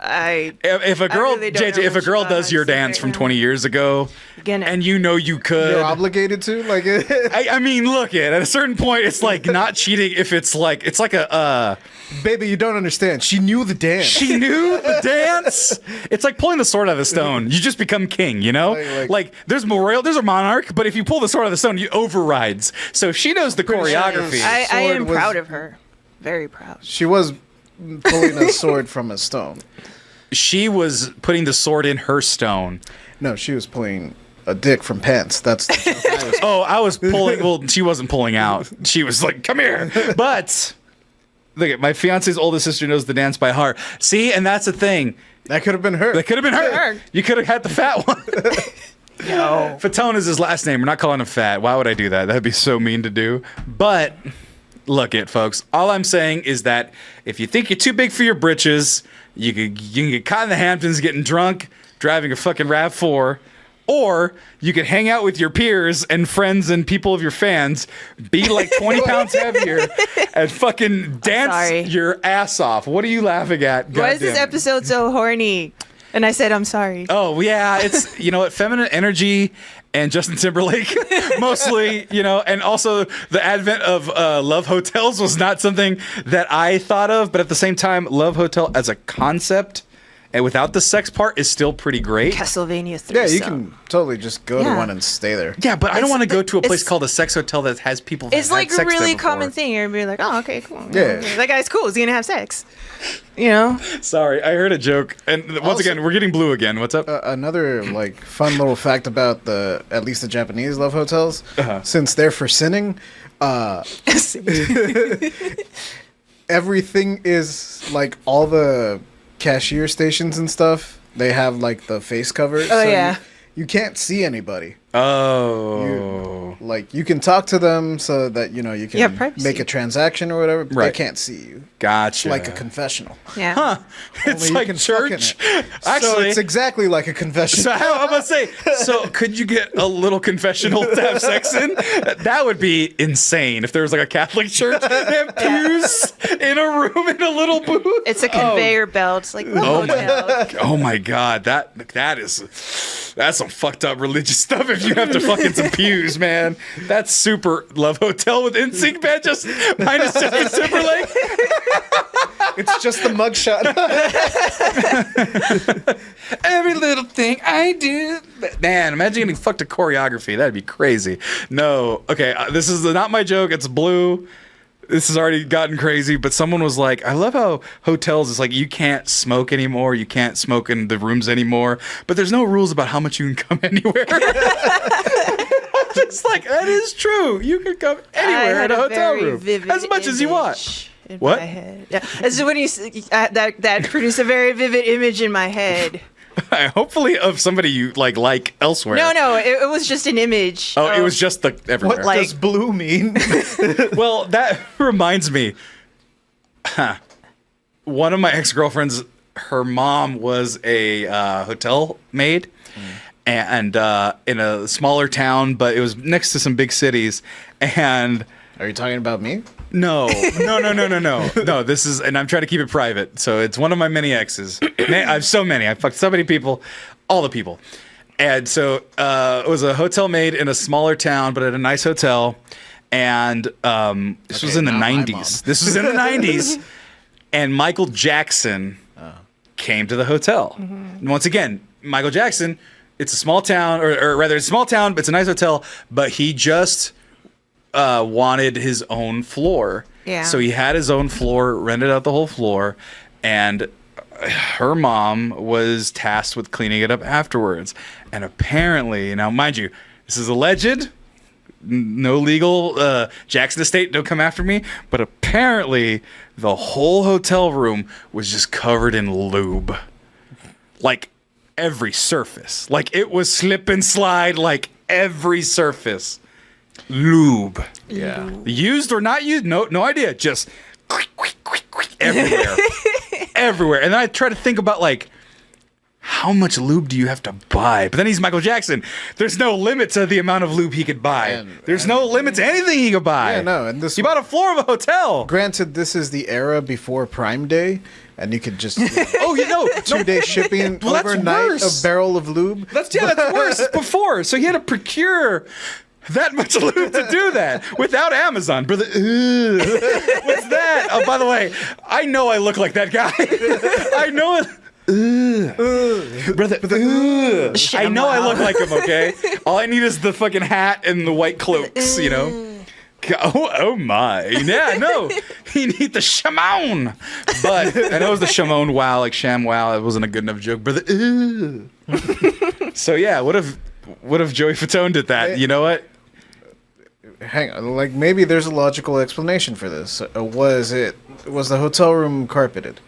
If a girl, really don't JJ, know if a much girl about does your dancing dance right from now. 20 years ago, Again, and you know you could, You're obligated to like. I mean, look, at a certain point, it's like not cheating if it's like a. Baby, you don't understand. She knew the dance. She knew the dance. It's like pulling the sword out of the stone. You just become king, you know? Like- there's a monarch, but if you pull the sword out of the stone, you overrides. So if she knows the choreography. I am sword was- proud of her. Very proud. She was pulling a sword from a stone. She was putting the sword in her stone. No, she was pulling a dick from pants. That's the joke I was. Oh, I was pulling. Well, she wasn't pulling out. She was like, "Come here." But look, at my fiance's oldest sister knows the dance by heart. See, and that's the thing. That could have been her. That could have been her. Sure. You could have had the fat one. No. Fatone is his last name. We're not calling him fat. Why would I do that? That'd be so mean to do. But look it, folks. All I'm saying is that if you think you're too big for your britches, you can get caught in the Hamptons getting drunk, driving a fucking RAV4, or you could hang out with your peers and friends and people of your fans, be like 20 pounds heavier, and fucking dance sorry. your ass off. What are you laughing at? Why is this Goddamn. episode so horny? And I said, I'm sorry. Oh, yeah. It's, you know what, feminine energy and Justin Timberlake, mostly, you know, and also the advent of Love Hotels was not something that I thought of. But at the same time, Love Hotel as a concept and without the sex part is still pretty great. Castlevania 3. Yeah, you can totally just go to Yeah. one and stay there. Yeah, but I don't It's- want to go to a place it's- called a sex hotel that has people that It's have like a sex there really before. common thing. You're gonna be like, oh, okay, cool. Yeah. That guy's cool. He's gonna have sex. You know? Sorry, I heard a joke. And once Also- again, we're getting blue again. What's up? Another like fun little fact about at least the Japanese love hotels, since they're for sinning, everything is like all the cashier stations and stuff. They have like the face cover. Oh, yeah. You can't see anybody. Oh. Like you can talk to them so that you know you Yeah, can privacy. make a transaction or whatever. But Right. They can't see you. Gotcha. Like a confessional. Yeah. Huh. It's Only you like can fuck in church. it. So Actually, it's exactly like a confession. So I'm gonna say, so could you get a little confessional to have sex in? That would be insane if there was like a Catholic church. They have pews in a room in a little booth. It's a conveyor belt. Like, Oh my, hotel. oh my God, that's some fucked up religious stuff. If you have to fuck in some pews, man, that's super Love Hotel with NSYNC band, just minus Justin Timberlake. It's just the mugshot. Every little thing I do. Man, imagine getting fucked to choreography. That'd be crazy. No. Okay, this is not my joke. It's blue. This has already gotten crazy, but someone was like, I love how hotels is like, you can't smoke anymore. You can't smoke in the rooms anymore, but there's no rules about how much you can come anywhere. I'm just like, that is true. You can come I anywhere had in a hotel very room. vivid As much as you want. image in What? my head. Yeah. This is when that produced a very vivid image in my head. Hopefully of somebody you like elsewhere. No, it was just an image. Oh, it of- was just the everywhere. What Like- does blue mean? Well, that reminds me. One of my ex-girlfriends, her mom was a hotel maid, and in a smaller town, but it was next to some big cities. And Are you talking about me? no. No, this is, and I'm trying to keep it private. So it's one of my many exes. I have so many. I fucked so many people, all the people. And so it was a hotel maid in a smaller town, but at a nice hotel. And this was Okay, in the now my 90s. mom. This was in the 90s. And Michael Jackson came to the hotel. And once again, Michael Jackson, it's a small town, or rather, it's a small town, but it's a nice hotel. But he just wanted his own floor. Yeah. So he had his own floor, rented out the whole floor, and her mom was tasked with cleaning it up afterwards. And apparently, now mind you, this is alleged. No legal Jackson Estate, don't come after me. But apparently, the whole hotel room was just covered in lube. Like every surface. Like it was slip and slide, like every surface. Lube. Yeah. Used or not used? No idea. Just everywhere. Everywhere. And then I try to think about like how much lube do you have to buy? But then he's Michael Jackson. There's no limit to the amount of lube he could buy. There's no limit to anything he could buy. Yeah, no, and this he bought a floor of a hotel. Granted, this is the era before Prime Day, and you could just 2-day shipping Well, that's overnight worse. a barrel of lube. That's worse. It's before. So he had to procure that much lube to do that without Amazon. Brother, what's that? Oh, by the way, I know I look like that guy. I know it. Brother, I know I look like him, okay? All I need is the fucking hat and the white cloaks, you know? Oh my. Yeah, no. You need the Shimon. But I know it was the Shimon wow, like Sham wow. It wasn't a good enough joke. Brother, So yeah, what if Joey Fatone did that? You know what? Hang on, like maybe there's a logical explanation for this. Was the hotel room carpeted?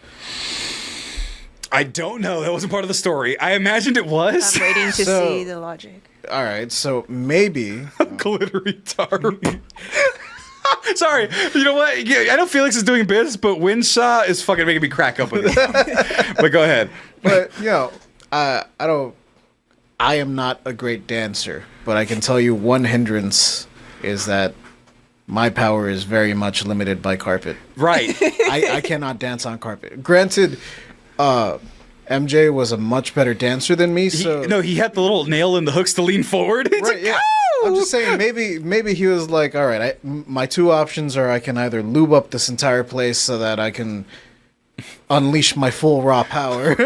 I don't know. That wasn't part of the story. I imagined it was. I'm waiting to So- see the logic. All right, so maybe Glittery tarp. Sorry. You know what? Yeah, I know Felix is doing bits, but Winshaw is fucking making me crack up with it. But go ahead. But I am not a great dancer, but I can tell you one hindrance is that my power is very much limited by carpet. Right. I cannot dance on carpet. Granted, MJ was a much better dancer than me, so he had the little nail in the hooks to lean forward. It's right, like, yeah. "Ow!" I'm just saying maybe he was like, all right, my two options are I can either lube up this entire place so that I can unleash my full raw power.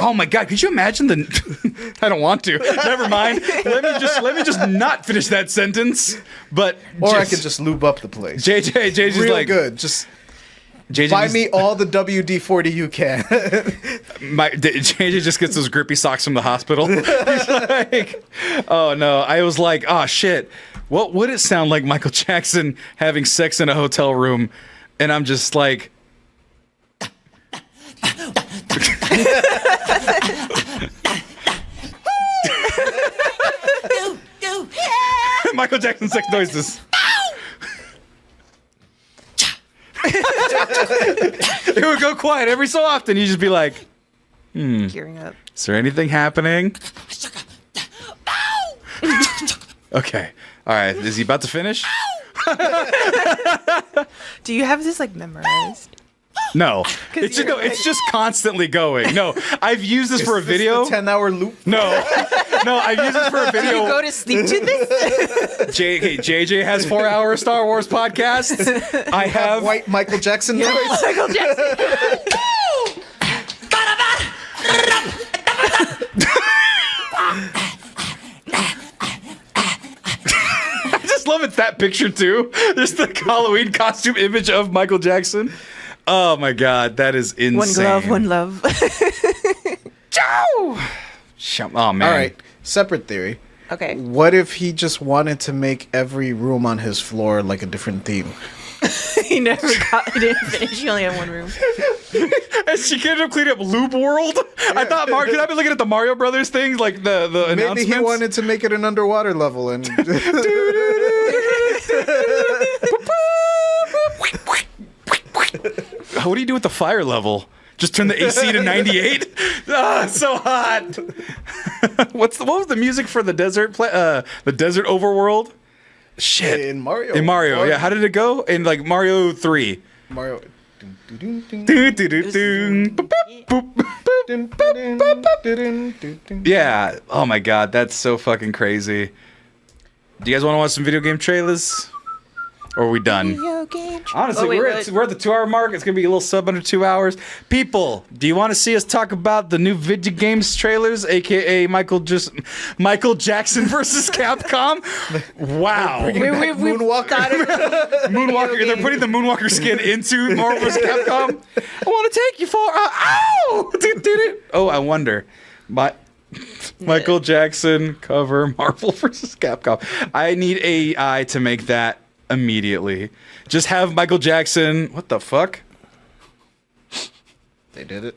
Oh my god, could you imagine the I don't want to. Never mind. Let me just not finish that sentence. But Or I could just lube up the place. JJ's Real like good. Just JJ buy just- me all the WD-40 you can. JJ just gets those grippy socks from the hospital. He's like, oh no. I was like, oh shit. What would it sound like Michael Jackson having sex in a hotel room? And I'm just like Michael Jackson sex noises. It would go quiet every so often. You'd just be like, Gearing up. is there anything happening? Okay. All right. Is he about to finish? Do you have this like memorized? No. It's just constantly going. No. I've used this for a video. 10-hour loop. No, I've used this for a Do you video. go to sleep to this? JJ has 4-hour Star Wars podcast. I have White Michael Jackson noise. Michael Jackson. I just love it's that picture too. Just the Halloween costume image of Michael Jackson. Oh my god, that is insane. One glove, one love. Ciao! Oh man. All right, separate theory. Okay. What if he just wanted to make every room on his floor like a different theme? He didn't finish. He only had one room. And she ended up cleaning up Lube World. I thought because I've been looking at the Mario Brothers things, like the Maybe announcements. he wanted to make it an underwater level and What do you do with the fire level? Just turn the AC to 98? Ah, it's so hot. What was the music for the desert the desert overworld? Shit. in Mario. In Mario, yeah. How did it go? In like Mario 3. Mario. Yeah. Oh my god, that's so fucking crazy. Do you guys want to watch some video game trailers? Or are we done? Video game. Honestly, Oh, wait, we're what? at the 2-hour mark. It's gonna be a little sub under 2 hours. People, do you want to see us talk about the new video games trailers, aka Michael Jackson versus Capcom? Wow, Moonwalker. Moonwalker. They're putting the Moonwalker skin into Marvel vs. Capcom. I want to take you for ow! Oh, I wonder. Michael Jackson cover Marvel vs. Capcom. I need AI to make that immediately. Just have Michael Jackson. What the fuck? They did it.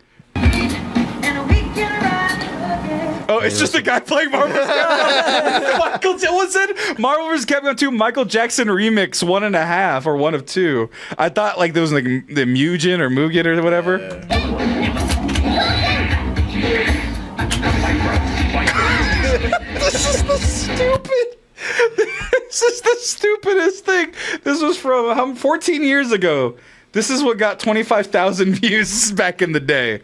Oh, it's just a guy playing Marvel vs. Capcom. What's it? Marvel vs. Capcom 2 Michael Jackson remix 1.5 or 1 of 2. I thought like there was like the Mugen or Mugen or whatever. This is the stupidest thing. This was from 14 years ago. This is what got 25,000 views back in the day.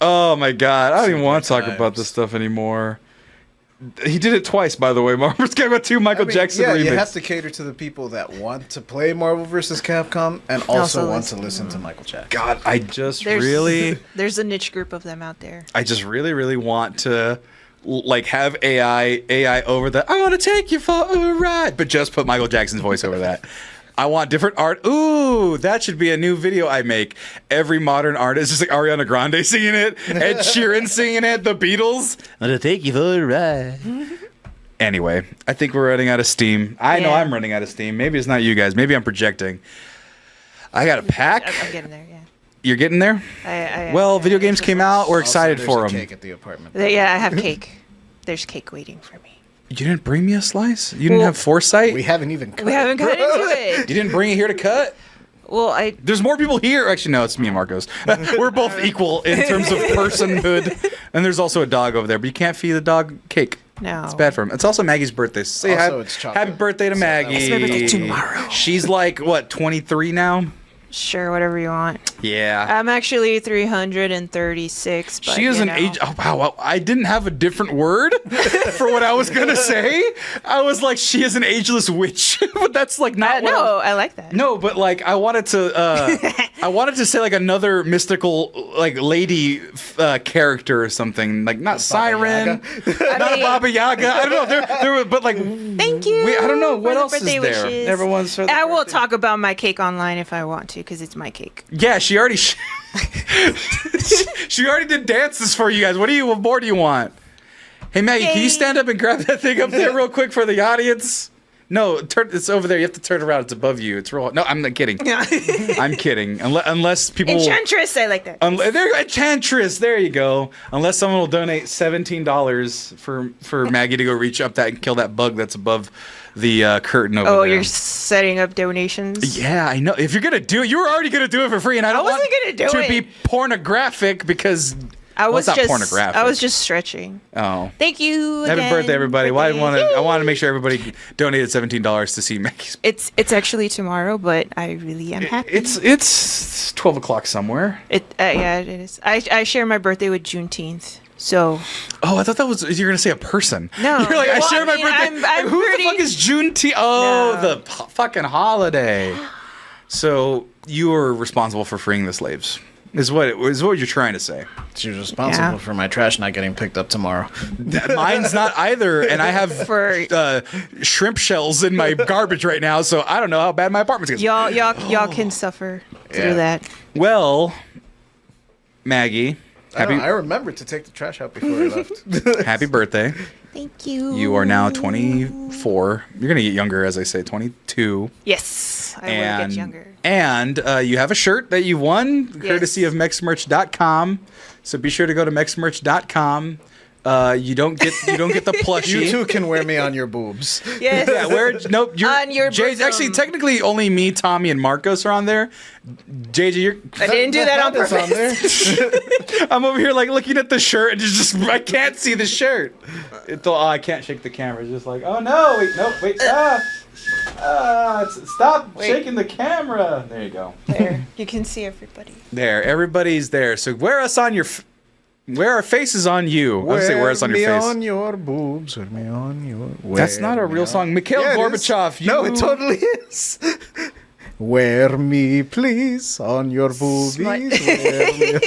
Oh my god, I don't even want to talk about this stuff anymore. He did it twice, by the way. Marvel's got 2 Michael Jackson yeah, remixes. you have to cater to the people that want to play Marvel vs. Capcom and also want to listen to Michael Jackson. God, I just There's a niche group of them out there. I just really want to like have AI over that. I want to take you for a ride, but just put Michael Jackson's voice over that. I want different art. Ooh, that should be a new video I make. Every modern artist, just like Ariana Grande singing it, Ed Sheeran singing it, the Beatles. I'm gonna take you for a ride. Anyway, I think we're running out of steam. I know I'm running out of steam. Maybe it's not you guys. Maybe I'm projecting. I got a pack. I'm getting there. Yeah. You're getting there? Well, video games came out. We're excited for them. Cake at the apartment. Yeah, I have cake. There's cake waiting for me. You didn't bring me a slice? You didn't have foresight? We haven't even cut. We haven't got into it. You didn't bring it here to cut? Well, There's more people here. Actually, no, it's me and Marcos. We're both equal in terms of personhood. And there's also a dog over there, but you can't feed the dog cake. No. It's bad for him. It's also Maggie's birthday. Say Also, it's chocolate. happy birthday to Maggie. It's my birthday tomorrow. She's like, what, 23 now? Sure, whatever you want. Yeah. I'm actually 336. But, She is an age. Oh, wow. I didn't have a different word for what I was going to say. I was like, she is an ageless witch. But that's like not what No, I like that. No, but like I wanted to say like another mystical like lady character or something, like not Siren, not Baba Yaga. I don't know. There were, but like Thank you. I don't know what for the else is birthday there. wishes. Everyone's. I will talk about my cake online if I want to, because it's my cake. Yeah, she already. She already did dances for you guys. What more do you want? Hey Maggie, can you stand up and grab that thing up there real quick for the audience? No, it's over there. You have to turn around. It's above you. It's real. No, I'm not kidding. I'm kidding. Unless people. Enchantress, I like that. There, Enchantress. There you go. Unless someone will donate $17 for Maggie to go reach up that and kill that bug that's above the curtain over there. Oh, you're setting up donations? Yeah, I know. If you're gonna do it, you were already gonna do it for free, and I don't wasn't want gonna do to it. be pornographic because it's not pornographic. I was just stretching. Oh. Thank you. Happy again. birthday, everybody! Well, Birthday. I want to make sure everybody donated $17 to see Maggie's. It's actually tomorrow, but I really am happy. It's 12 o'clock somewhere. Yeah, it is. I share my birthday with Juneteenth. So. Oh, I thought that was you were gonna say a person. No. You're like, I Well, share I my mean, birthday. I'm Who pretty- the fuck is Juneteenth? Oh, No. the fucking holiday. So you were responsible for freeing the slaves. Is what you're trying to say. She was responsible Yeah. for my trash not getting picked up tomorrow. Mine's not either, and I have For- shrimp shells in my garbage right now, so I don't know how bad my apartment's gonna be. Y'all can suffer through that. Well, Maggie, I remembered to take the trash out before I left. happy birthday. Thank you. You are now 24. You're gonna get younger, as I say, 22. Yes, I will And get younger. And you have a shirt that you won, courtesy of mexmerch.com. So be sure to go to mexmerch.com. You don't get the plushie. You too can wear me on your boobs. Yes. Yeah, nope. On your Jay's bosom. actually technically only me, Tommy, and Marcos are on there. JJ, I didn't do that on That's purpose. on there. I'm over here like looking at the shirt and I can't see the shirt. I can't shake the camera. It's just like, oh no, wait, stop shaking the camera. There you go. There, you can see everybody. There, everybody's there. So wear our faces on you. I was say wear us on your me face. on your boobs. Wear me on your. That's not a real song. Mikhail Yeah, it is. Gorbachev. No, it totally is. Wear me, please, on your boobies. Smut. Wear me.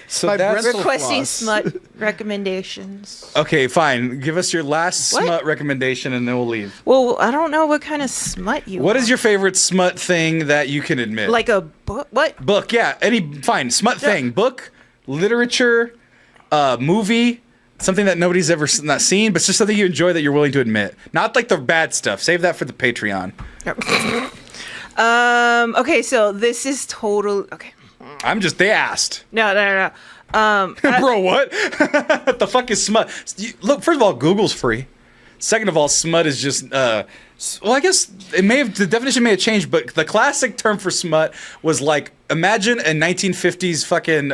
So My that's bristle Requesting floss. smut recommendations. okay. Fine. Give us your last What? smut recommendation, and then we'll leave. Well, I don't know what kind of smut you. What is your favorite smut thing that you can admit? like a book? What? Book, yeah. Fine. Smut thing. Book, literature, movie, something that nobody's ever not seen, but it's just something you enjoy that you're willing to admit. Not like the bad stuff. Save that for the Patreon. Okay, so this is total. Okay. They asked. No. Bro, what? What the fuck is smut? Look, first of all, Google's free. Second of all, smut is just, well, I guess the definition may have changed, but the classic term for smut was like, imagine a 1950s fucking,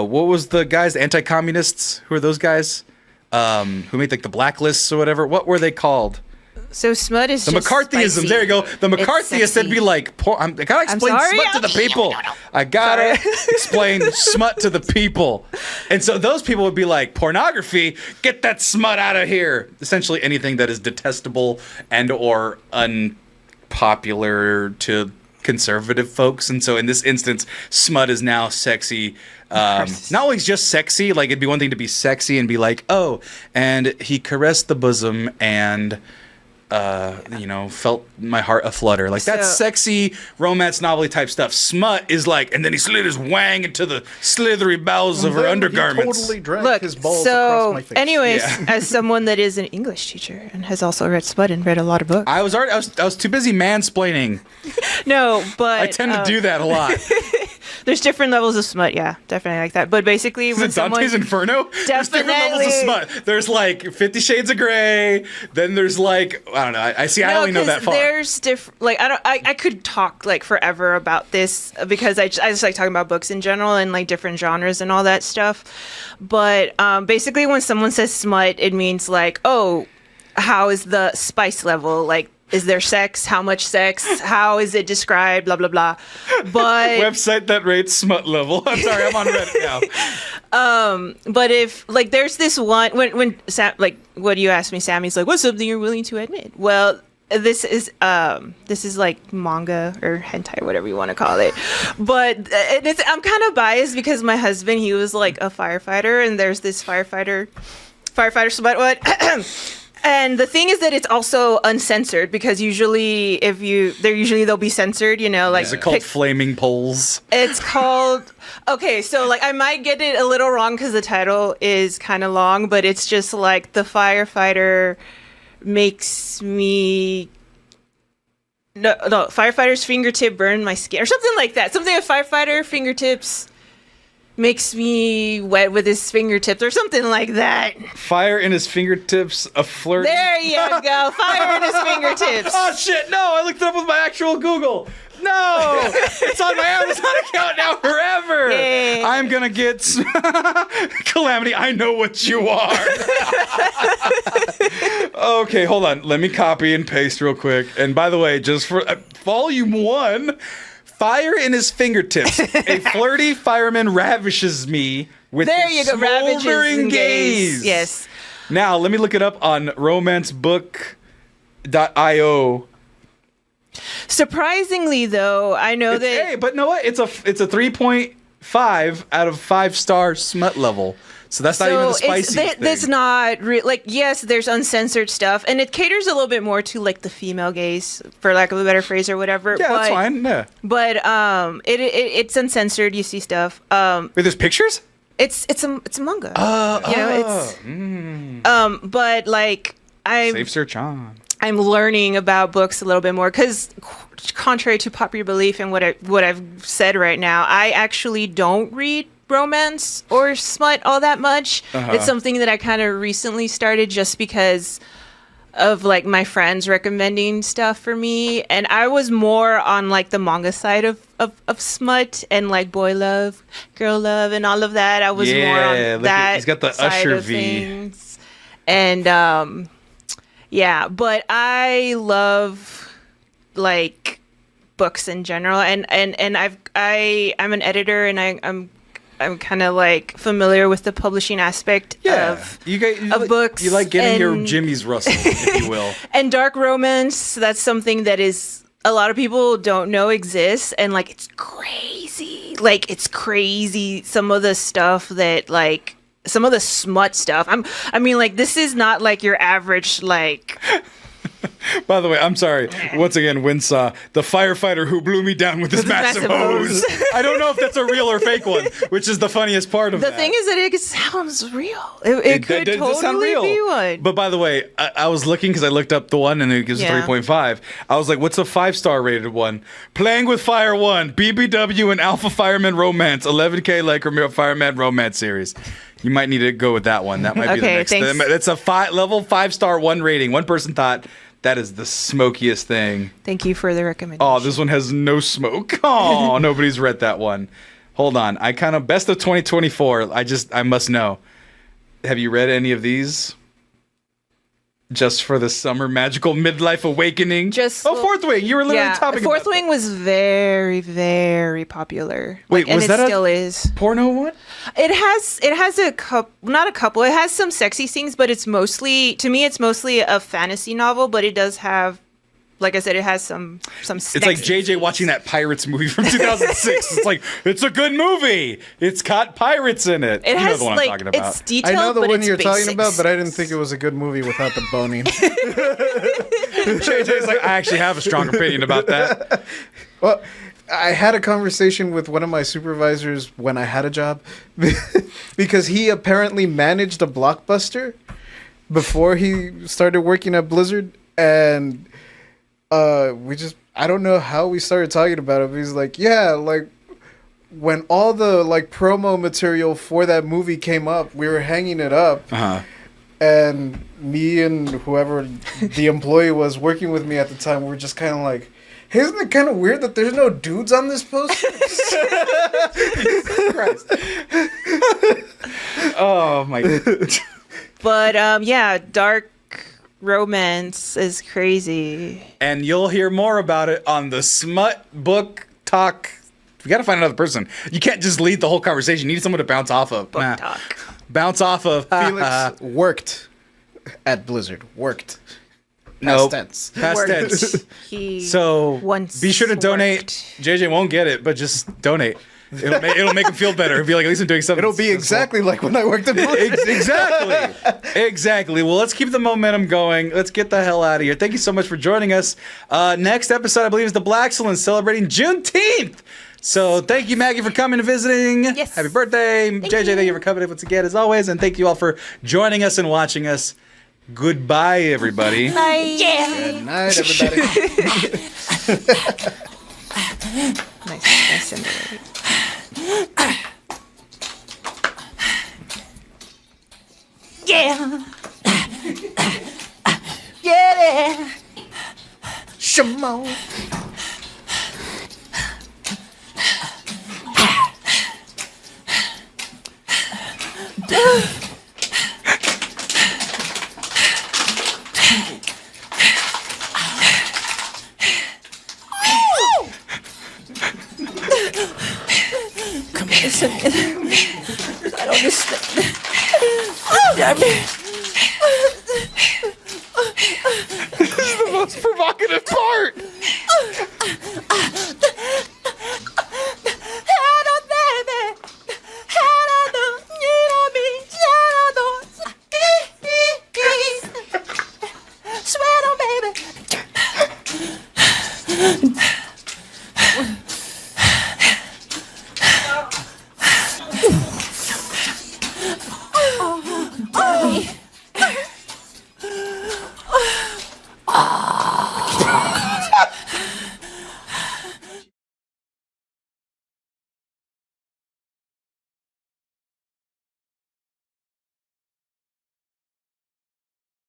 what was the guys, the anti-communists? Who are those guys? Who made like the blacklists or whatever? What were they called? So smut is The just McCarthyism. spicy. There you go. The McCarthyists would be like, I gotta explain sorry. smut to the people. I gotta explain smut to the people. And so those people would be like, pornography, get that smut out of here. Essentially anything that is detestable and or unpopular to conservative folks. And so in this instance, smut is now sexy. Not only just sexy, like it'd be one thing to be sexy and be like, oh, and he caressed the bosom and felt my heart aflutter. Like that's sexy romance novelty type stuff. Smut is like, and then he slid his wang into the slithery bowels of her undergarments. He totally dragged Look, his balls so across my face. anyways, as someone that is an English teacher and has also read smut and read a lot of books. I was too busy mansplaining. No, but I tend to do that a lot. there's different levels of smut. Yeah, definitely like that. But basically, Is when it Dante's Inferno? There's different levels of smut. There's like 50 Shades of Grey. Then there's like, I don't know. I only know that far. There's different. Like I could talk like forever about this because I just like talking about books in general and like different genres and all that stuff. But basically, when someone says smut, it means like, oh, how is the spice level? Like, is there sex? How much sex? How is it described? Blah, blah, blah. But website that rates smut level. I'm sorry, I'm on Reddit now. but if like there's this one when Sam, like what you asked me, Sammy's like, what's something you're willing to admit? Well, this is like manga or hentai, whatever you want to call it. But I'm kind of biased because my husband, he was like a firefighter, and there's this firefighter smut one. And the thing is that it's also uncensored because usually they'll be censored, like Is it called Flaming Poles? it's called okay, so like I might get it a little wrong because the title is kind of long, but it's just like the firefighter makes me no firefighter's fingertip burned my skin or something like that. Something a firefighter fingertips makes me wet with his fingertips or something like that. Fire in his fingertips, a flirt. There you go. Fire in his fingertips. Oh shit, no, I looked it up with my actual Google. No, it's on my Amazon account now forever. Yay. I'm gonna get Calamity. I know what you are. Okay, hold on. Let me copy and paste real quick. And by the way, just for volume 1, fire in his fingertips. A flirty fireman ravishes me with his smoldering gaze. Yes. Now let me look it up on romancebook.io. Surprisingly, though, I know that. Hey, but know what? It's a 3.5 out of 5-star smut level. So that's not even the spiciest thing. That's not like, yes, there's uncensored stuff, and it caters a little bit more to like the female gaze, for lack of a better phrase or whatever. Yeah, that's fine. Yeah. But it's uncensored. You see stuff. Wait, there's pictures? It's a manga. But like Safe search on. I'm learning about books a little bit more because, contrary to popular belief and what I've said right now, I actually don't read romance or smut all that much. It's something that I kind of recently started just because of like my friends recommending stuff for me, and I was more on like the manga side of smut and like boy love, girl love, and all of that. I was more on that. He's got the side Usher of V. things. And yeah, but I love like books in general, and I'm an editor, and I'm kind of like familiar with the publishing aspect of books. You like getting your Jimmy's rustle, if you will. And dark romance, that's something that is a lot of people don't know exists, and like it's crazy. Like it's crazy some of the stuff that like some of the smut stuff. I mean like this is not like your average like By the way, I'm sorry. Once again, Winsaw, the firefighter who blew me down with his massive hose. I don't know if that's a real or fake one, which is the funniest part of the that. The thing is that it sounds real. It could totally be one. But by the way, I was looking because I looked up the one and it gives 3.5. I was like, what's a 5-star rated one? Playing with Fire 1, BBW and Alpha Fireman Romance, 11K Laker Fireman Romance series. You might need to go with that one. That might be the next. Thanks. It's a level 5-star 1 rating. One person thought that is the smokiest thing. Thank you for the recommendation. Oh, this one has no smoke. Oh, nobody's read that one. Hold on. I kind of best of 2024. I must know. Have you read any of these? Just for the summer magical midlife awakening. Fourth Wing. You were literally talking Fourth about Wing was very, very popular. Wait, and was that still is porno one? It has a couple, not a couple. It has some sexy scenes, but it's mostly a fantasy novel. But it does have, like I said, it has some. It's like JJ watching that Pirates movie from 2006. It's like, it's a good movie. It's got pirates in it. It has know the one I'm talking about. it's detailed. I know the but one it's you're basics. talking about, but I didn't think it was a good movie without the boning. JJ's like, I actually have a strong opinion about that. Well, I had a conversation with one of my supervisors when I had a job because he apparently managed a Blockbuster before he started working at Blizzard, and I don't know how we started talking about it. But he's like, yeah, like when all the like promo material for that movie came up, we were hanging it up. And me and whoever the employee was working with me at the time, were just kind of like, hey, isn't it kind of weird that there's no dudes on this poster? Christ. Oh my God. But yeah, dark romance is crazy. And you'll hear more about it on the Smut Book Talk. We got to find another person. You can't just lead the whole conversation. You need someone to bounce off of. Book talk. Bounce off of. Felix worked at Blizzard. Worked. Nope. Tense. Past Worked. tense. He So once be sure to donate. worked. JJ won't get it, but just donate. It'll make him feel better. It'll be like, at least I'm doing something. It'll be exactly like when I worked at Blizzard. Exactly. Well, let's keep the momentum going. Let's get the hell out of here. Thank you so much for joining us. Next episode, I believe, is the Blackcellence celebrating Juneteenth. So thank you, Maggie, for coming and visiting. Yes. Happy birthday. JJ, thank you for coming once again, as always. And thank you all for joining us and watching us. Goodbye, everybody. Bye. Good night, everybody. Nice. Yeah. Yeah. Shimon. Come here, Sammy. I don't understand. Damn it. This is the most provocative part. Sweat on, baby.